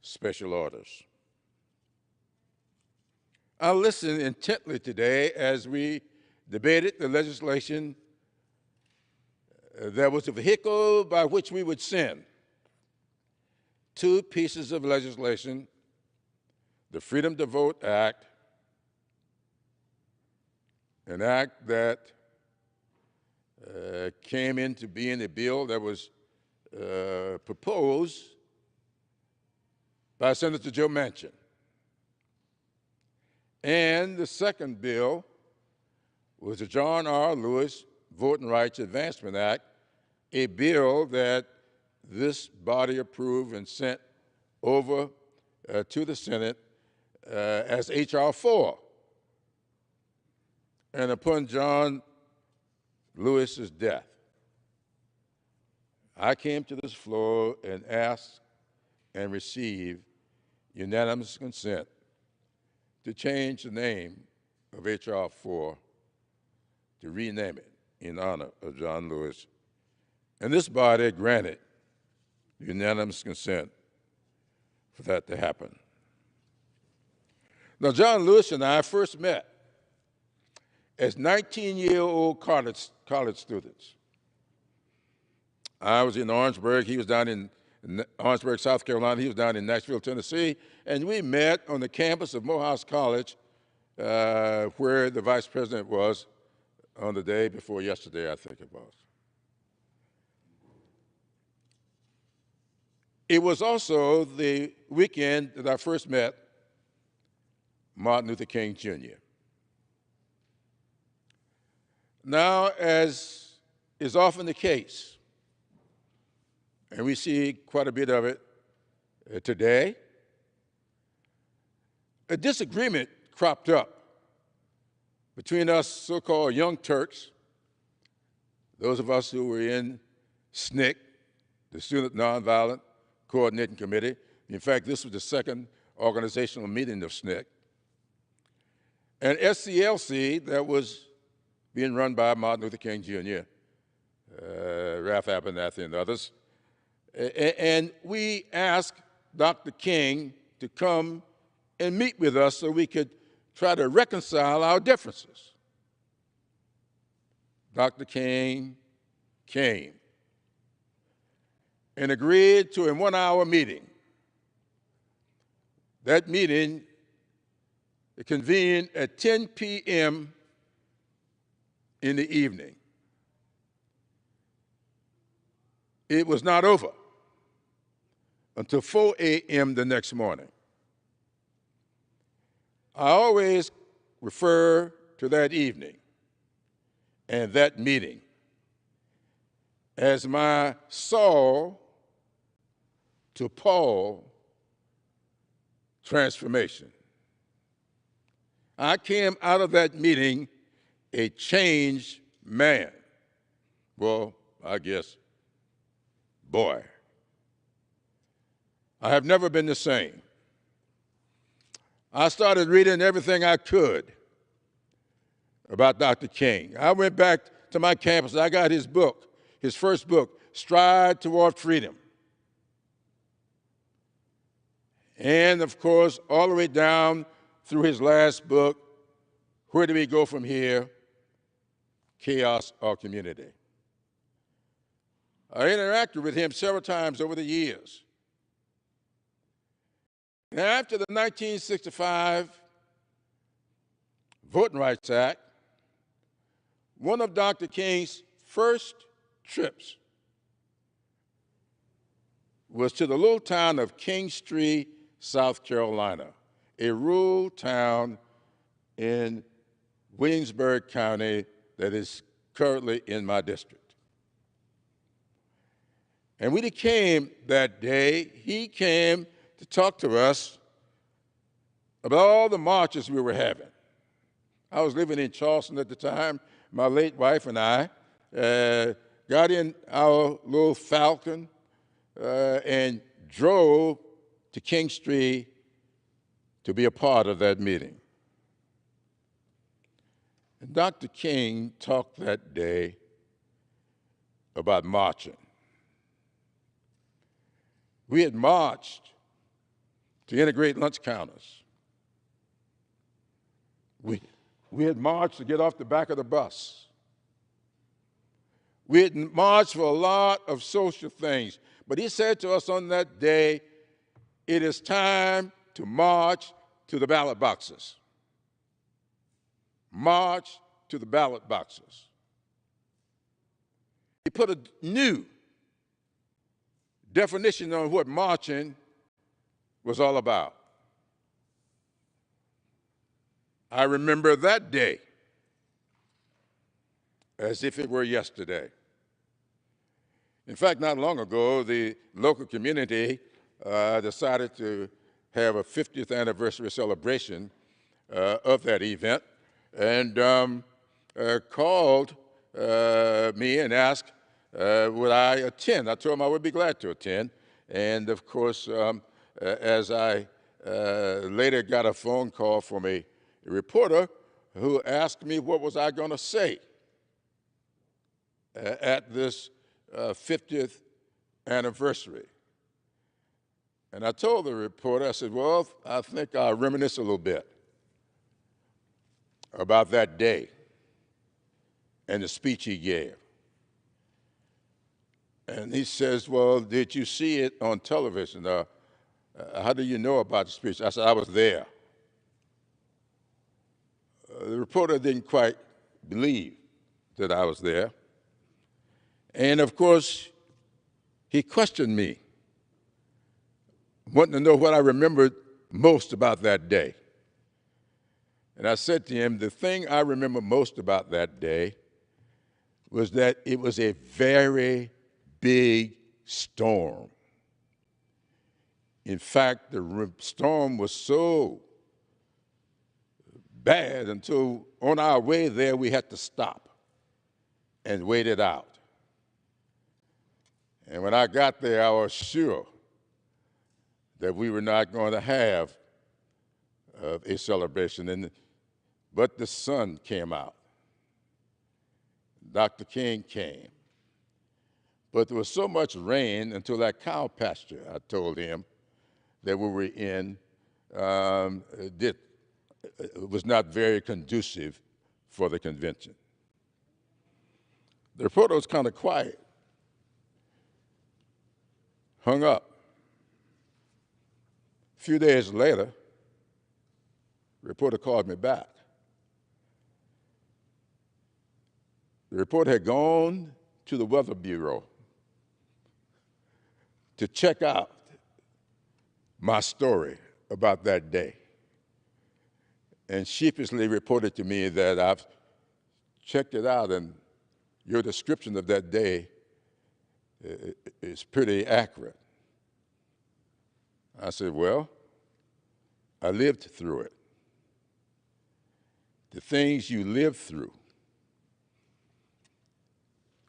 special orders. I listened intently today as we debated the legislation that was the vehicle by which we would send 2 pieces of legislation, the Freedom to Vote Act, an act that came into being a bill that was proposed by Senator Joe Manchin. And the second bill was the John R. Lewis Voting Rights Advancement Act, a bill that this body approved and sent over to the Senate as H.R. 4. And upon John Lewis's death, I came to this floor and asked and received unanimous consent to change the name of H.R. 4 to rename it in honor of John Lewis. And this body granted unanimous consent for that to happen. Now, John Lewis and I first met as 19-year-old college students. I was in Orangeburg. He was down in Orangeburg, South Carolina. He was down in Nashville, Tennessee. And we met on the campus of Morehouse College, where the vice president was on the day before yesterday, I think it was. It was also the weekend that I first met Martin Luther King, Jr. Now, as is often the case, and we see quite a bit of it today, a disagreement cropped up between us so-called young Turks, those of us who were in SNCC, the Student Nonviolent Coordinating Committee. In fact, this was the second organizational meeting of SNCC. And SCLC, that was being run by Martin Luther King Jr., Ralph Abernathy, and others. And we asked Dr. King to come and meet with us so we could try to reconcile our differences. Dr. King came and agreed to a 1-hour meeting. That meeting convened at 10 p.m. in the evening. It was not over until 4 a.m. the next morning. I always refer to that evening and that meeting as my Saul to Paul transformation. I came out of that meeting a changed man. Well, I guess, boy. I have never been the same. I started reading everything I could about Dr. King. I went back to my campus. I got his book, his first book, Stride Toward Freedom. And, of course, all the way down through his last book, Where Do We Go From Here? Chaos or Community. I interacted with him several times over the years. And after the 1965 Voting Rights Act, one of Dr. King's first trips was to the little town of Kingstree, South Carolina, a rural town in Williamsburg County that is currently in my district. And when he came that day, he came to talk to us about all the marches we were having. I was living in Charleston at the time. My late wife and I got in our little Falcon and drove to Kingstree to be a part of that meeting. And Dr. King talked that day about marching. We had marched to integrate lunch counters. We had marched to get off the back of the bus. We had marched for a lot of social things. But he said to us on that day, it is time to march to the ballot boxes. March to the ballot boxes. He put a new definition on what marching was all about. I remember that day as if it were yesterday. In fact, not long ago, the local community decided to have a 50th anniversary celebration of that event and called me and asked would I attend. I told them I would be glad to attend. And of course, as I later got a phone call from a reporter who asked me what was I going to say at this 50th anniversary. And I told the reporter, I said, well, I think I'll reminisce a little bit about that day and the speech he gave. And he says, well, did you see it on television? How do you know about the speech? I said, I was there. The reporter didn't quite believe that I was there. And of course, he questioned me, wanting to know what I remembered most about that day. And I said to him, the thing I remember most about that day was that it was a very big storm. In fact, the storm was so bad until on our way there we had to stop and wait it out. And when I got there, I was sure that we were not going to have a celebration. But the sun came out. Dr. King came. But there was so much rain until that cow pasture, I told him, that we were in, it was not very conducive for the convention. The reporter was kind of quiet, hung up. A few days later, the reporter called me back. The reporter had gone to the Weather Bureau to check out my story about that day, and sheepishly reported to me that I've checked it out and your description of that day is pretty accurate. I said, well, I lived through it. The things you live through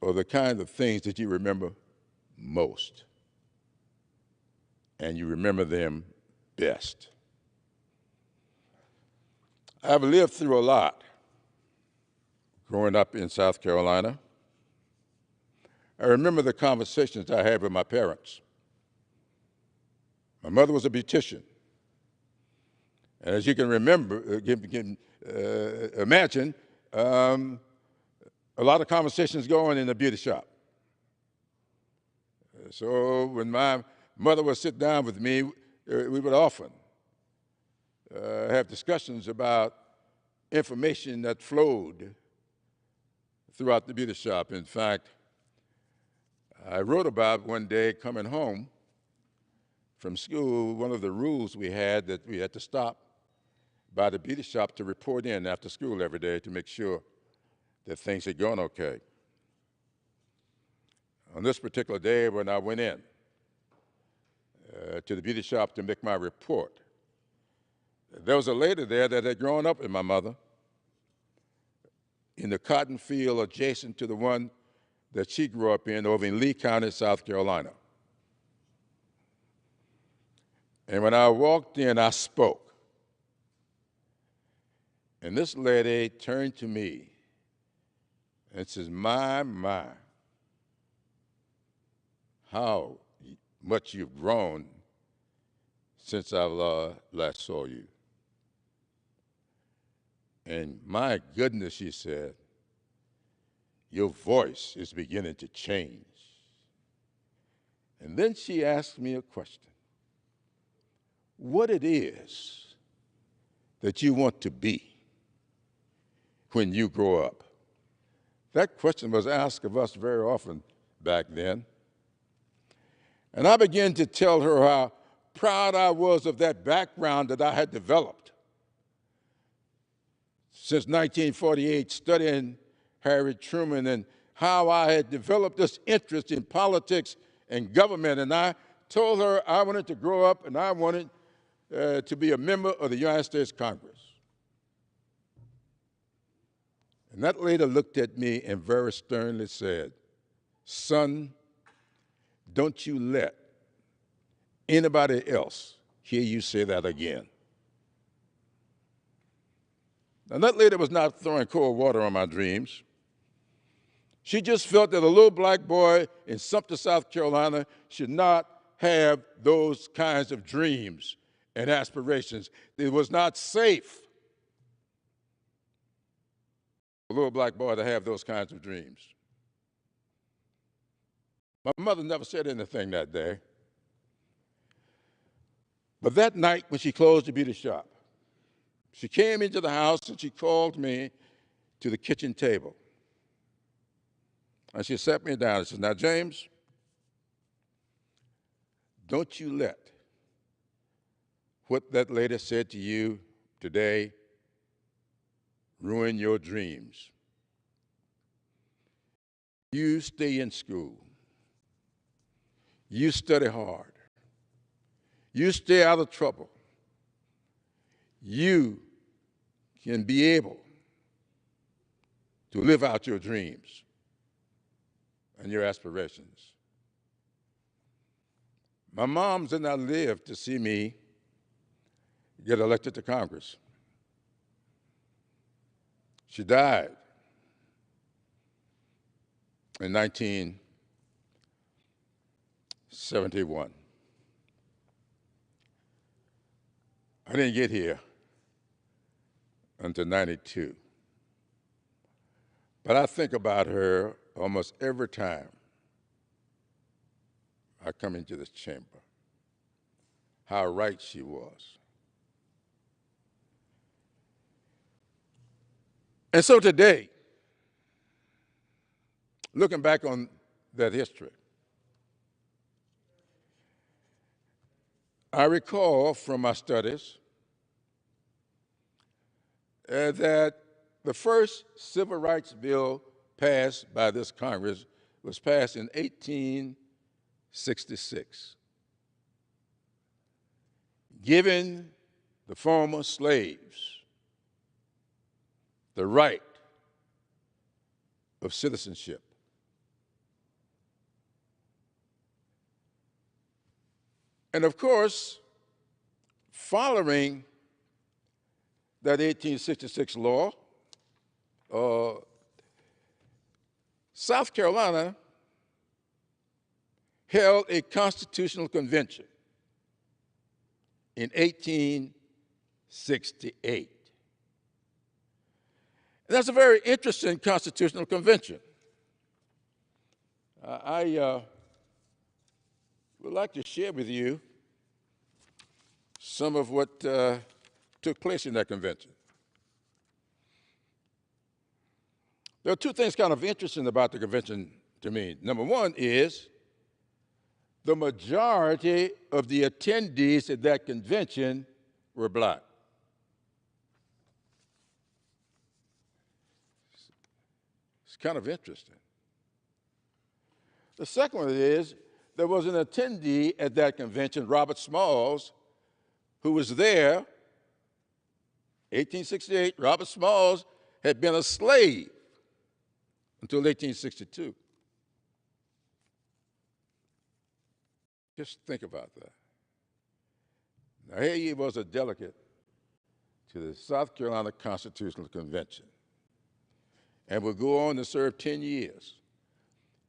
are the kind of things that you remember most, and you remember them best. I've lived through a lot growing up in South Carolina. I remember the conversations I had with my parents. My mother was a beautician. And as you can remember, imagine, a lot of conversations going in the beauty shop. So when my mother would sit down with me, we would often have discussions about information that flowed throughout the beauty shop. In fact, I wrote about one day coming home from school, one of the rules we had that we had to stop by the beauty shop to report in after school every day to make sure that things had gone okay. On this particular day when I went in to the beauty shop to make my report, there was a lady there that had grown up with my mother in the cotton field adjacent to the one that she grew up in over in Lee County, South Carolina. And when I walked in, I spoke. And this lady turned to me and says, my, how much you've grown since I last saw you. And my goodness, she said, your voice is beginning to change. And then she asked me a question. What it is that you want to be when you grow up? That question was asked of us very often back then. And I began to tell her how proud I was of that background that I had developed since 1948, studying Harry Truman, and how I had developed this interest in politics and government. And I told her I wanted to grow up and I wanted to be a member of the United States Congress. And that lady looked at me and very sternly said, son, don't you let anybody else hear you say that again. Now, that lady was not throwing cold water on my dreams. She just felt that a little black boy in Sumter, South Carolina should not have those kinds of dreams and aspirations. It was not safe for a little black boy to have those kinds of dreams. My mother never said anything that day. But that night when she closed the beauty shop, she came into the house and she called me to the kitchen table. And she sat me down and said, now, James, don't you let what that lady said to you today ruin your dreams. You stay in school. You study hard. You stay out of trouble. You can be able to live out your dreams and your aspirations. My mom did not live to see me get elected to Congress. She died in 1971. I didn't get here until 92. But I think about her almost every time I come into this chamber, how right she was. And so today, looking back on that history, I recall from my studies that the first civil rights bill passed by this Congress was passed in 1866, giving the former slaves the right of citizenship. And of course, following that 1866 law, South Carolina held a constitutional convention in 1868. And that's a very interesting constitutional convention. I would like to share with you some of what took place in that convention. There are two things kind of interesting about the convention to me. Number one is the majority of the attendees at that convention were black. It's kind of interesting. The second one is there was an attendee at that convention, Robert Smalls, who was there, 1868. Robert Smalls had been a slave until 1862. Just think about that. Now, here he was a delegate to the South Carolina Constitutional Convention and would go on to serve 10 years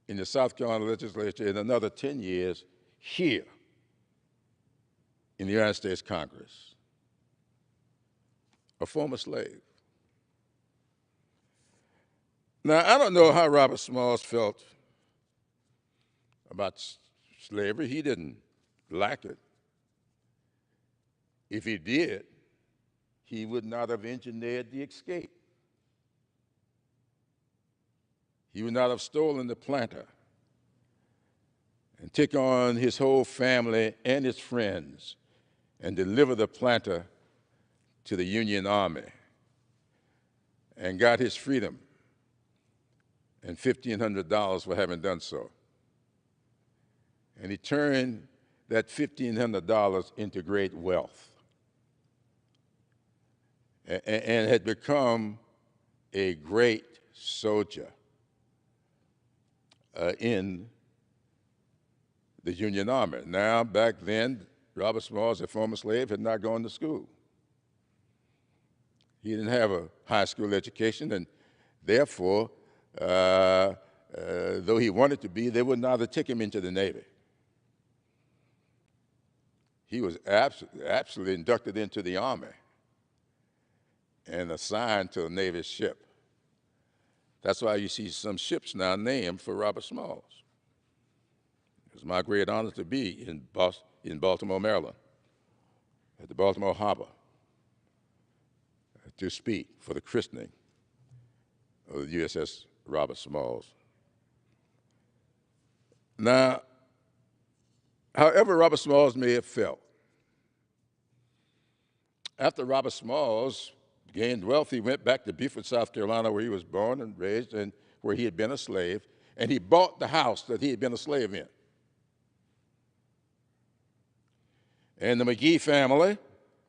in the South Carolina legislature and another 10 years here in the United States Congress. A former slave. Now, I don't know how Robert Smalls felt about slavery. He didn't like it. If he did, he would not have engineered the escape. He would not have stolen the planter and taken on his whole family and his friends and delivered the planter to the Union Army and got his freedom and $1,500 for having done so. And he turned that $1,500 into great wealth and had become a great soldier in the Union Army. Now, back then, Robert Smalls, a former slave, had not gone to school. He didn't have a high school education, and therefore, though he wanted to be, they would not have taken him into the Navy. He was absolutely inducted into the Army and assigned to a Navy ship. That's why you see some ships now named for Robert Smalls. It was my great honor to be in Baltimore, Maryland, at the Baltimore Harbor, to speak for the christening of the USS Robert Smalls. Now, however Robert Smalls may have felt, after Robert Smalls gained wealth, he went back to Beaufort, South Carolina, where he was born and raised and where he had been a slave, and he bought the house that he had been a slave in. And the McGee family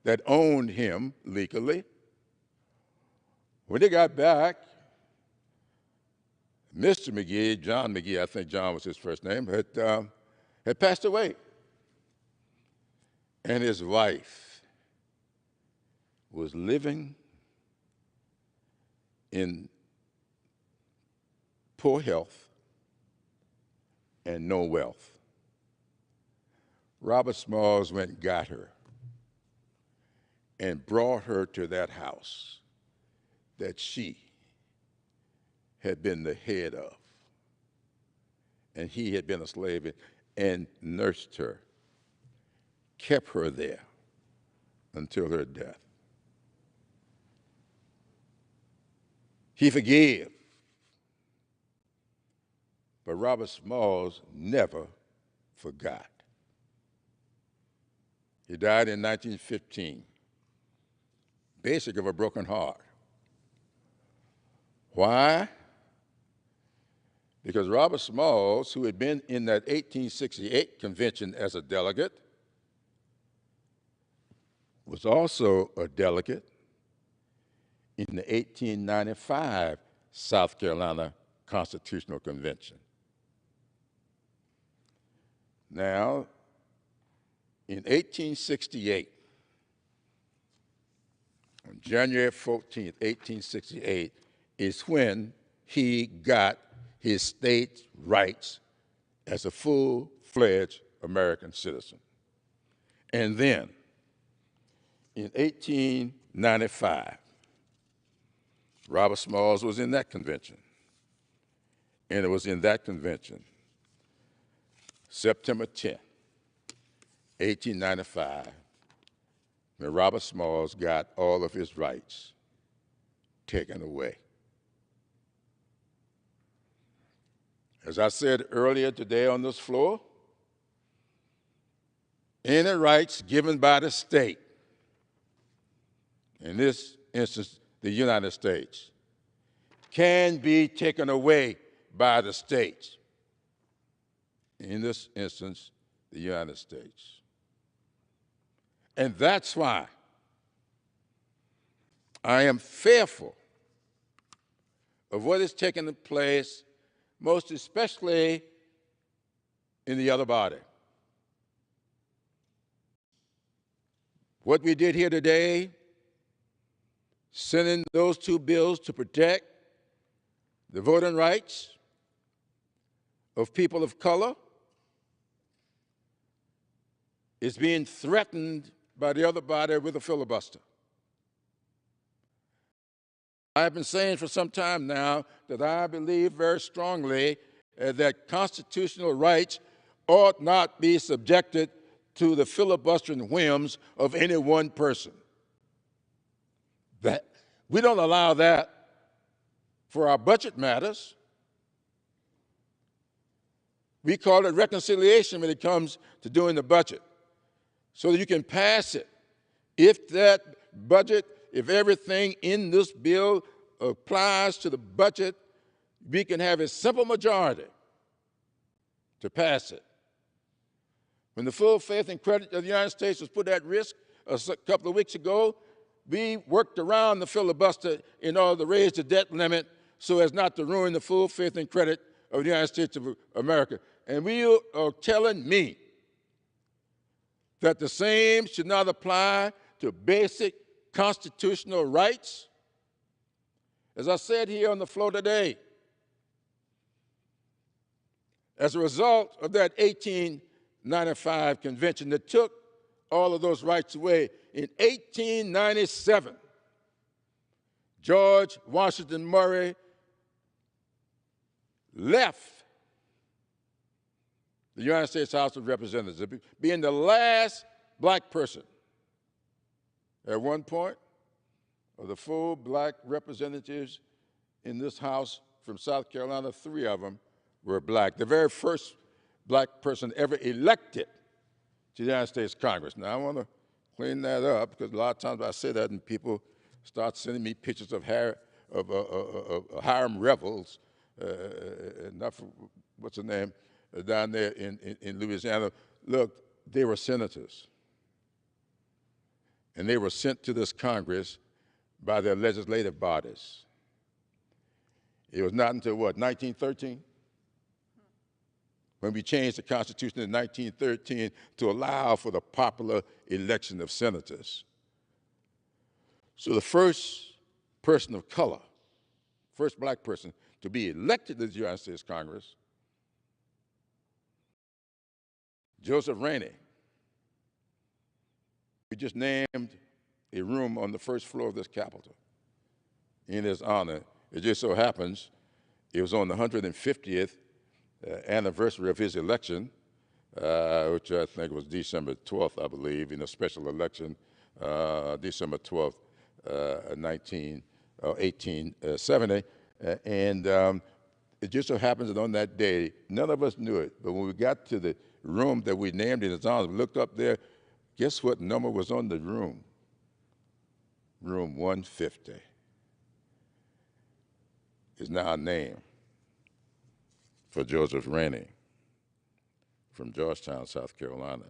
that owned him legally When they got back, Mr. McGee, John McGee, I think John was his first name, had passed away. And his wife was living in poor health and no wealth. Robert Smalls went and got her and brought her to that house that she had been the head of, and he had been a slave in, and nursed her, kept her there until her death. He forgave, but Robert Smalls never forgot. He died in 1915, basically of a broken heart. Why? Because Robert Smalls, who had been in that 1868 convention as a delegate, was also a delegate in the 1895 South Carolina Constitutional Convention. Now, in 1868, on January 14th, 1868, is when he got his state rights as a full-fledged American citizen. And then, in 1895, Robert Smalls was in that convention. And it was in that convention, September 10, 1895, when Robert Smalls got all of his rights taken away. As I said earlier today on this floor, any rights given by the state, in this instance, the United States, can be taken away by the states. In this instance, the United States. And that's why I am fearful of what is taking place, most especially in the other body. What we did here today, sending those two bills to protect the voting rights of people of color, is being threatened by the other body with a filibuster. I've been saying for some time now that I believe very strongly that constitutional rights ought not be subjected to the filibustering whims of any one person. That we don't allow that for our budget matters. We call it reconciliation when it comes to doing the budget, so that you can pass it. If that budget, if everything in this bill applies to the budget, we can have a simple majority to pass it. When the full faith and credit of the United States was put at risk a couple of weeks ago, we worked around the filibuster in order to raise the debt limit so as not to ruin the full faith and credit of the United States of America. And we are telling me that the same should not apply to basic constitutional rights? As I said here on the floor today, as a result of that 1895 convention that took all of those rights away, in 1897, George Washington Murray left the United States House of Representatives, being the last black person. At one point, of the full black representatives in this House from South Carolina, 3 of them were black. The very first black person ever elected to the United States Congress. Now, I want to clean that up, because a lot of times I say that and people start sending me pictures of Hiram Revels, what's the name, down there in Louisiana. Look, they were senators. And they were sent to this Congress by their legislative bodies. It was not until, what, 1913? When we changed the Constitution in 1913 to allow for the popular election of senators. So the first person of color, first black person to be elected to the United States Congress, Joseph Rainey. We just named a room on the first floor of this Capitol in his honor. It just so happens it was on the 150th anniversary of his election, which I think was December 12th, I believe, in a special election, December 12th, 1870. It just so happens that on that day, none of us knew it, but when we got to the room that we named in his honor, we looked up there, guess what number was on the room? Room 150 is now a name for Joseph Rainey from Georgetown, South Carolina.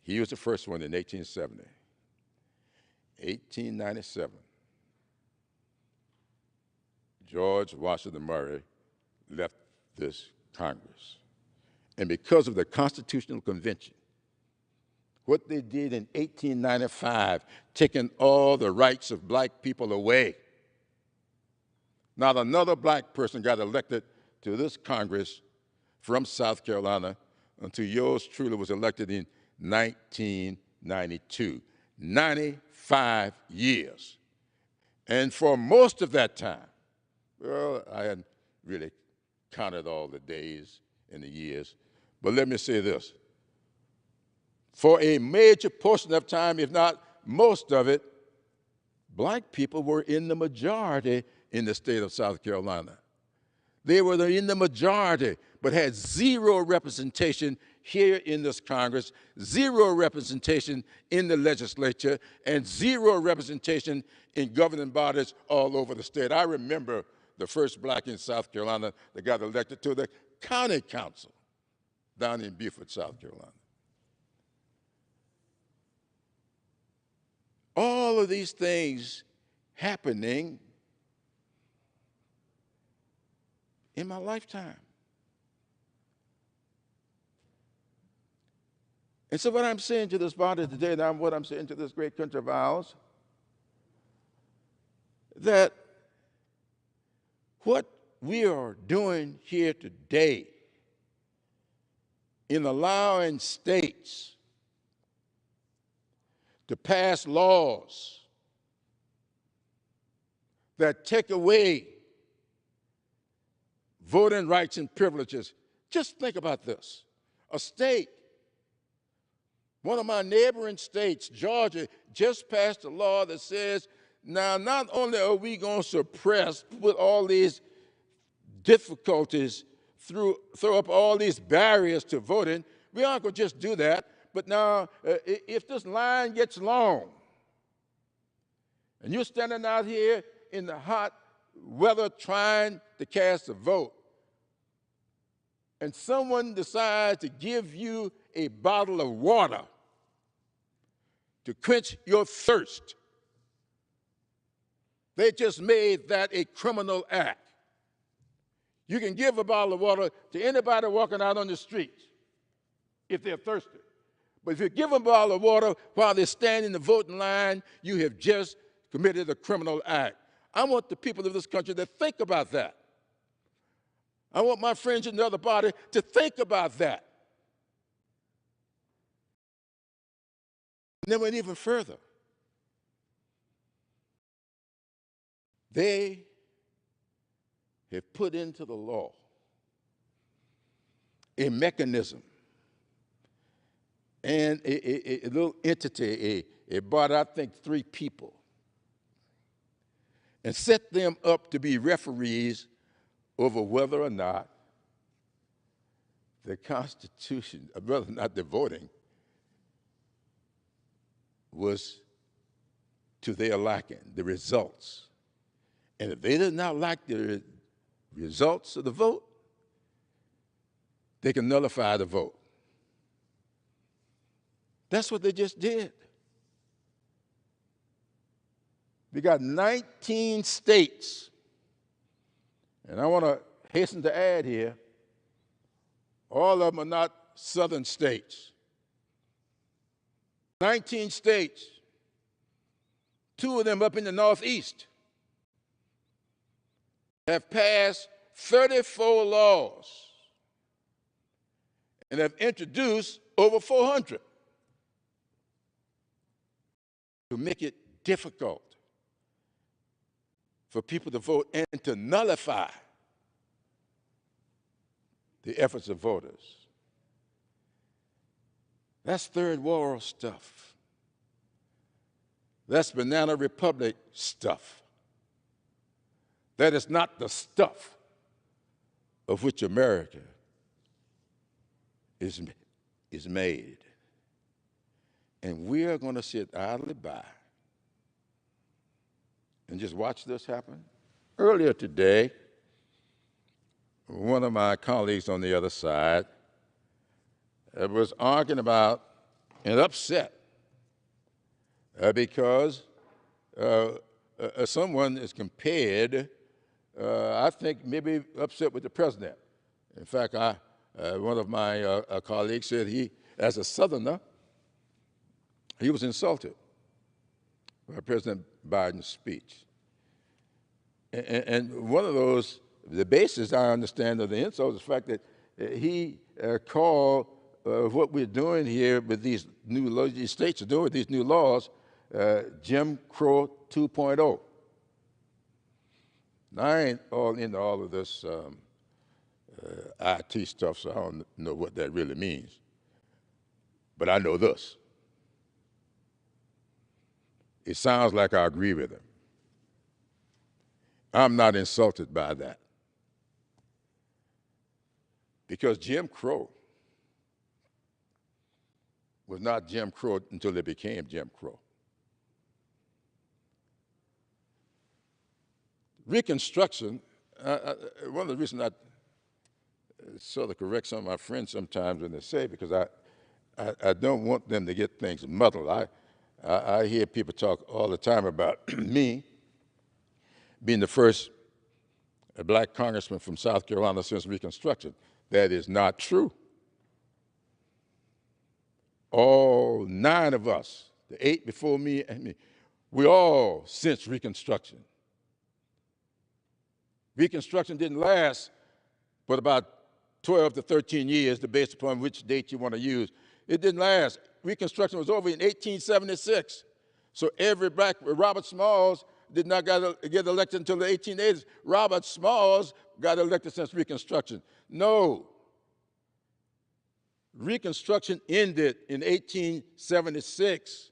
He was the first one in 1870. 1897, George Washington Murray left this Congress. And because of the Constitutional Convention, what they did in 1895, taking all the rights of black people away, not another black person got elected to this Congress from South Carolina until yours truly was elected in 1992. 95 years. And for most of that time, well, I hadn't really counted all the days and the years, but let me say this. For a major portion of time, if not most of it, black people were in the majority in the state of South Carolina. They were in the majority, but had zero representation here in this Congress, zero representation in the legislature, and zero representation in governing bodies all over the state. I remember the first black in South Carolina that got elected to the county council down in Beaufort, South Carolina. All of these things happening in my lifetime. And so what I'm saying to this body today, and what I'm saying to this great country of ours, that what we are doing here today in allowing states to pass laws that take away voting rights and privileges. Just think about this. A state, one of my neighboring states, Georgia, just passed a law that says, now not only are we going to suppress, put all these difficulties, throw up all these barriers to voting, we aren't going to just do that, but now if this line gets long, and you're standing out here in the hot weather trying to cast a vote, and someone decides to give you a bottle of water to quench your thirst, they just made that a criminal act. You can give a bottle of water to anybody walking out on the street if they're thirsty. But if you give them a bottle of water while they're standing in the voting line, you have just committed a criminal act. I want the people of this country to think about that. I want my friends in the other body to think about that. And then went even further. They have put into the law a mechanism and a little entity, about, I think, 3 people, and set them up to be referees over whether or not the Constitution, whether or not the voting was to their liking, the results. And if they did not like the results of the vote, they can nullify the vote. That's what they just did. We got 19 states, and I want to hasten to add here, all of them are not southern states. 19 states, 2 of them up in the Northeast, have passed 34 laws and have introduced over 400 to make it difficult for people to vote and to nullify the efforts of voters. That's third world stuff. That's Banana Republic stuff. That is not the stuff of which America is made. And we are going to sit idly by and just watch this happen. Earlier today, one of my colleagues on the other side was arguing about and upset because someone is compared, I think maybe upset with the president. In fact, one of my colleagues said he, as a Southerner, he was insulted by President Biden's speech. And one of those, the basis, I understand, of the insult is the fact that he called what we're doing here with these new laws, these states are doing with these new laws, Jim Crow 2.0. Now, I ain't all into all of this IT stuff, so I don't know what that really means. But I know this. It sounds like I agree with him. I'm not insulted by that. Because Jim Crow was not Jim Crow until it became Jim Crow. Reconstruction, one of the reasons I sort of correct some of my friends sometimes when they say, because I don't want them to get things muddled. I hear people talk all the time about me being the first black congressman from South Carolina since Reconstruction. That is not true. All 9 of us, the 8 before me and me, we all since Reconstruction. Reconstruction didn't last but about 12 to 13 years, based upon which date you want to use. It didn't last. Reconstruction was over in 1876. So every black, Robert Smalls did not get elected until the 1880s. Robert Smalls got elected since Reconstruction. No. Reconstruction ended in 1876.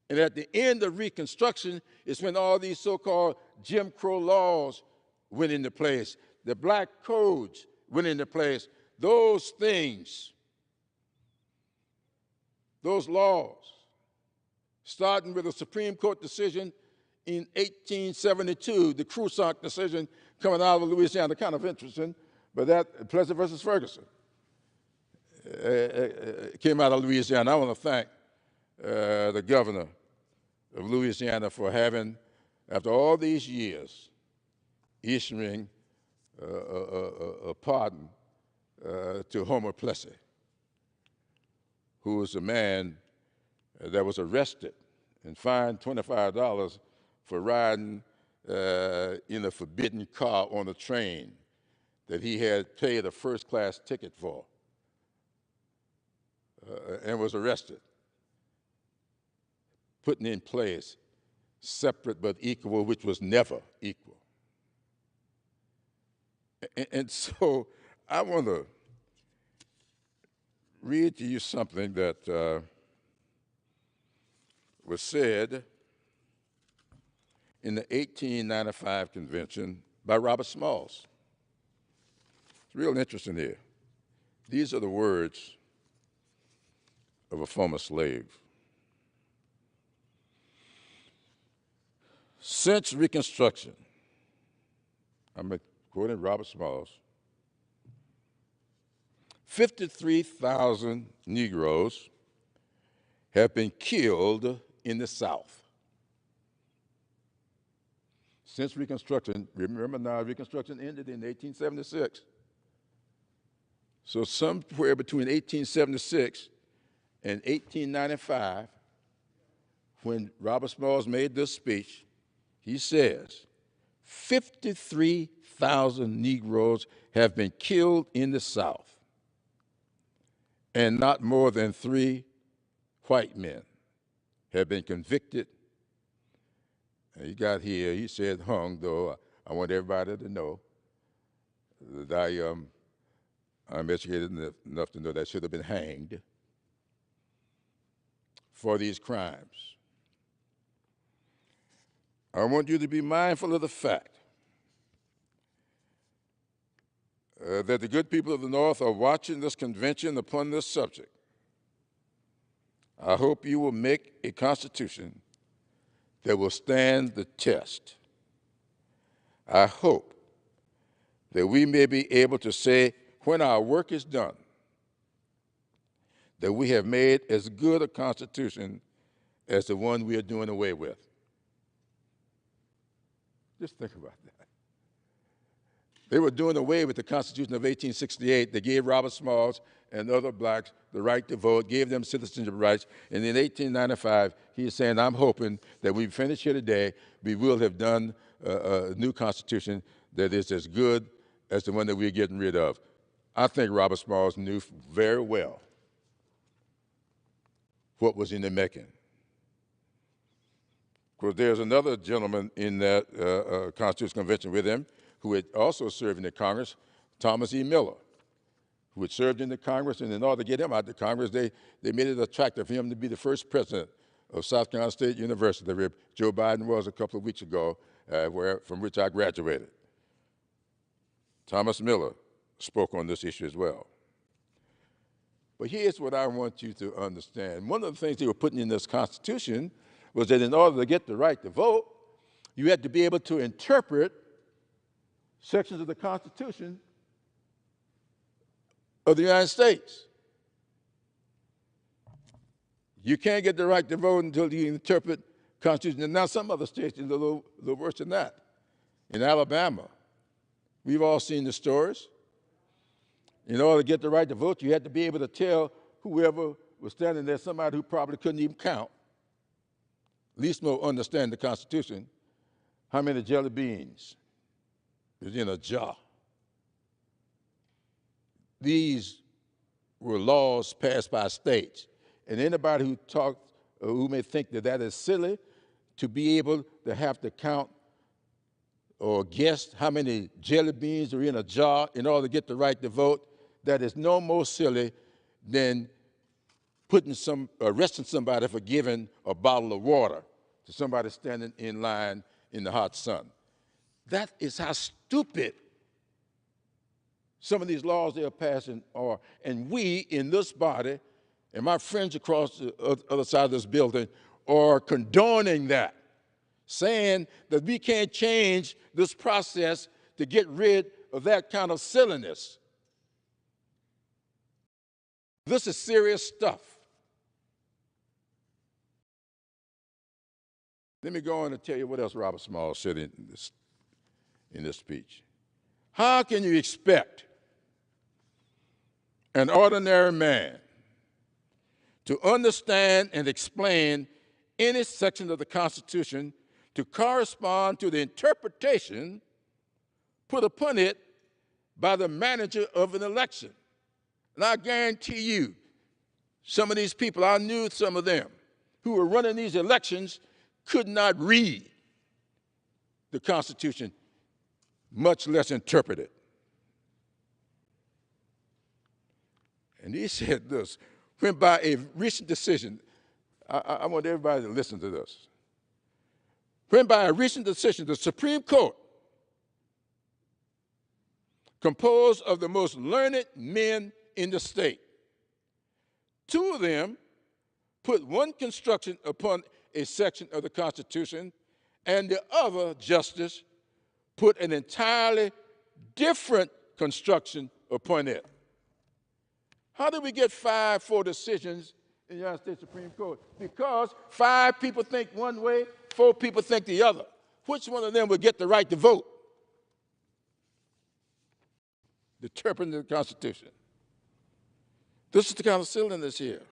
And at the end of Reconstruction is when all these so-called Jim Crow laws went into place. The black codes went into place. Those things, those laws, starting with a Supreme Court decision in 1872, the Cruzak decision coming out of Louisiana, kind of interesting, but that, Plessy versus Ferguson, came out of Louisiana. I want to thank the governor of Louisiana for having, after all these years, issuing a pardon to Homer Plessy, who was a man that was arrested and fined $25 for riding in a forbidden car on a train that he had paid a first-class ticket for, and was arrested, putting in place separate but equal, which was never equal. And so I want to read to you something that was said in the 1895 convention by Robert Smalls. It's real interesting here. These are the words of a former slave. Since Reconstruction, I'm quoting Robert Smalls, 53,000 Negroes have been killed in the South. since Reconstruction. Remember now, Reconstruction ended in 1876. So somewhere between 1876 and 1895, when Robert Smalls made this speech, he says, 53,000 Negroes have been killed in the South, and not more than 3 white men have been convicted. And he got here, he said hung, though I want everybody to know that I'm educated enough to know that should have been hanged for these crimes. I want you to be mindful of the fact that the good people of the North are watching this convention upon this subject. I hope you will make a constitution that will stand the test. I hope that we may be able to say, when our work is done, that we have made as good a constitution as the one we are doing away with. Just think about that. They were doing away with the Constitution of 1868 that gave Robert Smalls and other blacks the right to vote, gave them citizenship rights. And in 1895, he's saying, I'm hoping that we finish here today, we will have done a new Constitution that is as good as the one that we're getting rid of. I think Robert Smalls knew very well what was in the making. Of course, there's another gentleman in that Constitutional Convention with him who had also served in the Congress, Thomas E. Miller, who had served in the Congress, and in order to get him out of the Congress, they made it attractive for him to be the first president of South Carolina State University, where Joe Biden was a couple of weeks ago, from which I graduated. Thomas Miller spoke on this issue as well. But here's what I want you to understand. One of the things they were putting in this Constitution was that in order to get the right to vote, you had to be able to interpret sections of the Constitution of the United States. You can't get the right to vote until you interpret the Constitution. And now some other states are a little worse than that. In Alabama, we've all seen the stories. In order to get the right to vote, you had to be able to tell whoever was standing there, somebody who probably couldn't even count, at least know, understand the Constitution, how many jelly beans is in a jar. These were laws passed by states. And anybody who may think that that is silly, to be able to have to count or guess how many jelly beans are in a jar in order to get the right to vote, that is no more silly than arresting somebody for giving a bottle of water to somebody standing in line in the hot sun. That is how stupid some of these laws they are passing are. And we in this body, and my friends across the other side of this building, are condoning that, saying that we can't change this process to get rid of that kind of silliness. This is serious stuff. Let me go on and tell you what else Robert Smalls said in this speech. How can you expect an ordinary man to understand and explain any section of the Constitution to correspond to the interpretation put upon it by the manager of an election? And I guarantee you, some of these people, I knew some of them, who were running these elections could not read the Constitution, much less interpret it. And he said this, when by a recent decision, I want everybody to listen to this. When by a recent decision, the Supreme Court, composed of the most learned men in the state, 2 of them put one construction upon a section of the Constitution, and the other justice put an entirely different construction upon it. How did we get 5-4 decisions in the United States Supreme Court? Because 5 people think one way, 4 people think the other. which one of them would get the right to vote? Interpreting the Constitution. This is the kind of silliness here.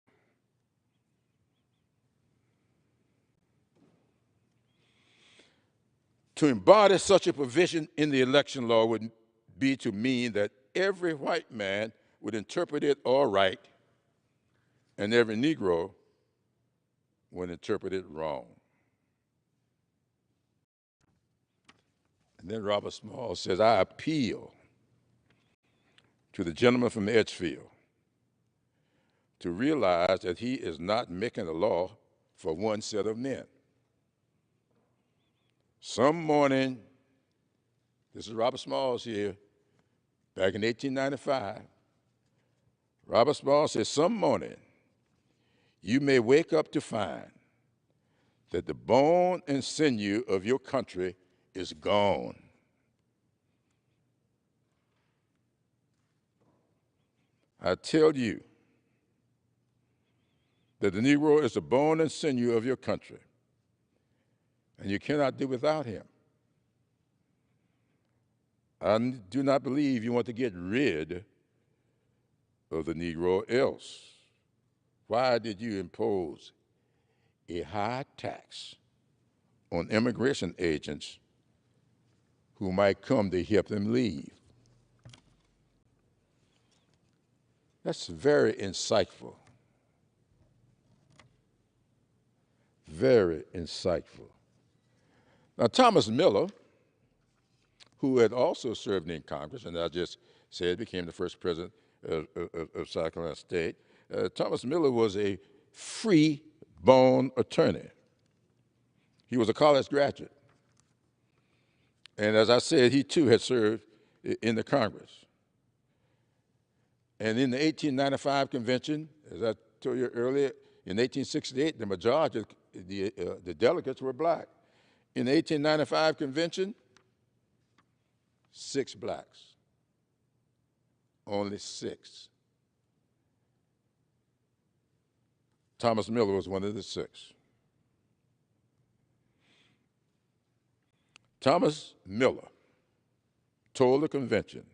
To embody such a provision in the election law would be to mean that every white man would interpret it all right and every Negro would interpret it wrong. And then Robert Smalls says, I appeal to the gentleman from Edgefield to realize that he is not making a law for one set of men. Some morning, this is Robert Smalls here, back in 1895, Robert Smalls says, some morning you may wake up to find that the bone and sinew of your country is gone. I tell you that the Negro is the bone and sinew of your country, and you cannot do without him. I do not believe you want to get rid of the Negro, else why did you impose a high tax on immigration agents who might come to help them leave? That's very insightful. Very insightful. Now, Thomas Miller, who had also served in Congress, and I just said became the first president of South Carolina State, Thomas Miller was a free-born attorney. He was a college graduate. And as I said, he too had served in the Congress. And in the 1895 convention, as I told you earlier, in 1868, the majority of the delegates were black. In the 1895 convention, 6 blacks. Only 6. Thomas Miller was one of the 6. Thomas Miller told the convention,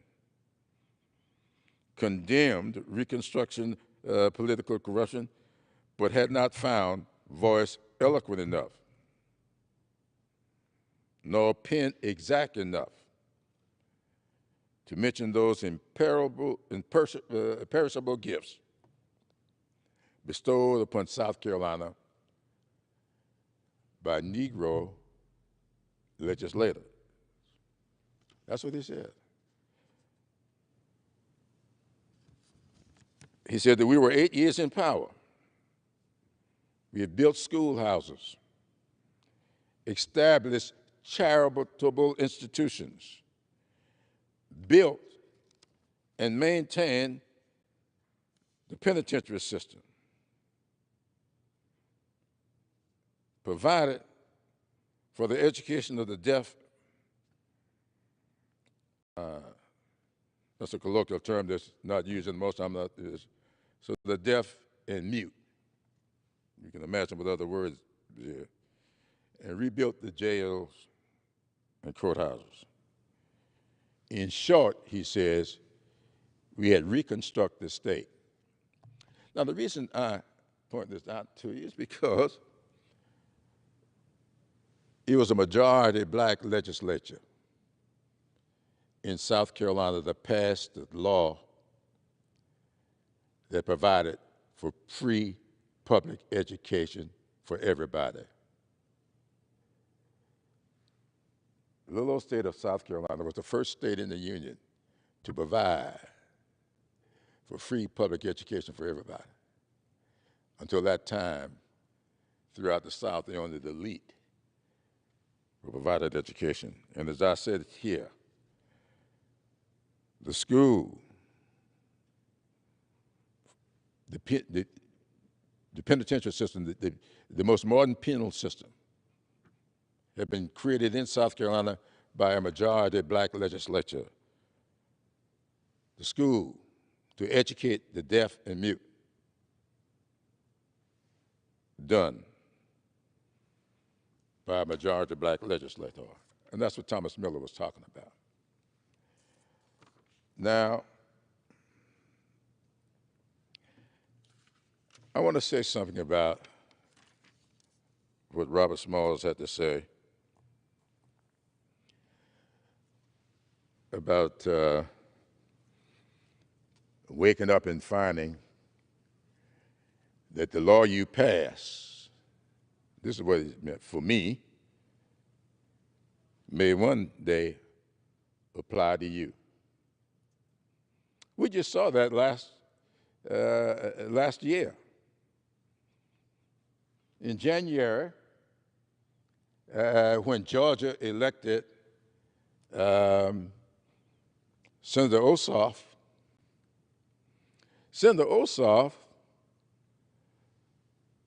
condemned Reconstruction political corruption, but had not found voice eloquent enough, nor pen exact enough to mention those imperishable gifts bestowed upon South Carolina by Negro legislators. That's what he said. He said that we were 8 years in power. We have built schoolhouses, established charitable institutions, built and maintained the penitentiary system, provided for the education of the deaf. That's a colloquial term that's not used in most times. So the deaf and mute. You can imagine what other words there. And rebuilt the jails and courthouses. In short, he says, we had reconstructed the state. Now, the reason I point this out to you is because it was a majority black legislature in South Carolina that passed the law that provided for free public education for everybody. The little old state of South Carolina was the first state in the Union to provide for free public education for everybody. Until that time, throughout the South, they only the elite were provided education. And as I said here, the school, the penitentiary system, the most modern penal system, had been created in South Carolina by a majority black legislature. The school to educate the deaf and mute, done by a majority black legislator. And that's what Thomas Miller was talking about. Now, I want to say something about what Robert Smalls had to say about waking up and finding that the law you pass, this is what it meant for me, may one day apply to you. We just saw that last year. In January, when Georgia elected Senator Ossoff, Senator Ossoff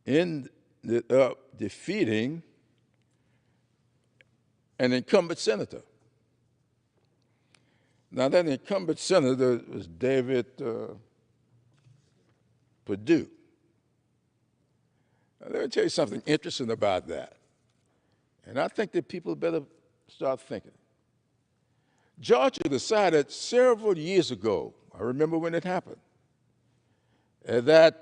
ended up defeating an incumbent senator. Now, that incumbent senator was David Perdue. Now, let me tell you something interesting about that. And I think that people better start thinking. Georgia decided several years ago, I remember when it happened, that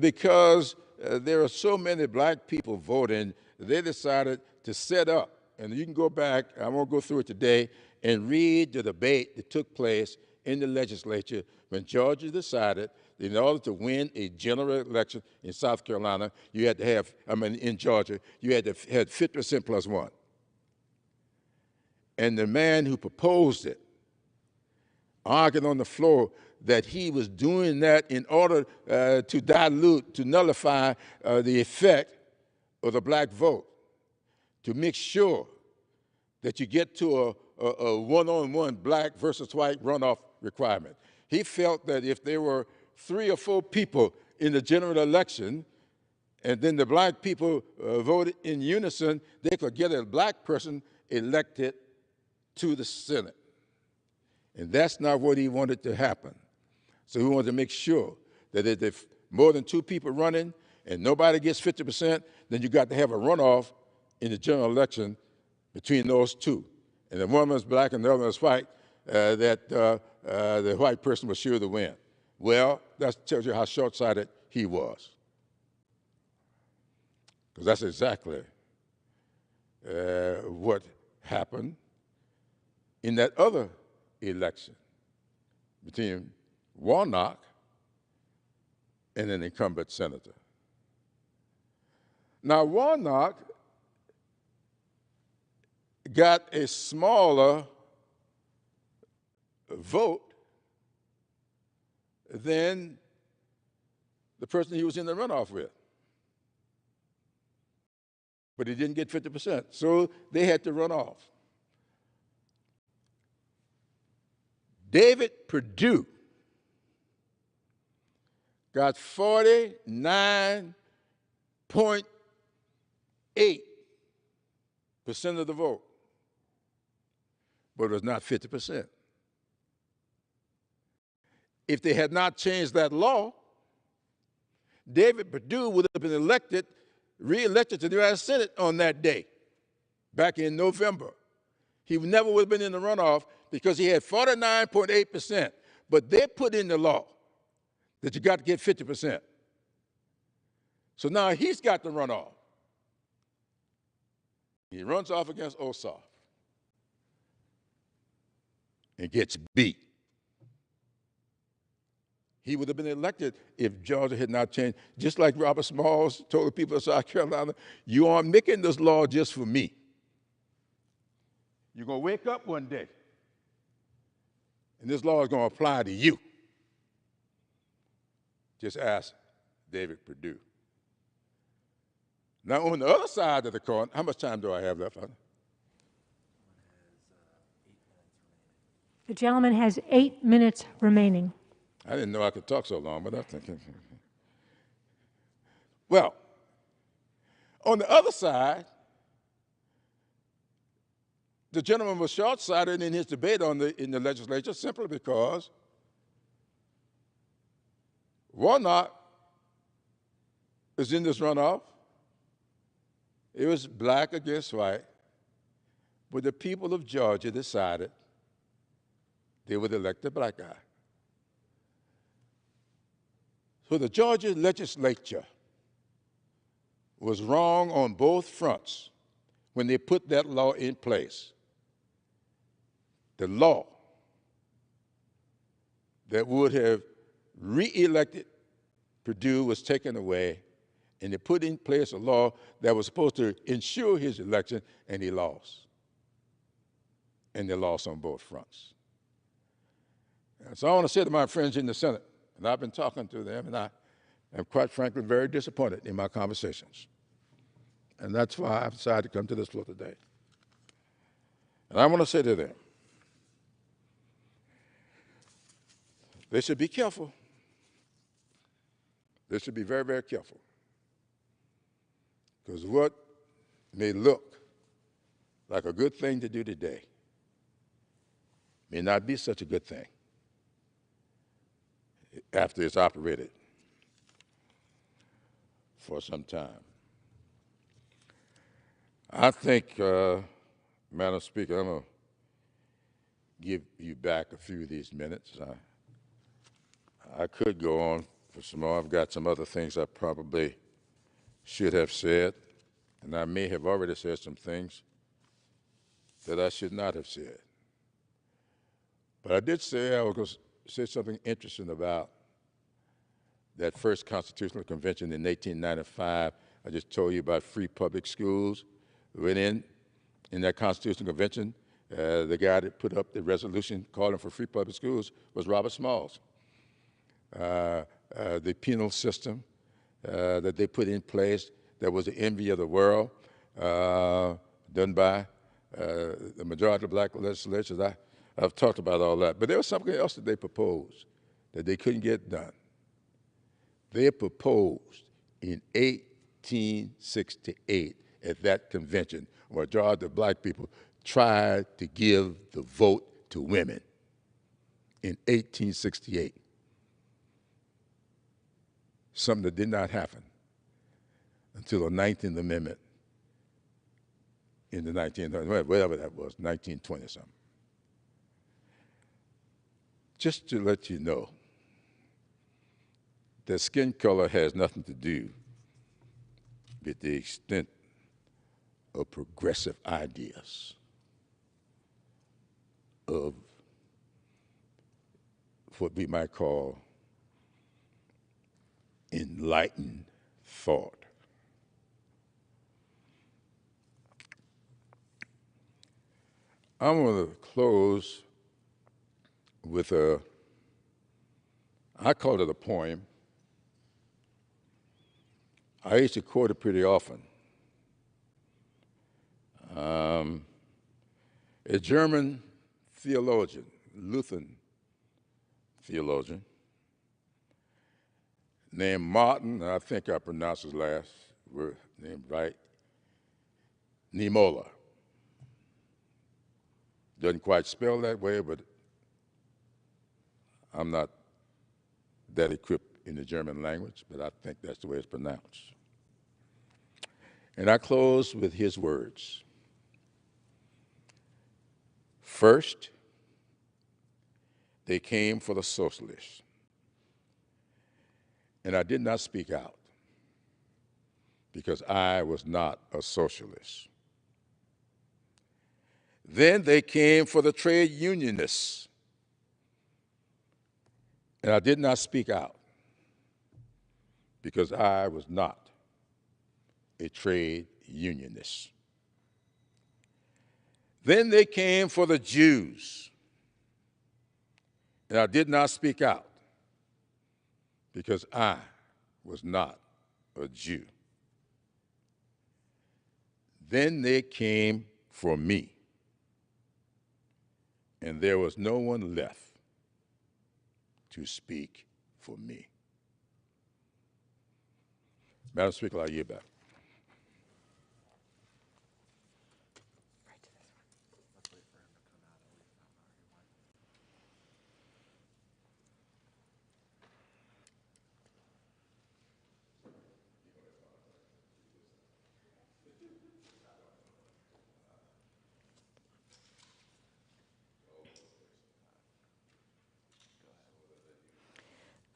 because there are so many black people voting, they decided to set up, and you can go back, I won't go through it today, and read the debate that took place in the legislature when Georgia decided that in order to win a general election in South Carolina, you had to have, in Georgia, you had to have 50% plus one. And the man who proposed it argued on the floor that he was doing that in order to dilute, to nullify the effect of the black vote, to make sure that you get to a one-on-one black versus white runoff requirement. He felt that if there were 3 or 4 people in the general election, and then the black people voted in unison, they could get a black person elected to the Senate. And that's not what he wanted to happen. So he wanted to make sure that if more than 2 people running and nobody gets 50%, then you got to have a runoff in the general election between those 2. And if one was black and the other was white, that the white person was sure to win. Well, that tells you how short-sighted he was. Because that's exactly what happened in that other election between Warnock and an incumbent senator. Now, Warnock got a smaller vote than the person he was in the runoff with. But he didn't get 50%, so they had to run off. David Perdue got 49.8% of the vote, but it was not 50%. If they had not changed that law, David Perdue would have been re-elected to the United Senate on that day, back in November. He never would have been in the runoff because he had 49.8%, but they put in the law that you got to get 50%. So now he's got the runoff. He runs off against Ossoff and gets beat. He would have been elected if Georgia had not changed. Just like Robert Smalls told the people of South Carolina, you aren't making this law just for me. You're going to wake up one day, and this law is going to apply to you. Just ask David Perdue. Now, on the other side of the coin, how much time do I have left? The gentleman has 8 minutes remaining. I didn't know I could talk so long, but I'm thinking. Well, on the other side, the gentleman was short-sighted in his debate in the legislature simply because Warnock is in this runoff, It was black against white, but the people of Georgia decided they would elect the black guy. So the Georgia legislature was wrong on both fronts when they put that law in place. The law that would have re-elected Perdue was taken away, and they put in place a law that was supposed to ensure his election, and he lost. And they lost on both fronts. And so I want to say to my friends in the Senate, and I've been talking to them, and I am quite frankly very disappointed in my conversations. And that's why I've decided to come to this floor today. And I want to say to them, they should be careful. They should be very, very careful. Because what may look like a good thing to do today may not be such a good thing after it's operated for some time. I think, Madam Speaker, I'm going to give you back a few of these minutes. I could go on for some more. I've got some other things I probably should have said, and I may have already said some things that I should not have said. But I did say I was going to say something interesting about that first Constitutional Convention in 1895. I just told you about free public schools. We went in that Constitutional Convention, the guy that put up the resolution calling for free public schools was Robert Smalls. The penal system that they put in place that was the envy of the world, done by the majority of black legislators. I've talked about all that. But there was something else that they proposed that they couldn't get done. They proposed in 1868 at that convention, a majority of black people tried to give the vote to women in 1868. Something that did not happen until the 19th Amendment in the 1900s, whatever that was, 1920-something. Just to let you know that skin color has nothing to do with the extent of progressive ideas, of what we might call enlightened thought. I'm going to close with I call it a poem. I used to quote it pretty often. A German theologian, Lutheran theologian, named Martin, and I think I pronounced his last name right, Niemöller. Doesn't quite spell that way, but I'm not that equipped in the German language, but I think that's the way it's pronounced. And I close with his words. First, they came for the socialists, and I did not speak out because I was not a socialist. Then they came for the trade unionists, and I did not speak out because I was not a trade unionist. Then they came for the Jews, and I did not speak out because I was not a Jew. Then they came for me, and there was no one left to speak for me. Madam Speaker, I yield back.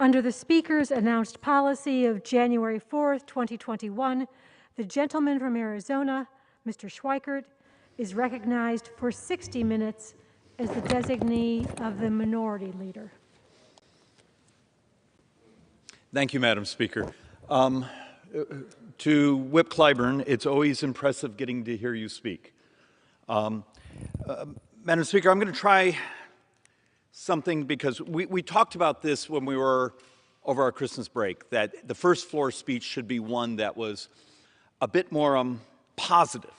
Under the Speaker's announced policy of January 4th, 2021, the gentleman from Arizona, Mr. Schweikert, is recognized for 60 minutes as the designee of the Minority Leader. Thank you, Madam Speaker. To Whip Clyburn, it's always impressive getting to hear you speak. Madam Speaker, I'm going to try something because we talked about this when we were over our Christmas break, that the first floor speech should be one that was a bit more positive.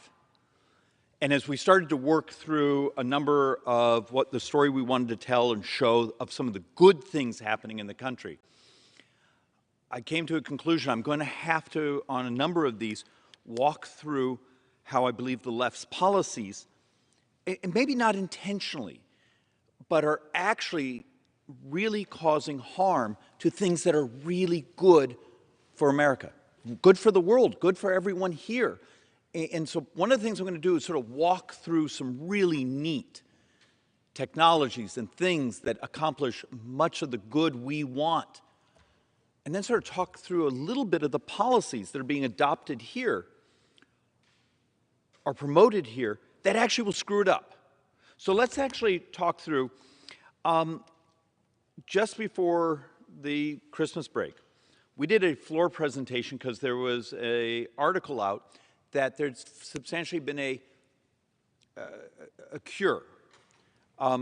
And as we started to work through a number of what the story we wanted to tell and show of some of the good things happening in the country, I came to a conclusion. I'm going to have to, on a number of these, walk through how I believe the left's policies, and maybe not intentionally, but are actually really causing harm to things that are really good for America, good for the world, good for everyone here. And so one of the things I'm going to do is sort of walk through some really neat technologies and things that accomplish much of the good we want, and then sort of talk through a little bit of the policies that are being adopted here or promoted here that actually will screw it up. So let's actually talk through, just before the Christmas break, we did a floor presentation because there was an article out that there's substantially been a cure.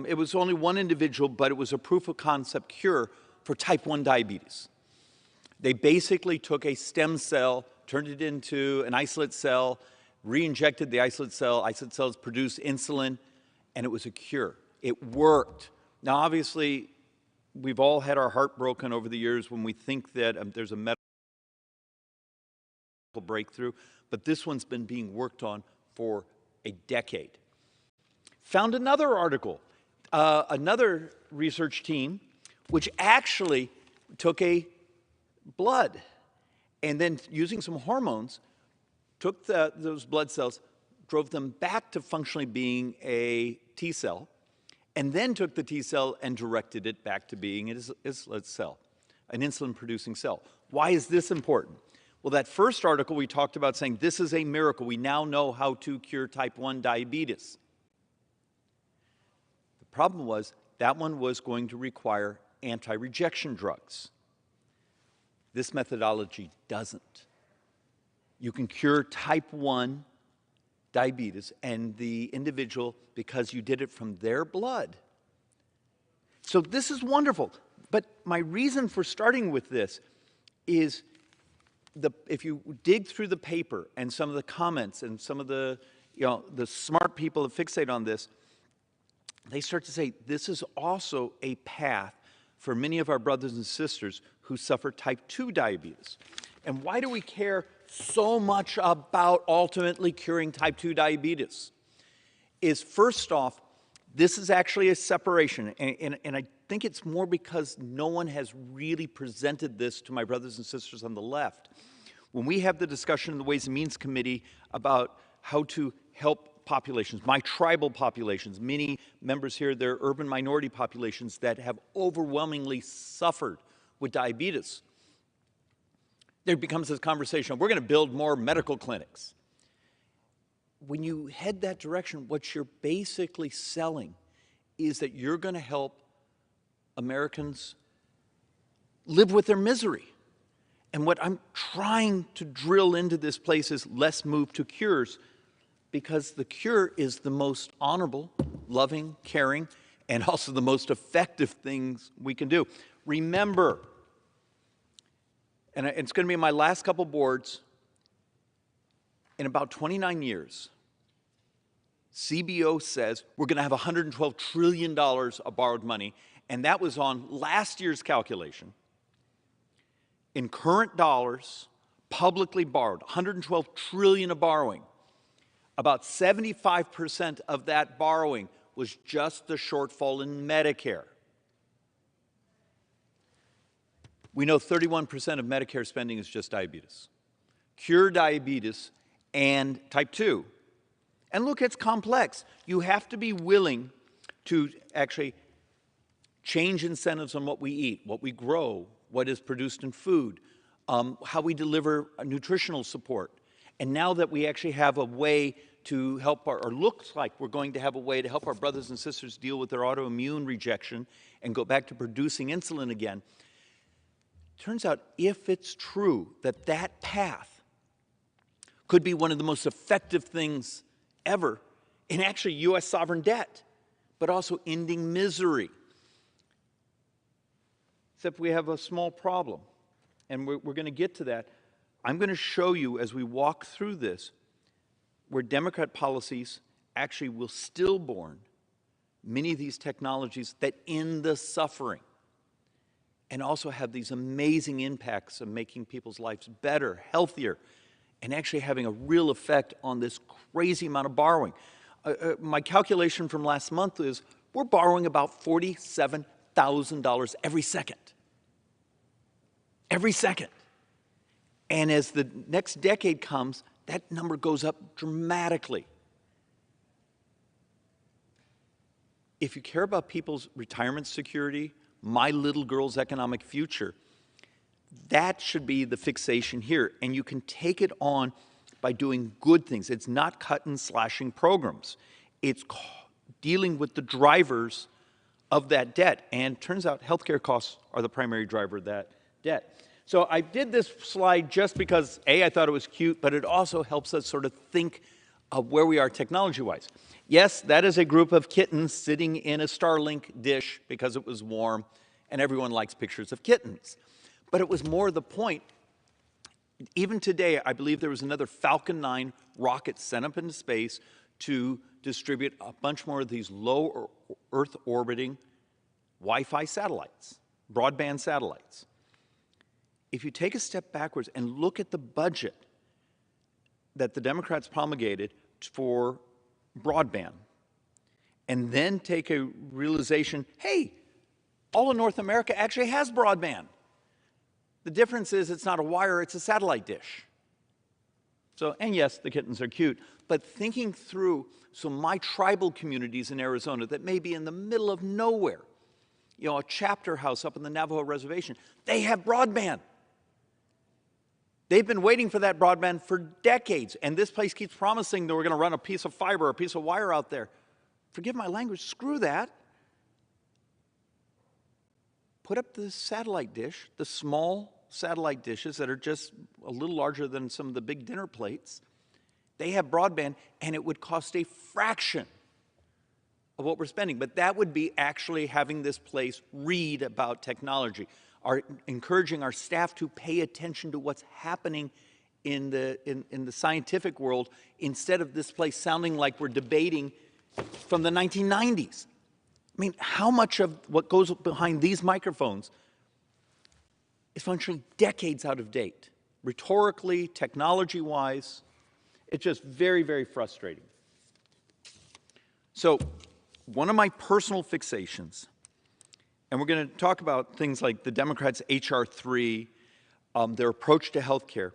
It was only one individual, but it was a proof of concept cure for type 1 diabetes. They basically took a stem cell, turned it into an isolate cell, re-injected the isolate cell. Isolate cells produce insulin, and it was a cure. It worked. Now, obviously, we've all had our heart broken over the years when we think that there's a medical breakthrough, but this one's been being worked on for a decade. Found another article, another research team, which actually took a blood and then using some hormones, took those blood cells, drove them back to functionally being a T cell, and then took the T cell and directed it back to being an islet cell, an insulin-producing cell. Why is this important? Well, that first article we talked about saying this is a miracle. We now know how to cure type 1 diabetes. The problem was that one was going to require anti-rejection drugs. This methodology doesn't. You can cure type 1 diabetes and the individual because you did it from their blood. So this is wonderful. But my reason for starting with this is if you dig through the paper and some of the comments and some of the smart people that fixate on this, they start to say this is also a path for many of our brothers and sisters who suffer type 2 diabetes. And why do we care so much about ultimately curing type 2 diabetes? Is first off, this is actually a separation, and I think it's more because no one has really presented this to my brothers and sisters on the left. When we have the discussion in the Ways and Means Committee about how to help populations, my tribal populations, many members here, they're urban minority populations that have overwhelmingly suffered with diabetes, there becomes this conversation, we're going to build more medical clinics. When you head that direction, what you're basically selling is that you're going to help Americans live with their misery. And what I'm trying to drill into this place is let's move to cures, because the cure is the most honorable, loving, caring, and also the most effective things we can do. Remember, and it's going to be my last couple boards, in about 29 years, CBO says we're going to have $112 trillion of borrowed money, and that was on last year's calculation. In current dollars, publicly borrowed, $112 trillion of borrowing. About 75% of that borrowing was just the shortfall in Medicare. We know 31% of Medicare spending is just diabetes. Cure diabetes and type 2. And look, it's complex. You have to be willing to actually change incentives on what we eat, what we grow, what is produced in food, how we deliver nutritional support. And now that we actually have a way to help or looks like we're going to have a way to help our brothers and sisters deal with their autoimmune rejection and go back to producing insulin again, turns out if it's true that that path could be one of the most effective things ever in actually U.S. sovereign debt, but also ending misery. Except we have a small problem, and we're going to get to that. I'm going to show you as we walk through this where Democrat policies actually will stillborn many of these technologies that end the suffering and also have these amazing impacts of making people's lives better, healthier, and actually having a real effect on this crazy amount of borrowing. My calculation from last month is we're borrowing about $47,000 every second. Every second. And as the next decade comes, that number goes up dramatically. If you care about people's retirement security, my little girl's economic future, that should be the fixation here. And you can take it on by doing good things. It's not cut and slashing programs. It's dealing with the drivers of that debt. And it turns out healthcare costs are the primary driver of that debt. So I did this slide just because, A, I thought it was cute, but it also helps us sort of think of where we are technology-wise. Yes, that is a group of kittens sitting in a Starlink dish because it was warm, and everyone likes pictures of kittens. But it was more the point. Even today, I believe there was another Falcon 9 rocket sent up into space to distribute a bunch more of these low Earth orbiting Wi-Fi satellites, broadband satellites. If you take a step backwards and look at the budget that the Democrats promulgated for broadband, and then take a realization, hey, all of North America actually has broadband. The difference is it's not a wire, it's a satellite dish. So, and yes, the kittens are cute, but thinking through, so my tribal communities in Arizona that may be in the middle of nowhere, you know, a chapter house up in the Navajo reservation, they have broadband. They've been waiting for that broadband for decades, and this place keeps promising that we're going to run a piece of fiber, a piece of wire out there. Forgive my language, screw that. Put up the satellite dish, the small satellite dishes that are just a little larger than some of the big dinner plates. They have broadband, and it would cost a fraction of what we're spending. But that would be actually having this place read about technology, encouraging our staff to pay attention to what's happening in the scientific world, instead of this place sounding like we're debating from the 1990s. I mean, how much of what goes behind these microphones is functionally decades out of date, rhetorically, technology-wise? It's just very, very frustrating. So one of my personal fixations, and we're going to talk about things like the Democrats' H.R. 3, their approach to health care.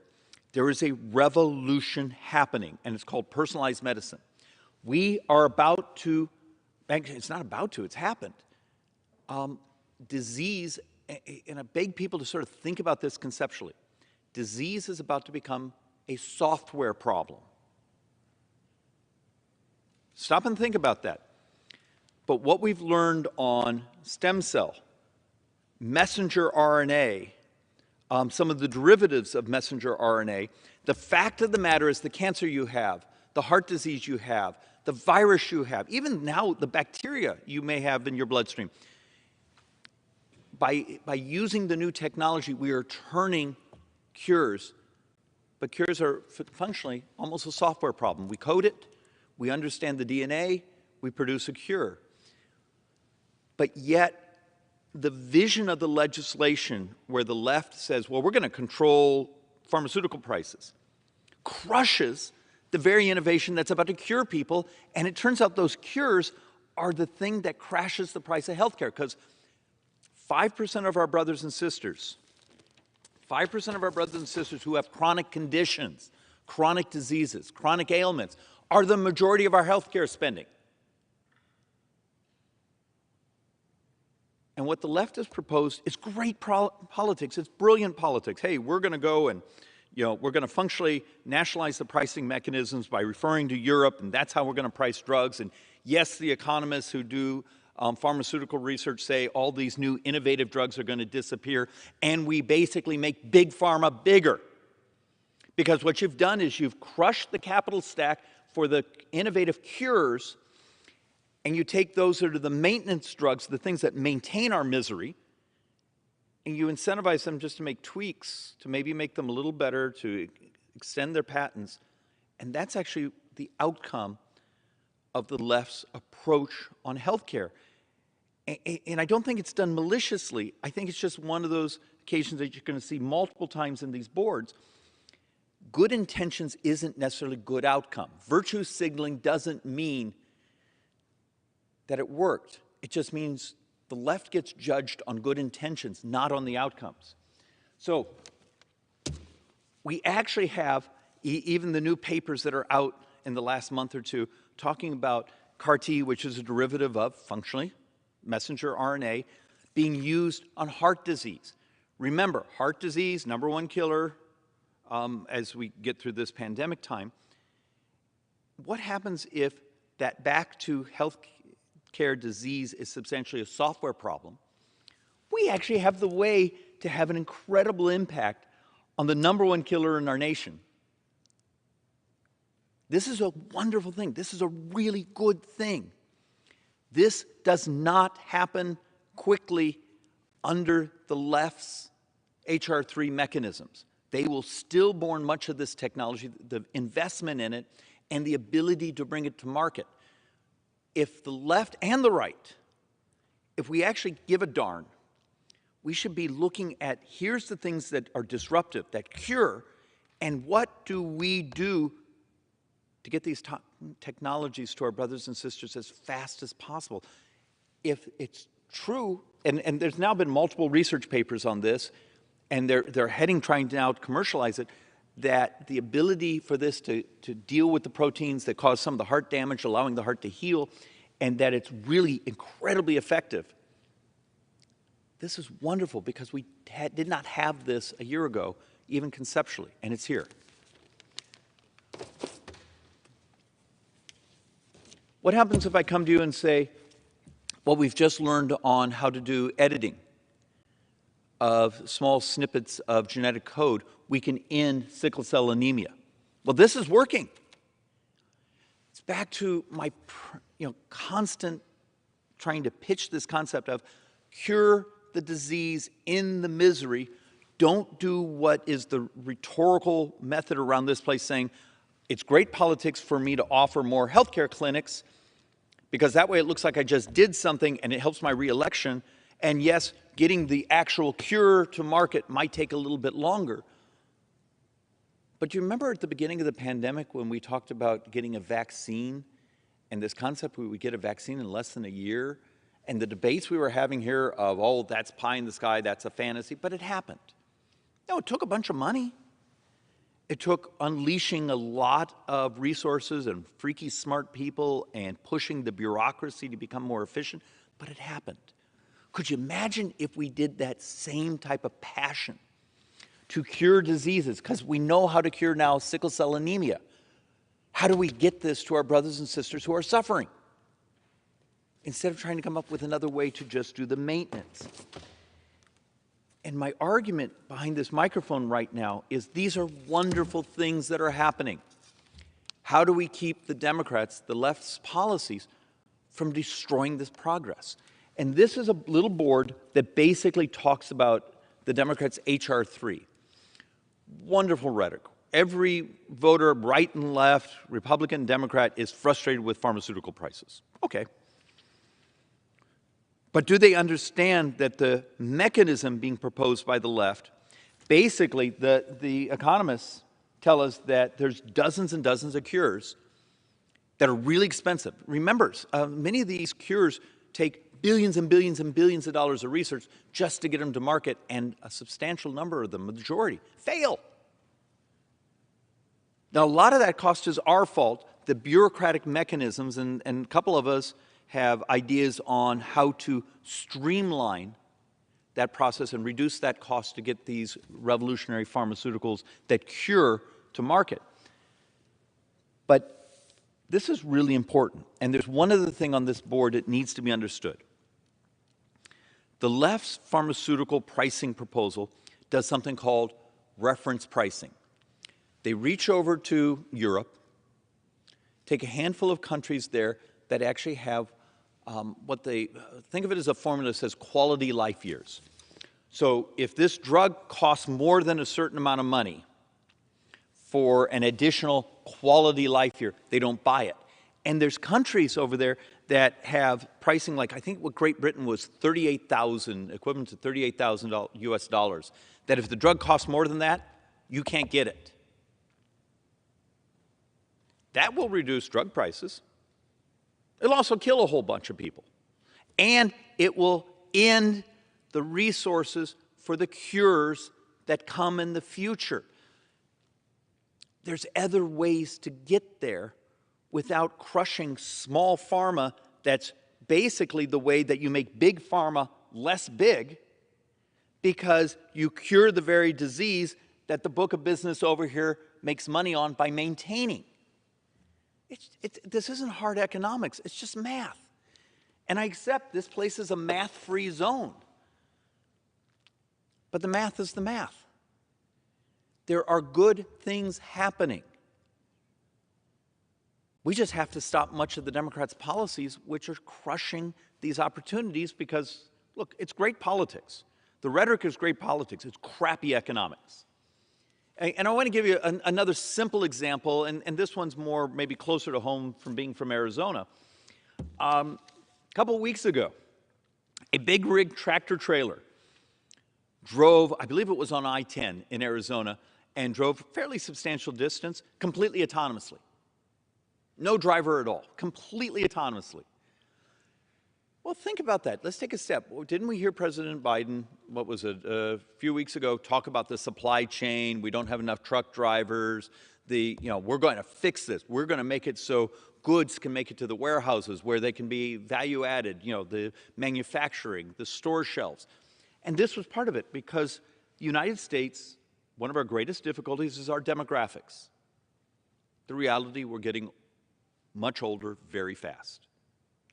There is a revolution happening, and it's called personalized medicine. We are about to, actually, it's not about to, it's happened. Disease, and I beg people to sort of think about this conceptually. Disease is about to become a software problem. Stop and think about that. But what we've learned on stem cell, messenger RNA, some of the derivatives of messenger RNA, the fact of the matter is the cancer you have, the heart disease you have, the virus you have, even now the bacteria you may have in your bloodstream. By using the new technology, we are turning cures, but cures are functionally almost a software problem. We code it, we understand the DNA, we produce a cure. But yet, the vision of the legislation where the left says, well, we're going to control pharmaceutical prices, crushes the very innovation that's about to cure people, and it turns out those cures are the thing that crashes the price of healthcare, because 5% of our brothers and sisters, 5% of our brothers and sisters who have chronic conditions, chronic diseases, chronic ailments, are the majority of our healthcare spending. And what the left has proposed is great politics. It's brilliant politics. Hey, we're going to go and, we're going to functionally nationalize the pricing mechanisms by referring to Europe, and that's how we're going to price drugs. And yes, the economists who do pharmaceutical research say all these new innovative drugs are going to disappear, and we basically make big pharma bigger. Because what you've done is you've crushed the capital stack for the innovative cures, and you take those that are the maintenance drugs, the things that maintain our misery, and you incentivize them just to make tweaks, to maybe make them a little better, to extend their patents. And that's actually the outcome of the left's approach on healthcare. And I don't think it's done maliciously. I think it's just one of those occasions that you're going to see multiple times in these boards. Good intentions isn't necessarily good outcome. Virtue signaling doesn't mean that it worked. It just means the left gets judged on good intentions, not on the outcomes. So we actually have even the new papers that are out in the last month or two talking about CAR-T, which is a derivative of, functionally, messenger RNA, being used on heart disease. Remember, heart disease, #1 killer as we get through this pandemic time. What happens if that back to health care disease is substantially a software problem? We actually have the way to have an incredible impact on the #1 killer in our nation. This is a wonderful thing. This is a really good thing. This does not happen quickly under the left's HR 3 mechanisms. They will still born much of this technology, the investment in it, and the ability to bring it to market. If the left and the right, if we actually give a darn, we should be looking at here's the things that are disruptive, that cure, and what do we do to get these technologies to our brothers and sisters as fast as possible. If it's true, and there's now been multiple research papers on this, and they're heading trying to now commercialize it, that the ability for this to deal with the proteins that cause some of the heart damage, allowing the heart to heal, and that it's really incredibly effective. This is wonderful because we did not have this a year ago, even conceptually, and it's here. What happens if I come to you and say, well, we've just learned on how to do editing of small snippets of genetic code, we can end sickle cell anemia. Well, this is working. It's back to my constant trying to pitch this concept of cure the disease in the misery. Don't do what is the rhetorical method around this place saying, it's great politics for me to offer more healthcare clinics because that way it looks like I just did something and it helps my reelection. And yes, getting the actual cure to market might take a little bit longer. But do you remember at the beginning of the pandemic when we talked about getting a vaccine and this concept we would get a vaccine in less than a year? And the debates we were having here of, oh, that's pie in the sky, that's a fantasy, but it happened. No, it took a bunch of money. It took unleashing a lot of resources and freaky smart people and pushing the bureaucracy to become more efficient, but it happened. Could you imagine if we did that same type of passion to cure diseases? Because we know how to cure now sickle cell anemia. How do we get this to our brothers and sisters who are suffering? Instead of trying to come up with another way to just do the maintenance. And my argument behind this microphone right now is these are wonderful things that are happening. How do we keep the Democrats, the left's policies, from destroying this progress? And this is a little board that basically talks about the Democrats' HR 3. Wonderful rhetoric. Every voter, right and left, Republican, Democrat, is frustrated with pharmaceutical prices. Okay. But do they understand that the mechanism being proposed by the left, basically the economists tell us that there's dozens and dozens of cures that are really expensive. Remember, many of these cures take billions and billions and billions of dollars of research just to get them to market, and a substantial number of them, majority, fail. Now, a lot of that cost is our fault, the bureaucratic mechanisms, and a couple of us have ideas on how to streamline that process and reduce that cost to get these revolutionary pharmaceuticals that cure to market. But this is really important, and there's one other thing on this board that needs to be understood. The left's pharmaceutical pricing proposal does something called reference pricing. They reach over to Europe, take a handful of countries there that actually have what they think of it as a formula that says quality life years. So if this drug costs more than a certain amount of money for an additional quality life year, they don't buy it. And there's countries over there that have pricing like, I think what Great Britain was 38,000, equivalent to $38,000 US dollars, that if the drug costs more than that, you can't get it. That will reduce drug prices. It'll also kill a whole bunch of people. And it will end the resources for the cures that come in the future. There's other ways to get there without crushing small pharma. That's basically the way that you make big pharma less big, because you cure the very disease that the book of business over here makes money on by maintaining. This isn't hard economics, it's just math. And I accept this place is a math-free zone. But the math is the math. There are good things happening. We just have to stop much of the Democrats' policies, which are crushing these opportunities, because, look, it's great politics. The rhetoric is great politics. It's crappy economics. And I want to give you another simple example, and this one's more maybe closer to home from being from Arizona. A couple of weeks ago, a big rig tractor trailer drove, I believe it was on I-10 in Arizona, and drove a fairly substantial distance completely autonomously. No driver at all, completely autonomously. Well, think about that. Let's take a step. Didn't we hear President Biden, what was it, a few weeks ago, talk about the supply chain? We don't have enough truck drivers. We're going to fix this. We're going to make it so goods can make it to the warehouses where they can be value added, the manufacturing, the store shelves. And this was part of it, because the United States, one of our greatest difficulties is our demographics. The reality, we're getting much older very fast.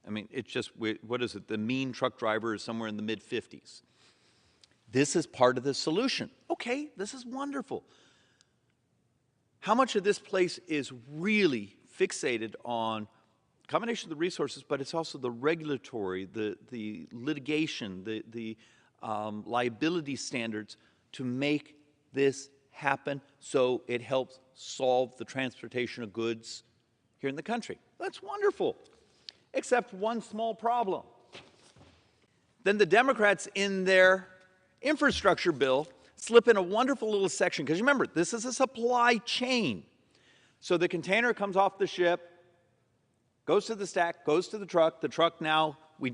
I mean, it's just, what is it? The mean truck driver is somewhere in the mid-50s. This is part of the solution. Okay, this is wonderful. How much of this place is really fixated on a combination of the resources, but it's also the regulatory, the litigation, the liability standards to make this happen so it helps solve the transportation of goods here in the country? That's wonderful. Except one small problem. Then the Democrats in their infrastructure bill slip in a wonderful little section, because remember, this is a supply chain. So the container comes off the ship, goes to the stack, goes to the truck now, we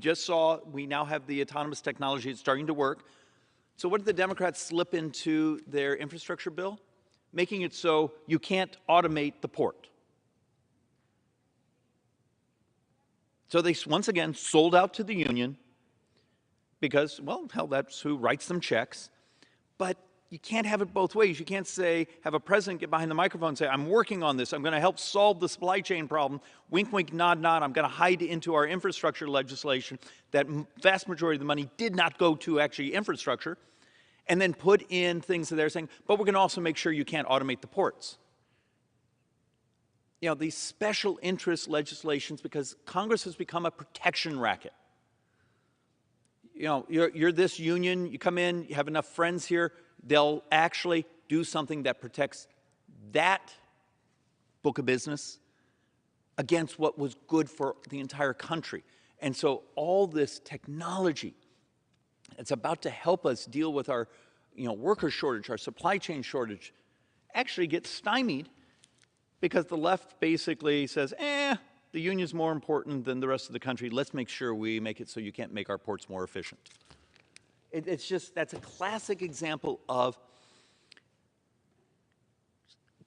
now have the autonomous technology, it's starting to work. So what did the Democrats slip into their infrastructure bill? Making it so you can't automate the port. So they, once again, sold out to the union because, well, hell, that's who writes them checks. But you can't have it both ways. You can't have a president get behind the microphone and say, I'm working on this. I'm going to help solve the supply chain problem. Wink, wink, nod, nod. I'm going to hide into our infrastructure legislation that vast majority of the money did not go to actually infrastructure, and then put in things that they're saying, but we're going to also make sure you can't automate the ports. These special interest legislations, because Congress has become a protection racket. You're this union, you come in, you have enough friends here, they'll actually do something that protects that book of business against what was good for the entire country. And so all this technology, it's about to help us deal with our worker shortage, our supply chain shortage, actually gets stymied because the left basically says, the union's more important than the rest of the country. Let's make sure we make it so you can't make our ports more efficient. That's a classic example of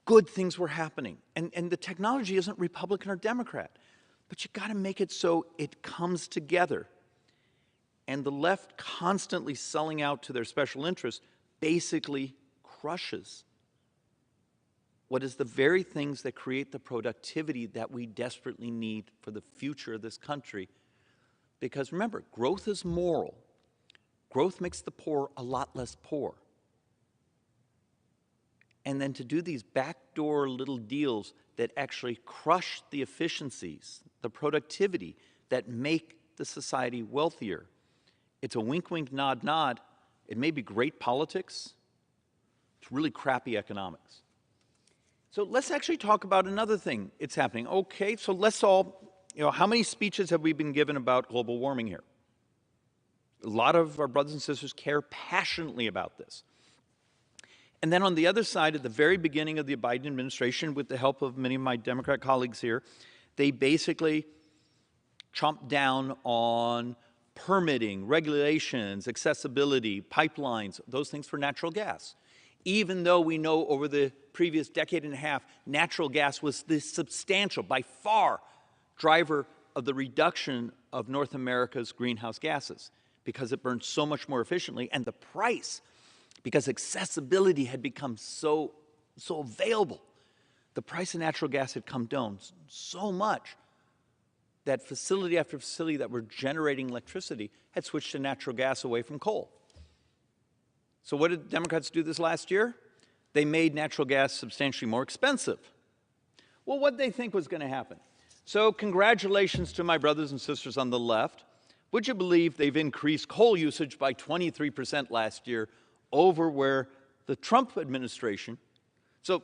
good things were happening. And the technology isn't Republican or Democrat. But you got to make it so it comes together. And the left constantly selling out to their special interests basically crushes what is the very things that create the productivity that we desperately need for the future of this country. Because remember, growth is moral. Growth makes the poor a lot less poor. And then to do these backdoor little deals that actually crush the efficiencies, the productivity that make the society wealthier. It's a wink, wink, nod, nod. It may be great politics. It's really crappy economics. So let's actually talk about another thing. It's happening. Okay, so let's all, how many speeches have we been given about global warming here? A lot of our brothers and sisters care passionately about this. And then on the other side, at the very beginning of the Biden administration, with the help of many of my Democrat colleagues here, they basically chomped down on permitting, regulations, accessibility, pipelines, those things for natural gas. Even though we know over the previous decade and a half, natural gas was the substantial, by far, driver of the reduction of North America's greenhouse gases because it burns so much more efficiently, and the price, because accessibility had become so available, the price of natural gas had come down so much that facility after facility that were generating electricity had switched to natural gas away from coal. So what did Democrats do this last year? They made natural gas substantially more expensive. Well, what did they think was going to happen? So congratulations to my brothers and sisters on the left. Would you believe they've increased coal usage by 23% last year over where the Trump administration, so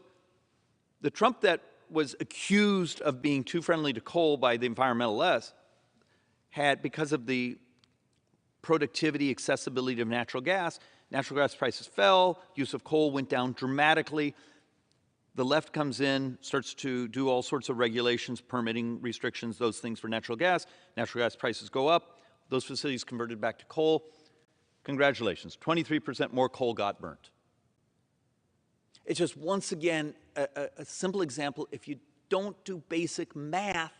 the Trump that was accused of being too friendly to coal by the environmentalists had, because of the productivity, accessibility of natural gas prices fell, use of coal went down dramatically. The left comes in, starts to do all sorts of regulations, permitting restrictions, those things for natural gas prices go up, those facilities converted back to coal. Congratulations, 23% more coal got burnt. It's just, once again, a simple example. If you don't do basic math,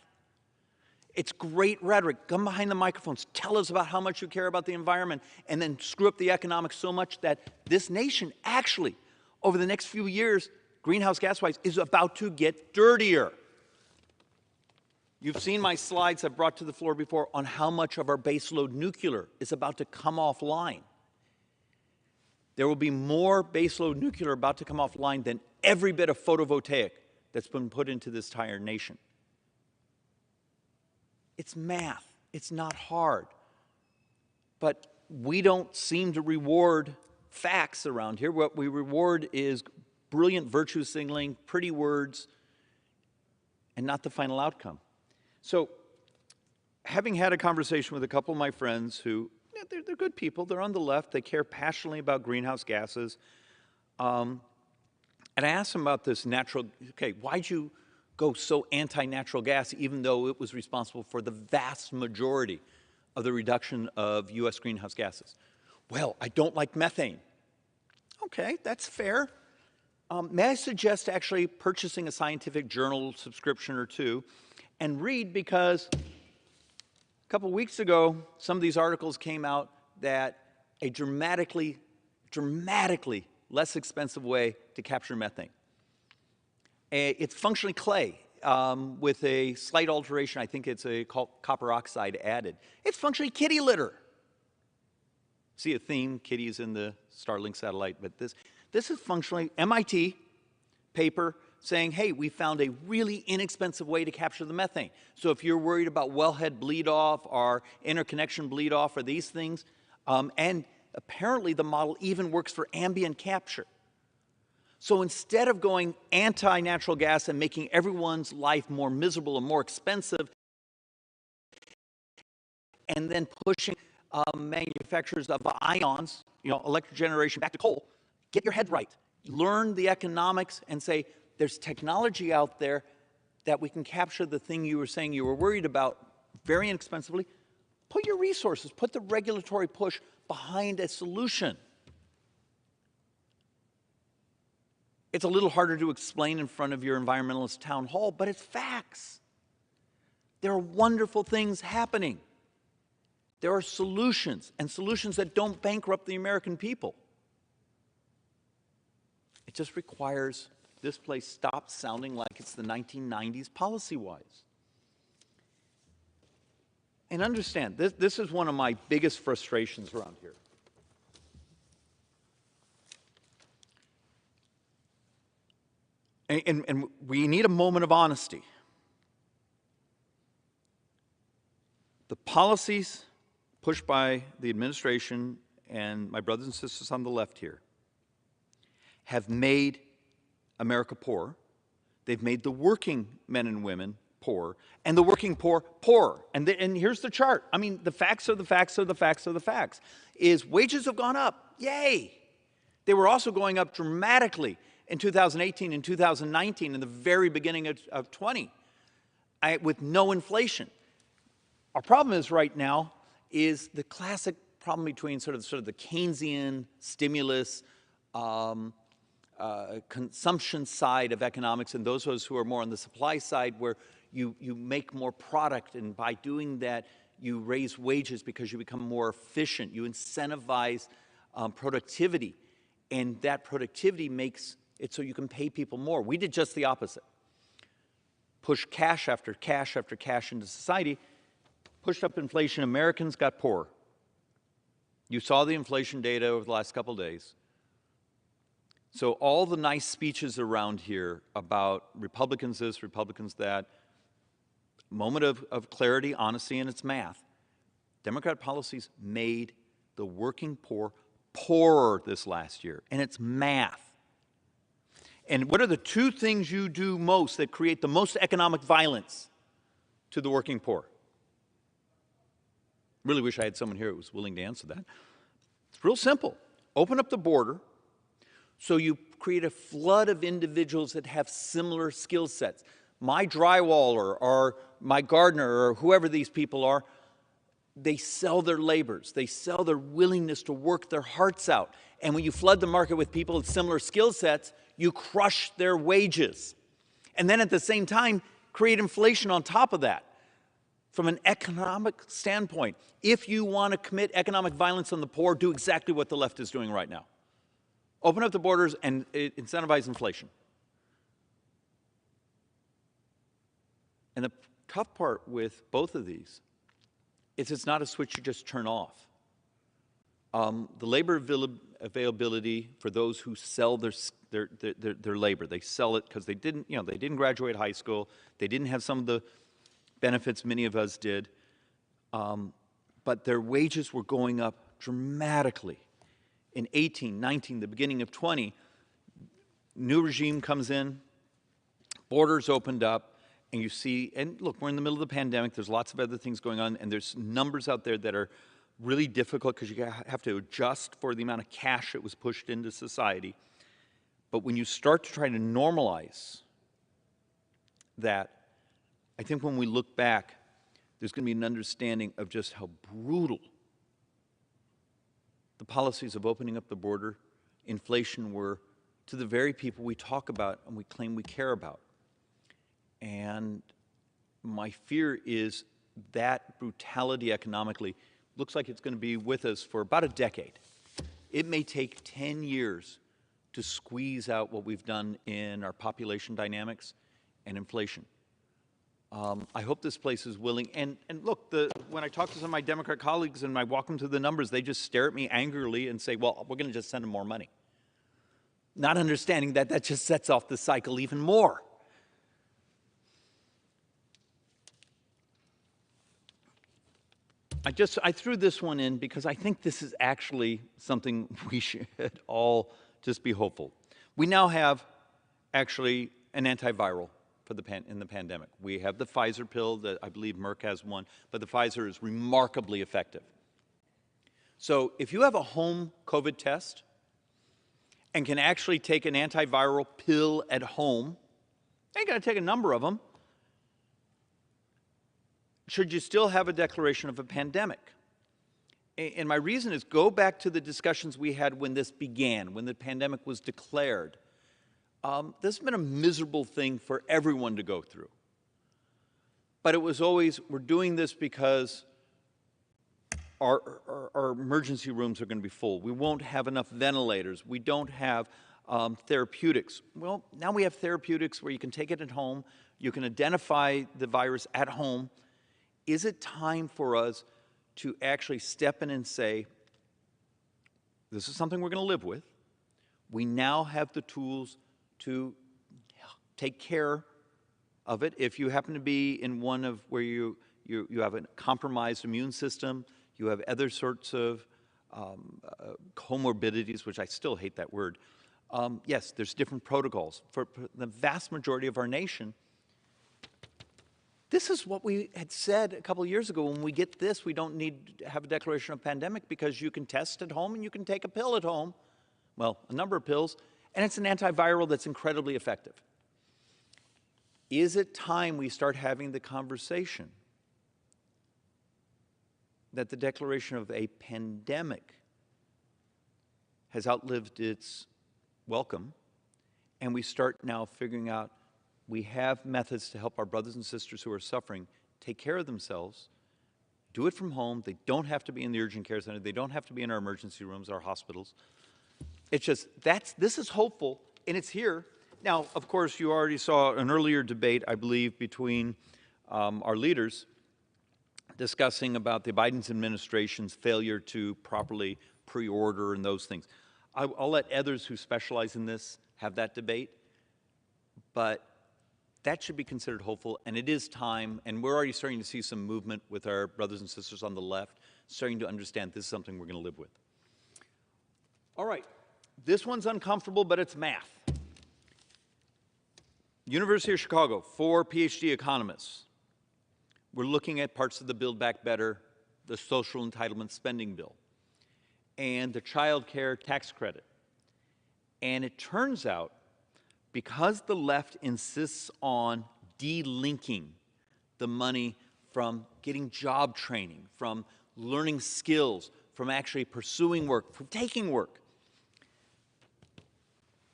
it's great rhetoric. Come behind the microphones. Tell us about how much you care about the environment, and then screw up the economics so much that this nation actually, over the next few years, greenhouse gas-wise, is about to get dirtier. You've seen my slides I've brought to the floor before on how much of our baseload nuclear is about to come offline. There will be more baseload nuclear about to come offline than every bit of photovoltaic that's been put into this entire nation. It's math. It's not hard. But we don't seem to reward facts around here. What we reward is brilliant virtue signaling, pretty words, and not the final outcome. So, having had a conversation with a couple of my friends who, they're good people, they're on the left, they care passionately about greenhouse gases, and I asked them about this why'd you go so anti-natural gas even though it was responsible for the vast majority of the reduction of U.S. greenhouse gases? Well, I don't like methane. Okay, that's fair. May I suggest actually purchasing a scientific journal subscription or two and read, because a couple weeks ago, some of these articles came out that a dramatically less expensive way to capture methane. It's functionally clay with a slight alteration. I think it's a copper oxide added. It's functionally kitty litter. See a theme, kitties in the Starlink satellite, but this is functionally MIT paper saying, hey, we found a really inexpensive way to capture the methane. So if you're worried about wellhead bleed off or interconnection bleed off or these things, and apparently the model even works for ambient capture. So instead of going anti-natural gas and making everyone's life more miserable and more expensive, and then pushing manufacturers of ions, electric generation back to coal, get your head right. Learn the economics and say, there's technology out there that we can capture the thing you were saying you were worried about very inexpensively. Put your resources, put the regulatory push behind a solution. It's a little harder to explain in front of your environmentalist town hall, but it's facts. There are wonderful things happening. There are solutions, and solutions that don't bankrupt the American people. It just requires this place stop sounding like it's the 1990s policy-wise. And understand, this is one of my biggest frustrations around here. And we need a moment of honesty. The policies pushed by the administration and my brothers and sisters on the left here have made America poor. They've made the working men and women poor, and the working poor poorer. And here's the chart. I mean, the facts are the facts are the facts are the facts. Is wages have gone up. Yay! They were also going up dramatically in 2018 and 2019, in the very beginning of 20, with no inflation. Our problem is right now is the classic problem between sort of the Keynesian stimulus, consumption side of economics and those of us who are more on the supply side, where you make more product, and by doing that you raise wages because you become more efficient. You incentivize productivity, and that productivity makes it so you can pay people more. We did just the opposite. Push cash after cash after cash into society, pushed up inflation. Americans got poorer. You saw the inflation data over the last couple of days. So all the nice speeches around here about Republicans this, Republicans that, moment of clarity, honesty, and it's math. Democrat policies made the working poor poorer this last year, and it's math. And what are the two things you do most that create the most economic violence to the working poor? Really wish I had someone here who was willing to answer that. It's real simple. Open up the border so you create a flood of individuals that have similar skill sets. My drywaller or my gardener or whoever these people are, they sell their labors. They sell their willingness to work their hearts out. And when you flood the market with people with similar skill sets, you crush their wages. And then at the same time, create inflation on top of that. From an economic standpoint, if you want to commit economic violence on the poor, do exactly what the left is doing right now. Open up the borders and incentivize inflation. And the tough part with both of these is it's not a switch you just turn off. The labor availability for those who sell their labor, they sell it because they didn't graduate high school, they didn't have some of the benefits many of us did, but their wages were going up dramatically. In 18, 19, the beginning of 20, new regime comes in, borders opened up, and you see, and look, we're in the middle of the pandemic, there's lots of other things going on, and there's numbers out there that are really difficult because you have to adjust for the amount of cash that was pushed into society. But when you start to try to normalize that, I think when we look back, there's going to be an understanding of just how brutal the policies of opening up the border, inflation were to the very people we talk about and we claim we care about. And my fear is that brutality economically looks like it's going to be with us for about a decade. It may take 10 years to squeeze out what we've done in our population dynamics and inflation. I hope this place is willing. And look, when I talk to some of my Democrat colleagues and I walk them through the numbers, they just stare at me angrily and say, well, we're going to just send them more money. Not understanding that that just sets off the cycle even more. I threw this one in because I think this is actually something we should all just be hopeful. We now have actually an antiviral for in the pandemic. We have the Pfizer pill that I believe Merck has one, but the Pfizer is remarkably effective. So if you have a home COVID test and can actually take an antiviral pill at home, you ain't got to take a number of them. Should you still have a declaration of a pandemic? And my reason is go back to the discussions we had when this began, when the pandemic was declared. This has been a miserable thing for everyone to go through. but it was always, we're doing this because our emergency rooms are going to be full. We won't have enough ventilators. We don't have therapeutics. Well, now we have therapeutics where you can take it at home. You can identify the virus at home. Is it time for us to actually step in and say, this is something we're going to live with. We now have the tools to take care of it. If you happen to be in one of where you have a compromised immune system, you have other sorts of comorbidities, which I still hate that word. Yes, there's different protocols. For the vast majority of our nation, this is what we had said a couple of years ago. When we get this, we don't need to have a declaration of pandemic because you can test at home and you can take a pill at home. Well, a number of pills, and it's an antiviral that's incredibly effective. Is it time we start having the conversation that the declaration of a pandemic has outlived its welcome, and we start now figuring out we have methods to help our brothers and sisters who are suffering take care of themselves, do it from home. They don't have to be in the urgent care center. They don't have to be in our emergency rooms, our hospitals. It's just, this is hopeful, and it's here. Now, of course, you already saw an earlier debate, I believe, between our leaders discussing about the Biden administration's failure to properly pre-order and those things. I'll let others who specialize in this have that debate, but that should be considered hopeful, and it is time, and we're already starting to see some movement with our brothers and sisters on the left, starting to understand this is something we're going to live with. All right, this one's uncomfortable, but it's math. University of Chicago, 4 PhD economists. We're looking at parts of the Build Back Better, the social entitlement spending bill, and the child care tax credit. And it turns out, because the left insists on delinking the money from getting job training, from learning skills, from actually pursuing work, from taking work,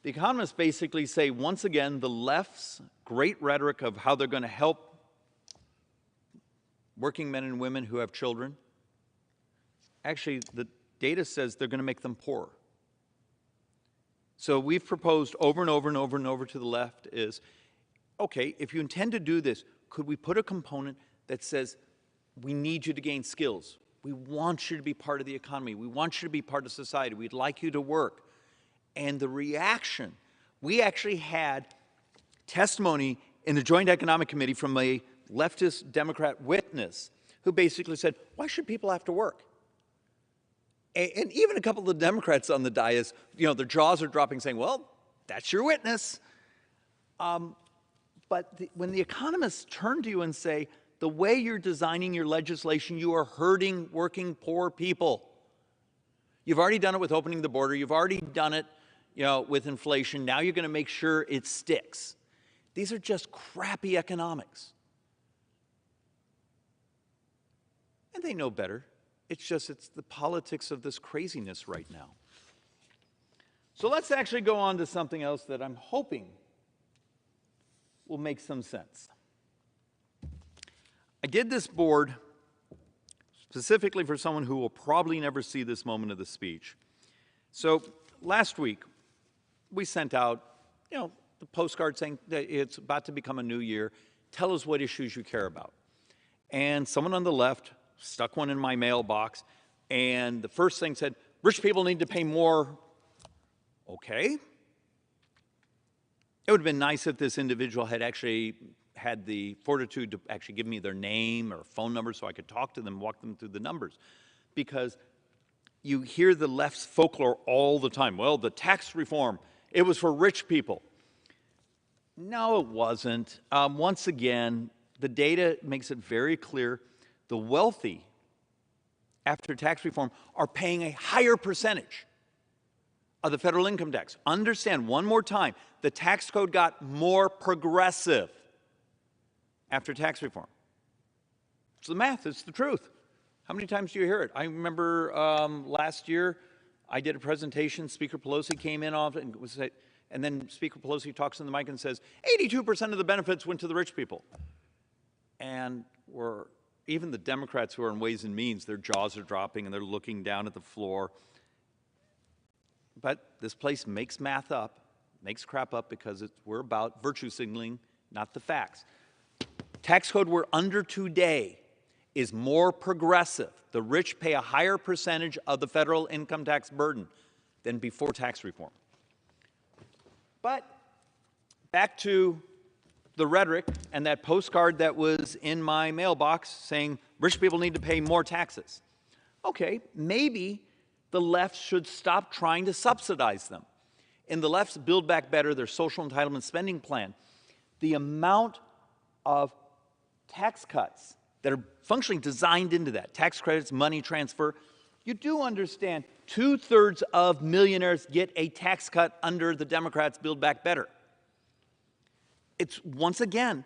the economists basically say, once again, the left's great rhetoric of how they're going to help working men and women who have children, actually, the data says they're going to make them poorer. So we've proposed over and over and over and over to the left is, okay, if you intend to do this, could we put a component that says, we need you to gain skills. We want you to be part of the economy. We want you to be part of society. We'd like you to work. And the reaction, we actually had testimony in the Joint Economic Committee from a leftist Democrat witness who basically said, why should people have to work? And even a couple of the Democrats on the dais, you know, their jaws are dropping saying, well, that's your witness. But when the economists turn to you and say, the way you're designing your legislation, you are hurting working poor people. You've already done it with opening the border. You've already done it, you know, with inflation. Now you're going to make sure it sticks. These are just crappy economics. And they know better. It's just, it's the politics of this craziness right now. So let's actually go on to something else that I'm hoping will make some sense. I did this board specifically for someone who will probably never see this moment of the speech. So last week, we sent out, you know, the postcard saying that it's about to become a new year. Tell us what issues you care about. And someone on the left stuck one in my mailbox, and the first thing said, rich people need to pay more. Okay. It would have been nice if this individual had actually had the fortitude to actually give me their name or phone number so I could talk to them, walk them through the numbers. Because you hear the left's folklore all the time. Well, the tax reform, it was for rich people. No, it wasn't. Once again, the data makes it very clear the wealthy, after tax reform, are paying a higher percentage of the federal income tax. Understand, one more time, the tax code got more progressive after tax reform. It's the math, it's the truth. How many times do you hear it? I remember last year, I did a presentation, Speaker Pelosi came in off and then Speaker Pelosi talks in the mic and says, 82% of the benefits went to the rich people. And even the Democrats who are in Ways and Means, their jaws are dropping and they're looking down at the floor. But this place makes math up, makes crap up, because we're about virtue signaling, not the facts. Tax code we're under today is more progressive. The rich pay a higher percentage of the federal income tax burden than before tax reform. But back to the rhetoric and that postcard that was in my mailbox saying rich people need to pay more taxes. Okay, maybe the left should stop trying to subsidize them. In the left's Build Back Better, their social entitlement spending plan, the amount of tax cuts that are functionally designed into that, tax credits, money transfer, you do understand 2/3 of millionaires get a tax cut under the Democrats' Build Back Better. It's, once again,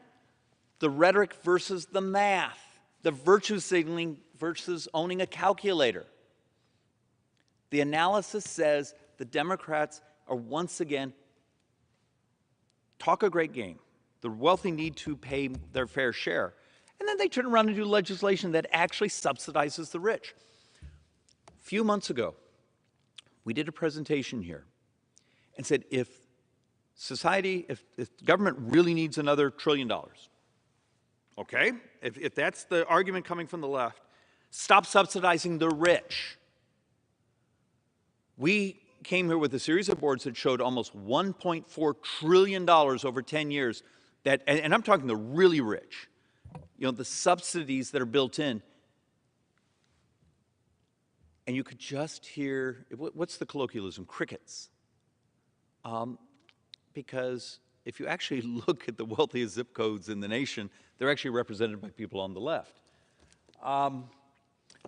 the rhetoric versus the math, the virtue signaling versus owning a calculator. The analysis says the Democrats are once again talk a great game. The wealthy need to pay their fair share. And then they turn around and do legislation that actually subsidizes the rich. A few months ago, we did a presentation here and said if government really needs another $1 trillion, okay, if that's the argument coming from the left, stop subsidizing the rich. We came here with a series of boards that showed almost $1.4 trillion over 10 years, and I'm talking the really rich, the subsidies that are built in. And you could just hear, what's the colloquialism? Crickets. Because if you actually look at the wealthiest zip codes in the nation, they're actually represented by people on the left.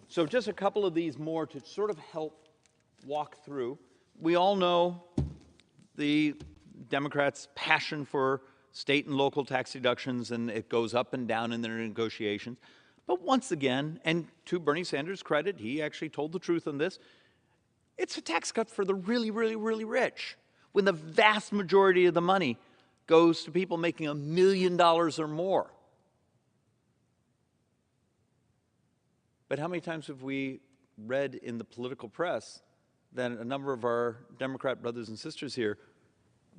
So just a couple of these more to sort of help walk through. We all know the Democrats' passion for state and local tax deductions, and it goes up and down in their negotiations. But once again, and to Bernie Sanders' credit, he actually told the truth on this, it's a tax cut for the really, really, really rich, when the vast majority of the money goes to people making $1 million or more. But how many times have we read in the political press that a number of our Democrat brothers and sisters here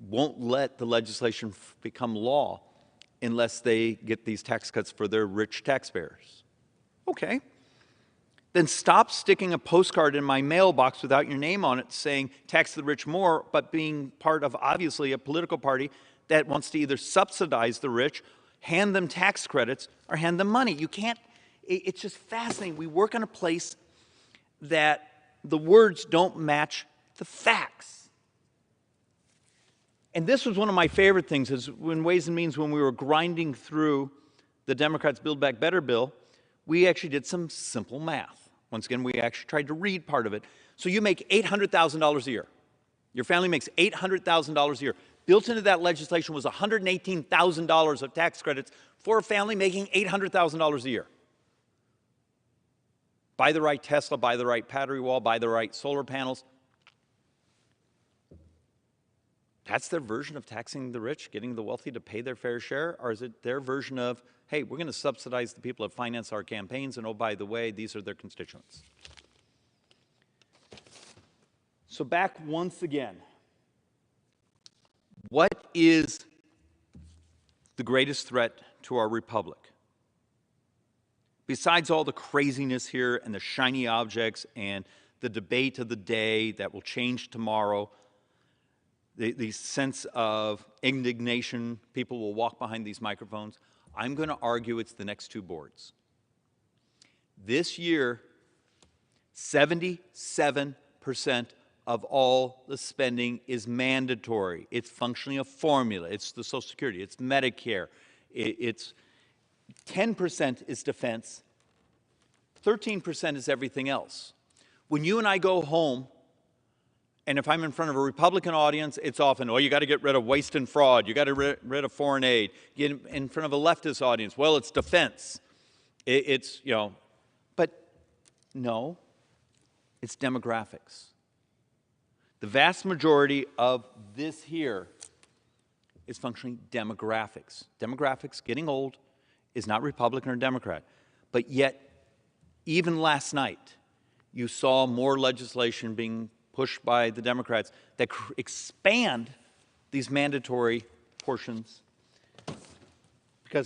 won't let the legislation become law unless they get these tax cuts for their rich taxpayers? Okay. Then stop sticking a postcard in my mailbox without your name on it saying tax the rich more, but being part of, obviously, a political party that wants to either subsidize the rich, hand them tax credits, or hand them money. You can't, it's just fascinating. We work in a place that the words don't match the facts. And this was one of my favorite things, is in Ways and Means, when we were grinding through the Democrats' Build Back Better bill, we actually did some simple math. Once again, we actually tried to read part of it. So you make $800,000 a year. Your family makes $800,000 a year. Built into that legislation was $118,000 of tax credits for a family making $800,000 a year. Buy the right Tesla, buy the right battery wall, buy the right solar panels. That's their version of taxing the rich, getting the wealthy to pay their fair share? Or is it their version of, hey, we're going to subsidize the people that finance our campaigns, and oh, by the way, these are their constituents? So back once again, what is the greatest threat to our republic? Besides all the craziness here and the shiny objects and the debate of the day that will change tomorrow, the sense of indignation, people will walk behind these microphones, I'm going to argue it's the next two boards. This year, 77% of all the spending is mandatory. It's functionally a formula. It's the Social Security. It's Medicare. It's 10% is defense. 13% is everything else. When you and I go home, and if I'm in front of a Republican audience, it's often, oh, you got to get rid of waste and fraud. You got to get rid of foreign aid. Get in front of a leftist audience, well, it's defense. It's, but no, it's demographics. The vast majority of this here is functionally demographics. Demographics, getting old, is not Republican or Democrat. But yet, even last night, you saw more legislation being pushed by the Democrats that expand these mandatory portions.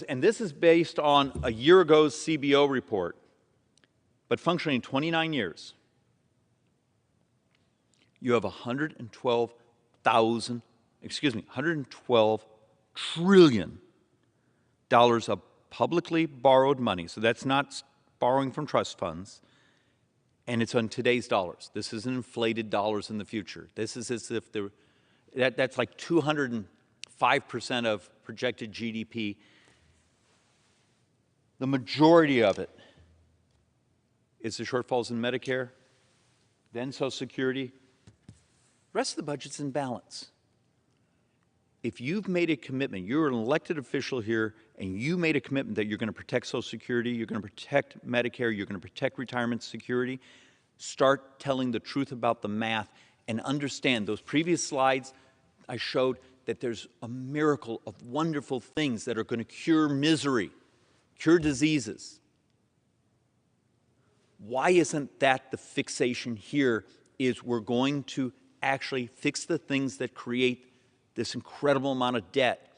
And this is based on a year ago's CBO report, but functioning 29 years. You have $112 trillion of publicly borrowed money. So that's not borrowing from trust funds. And it's on today's dollars. This isn't inflated dollars in the future. This is as if that's like 205% of projected GDP. The majority of it is the shortfalls in Medicare, then Social Security. The rest of the budget's in balance. If you've made a commitment, you're an elected official here, and you made a commitment that you're going to protect Social Security, you're going to protect Medicare, you're going to protect retirement security, start telling the truth about the math and understand those previous slides I showed that there's a miracle of wonderful things that are going to cure misery, cure diseases. Why isn't that the fixation here? Is we're going to actually fix the things that create this incredible amount of debt.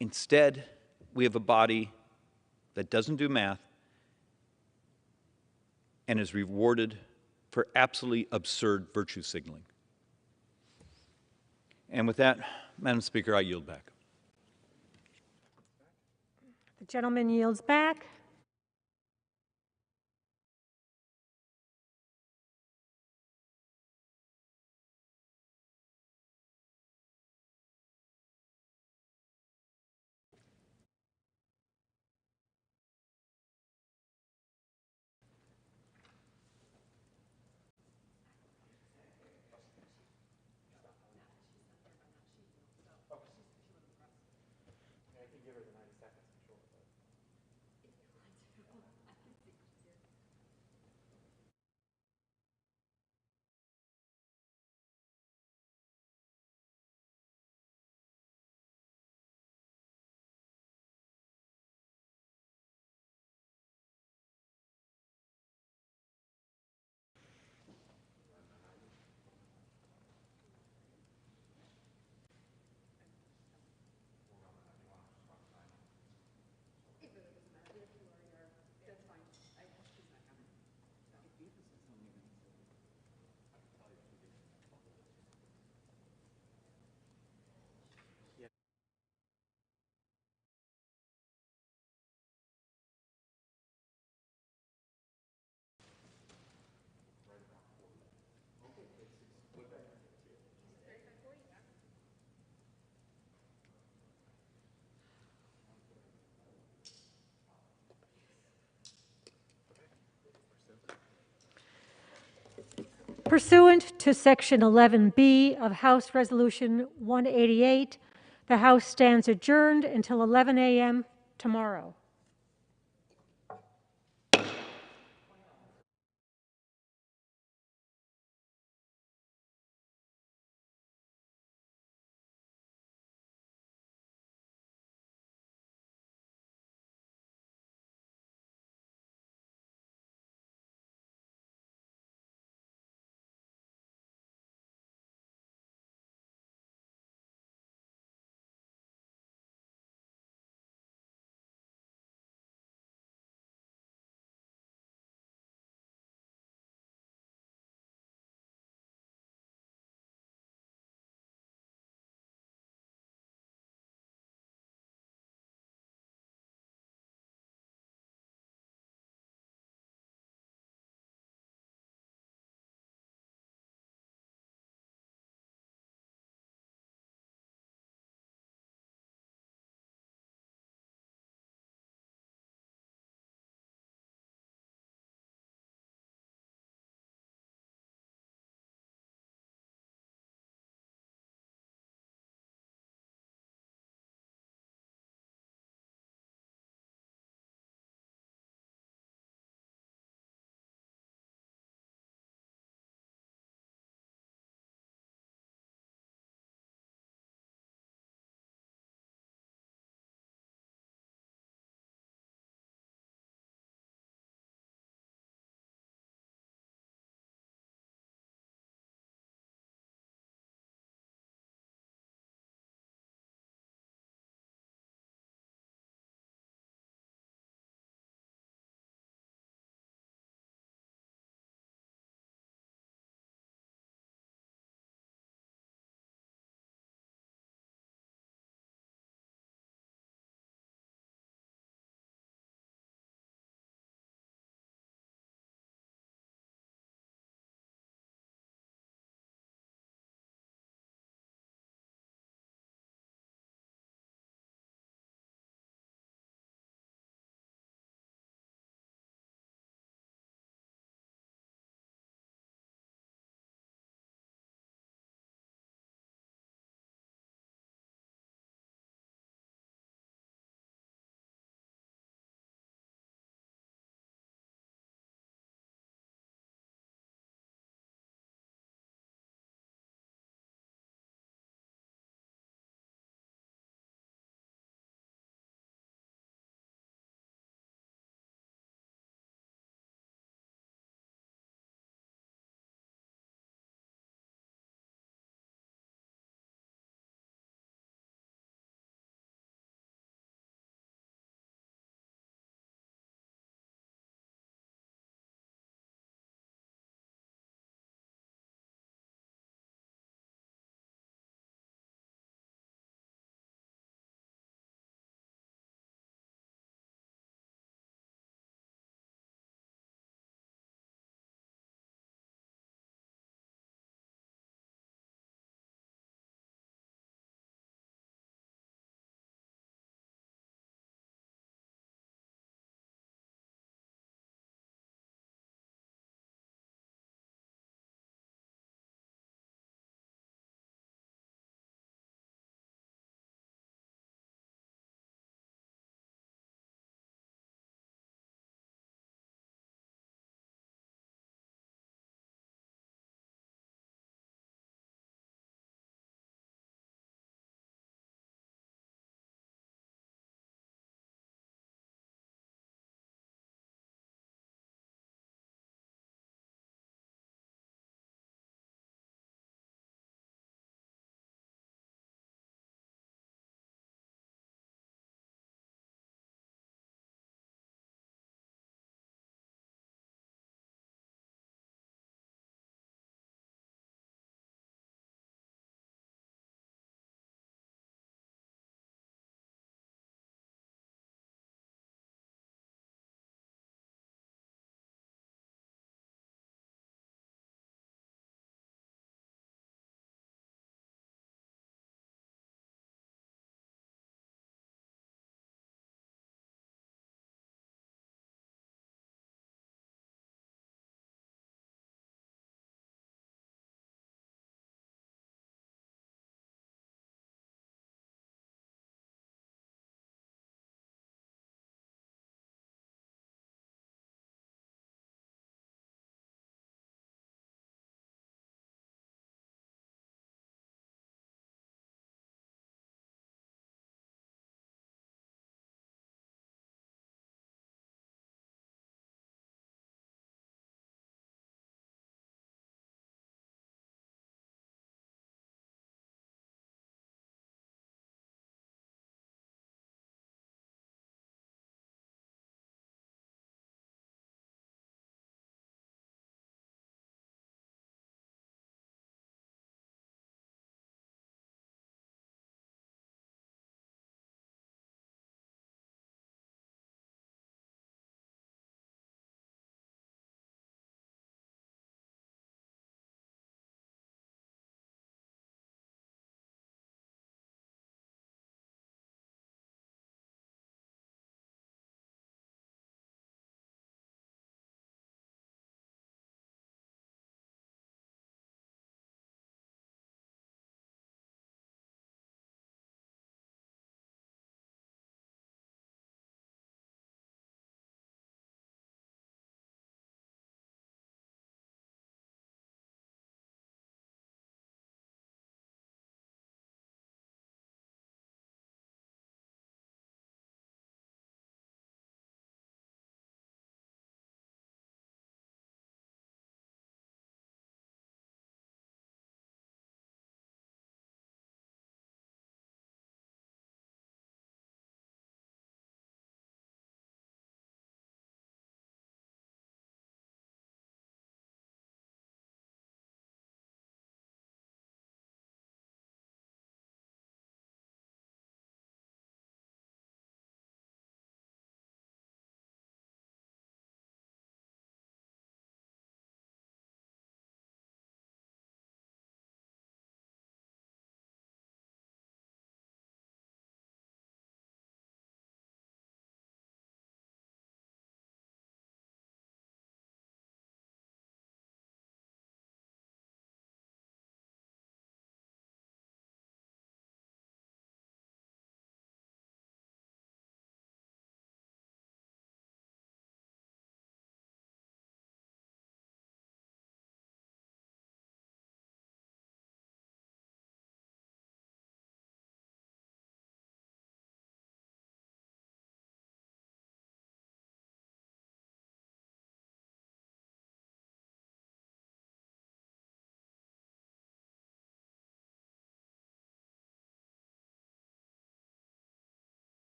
Instead, we have a body that doesn't do math and is rewarded for absolutely absurd virtue signaling. And with that, Madam Speaker, I yield back. The gentleman yields back. Pursuant to Section 11B of House Resolution 188, the House stands adjourned until 11 a.m. tomorrow.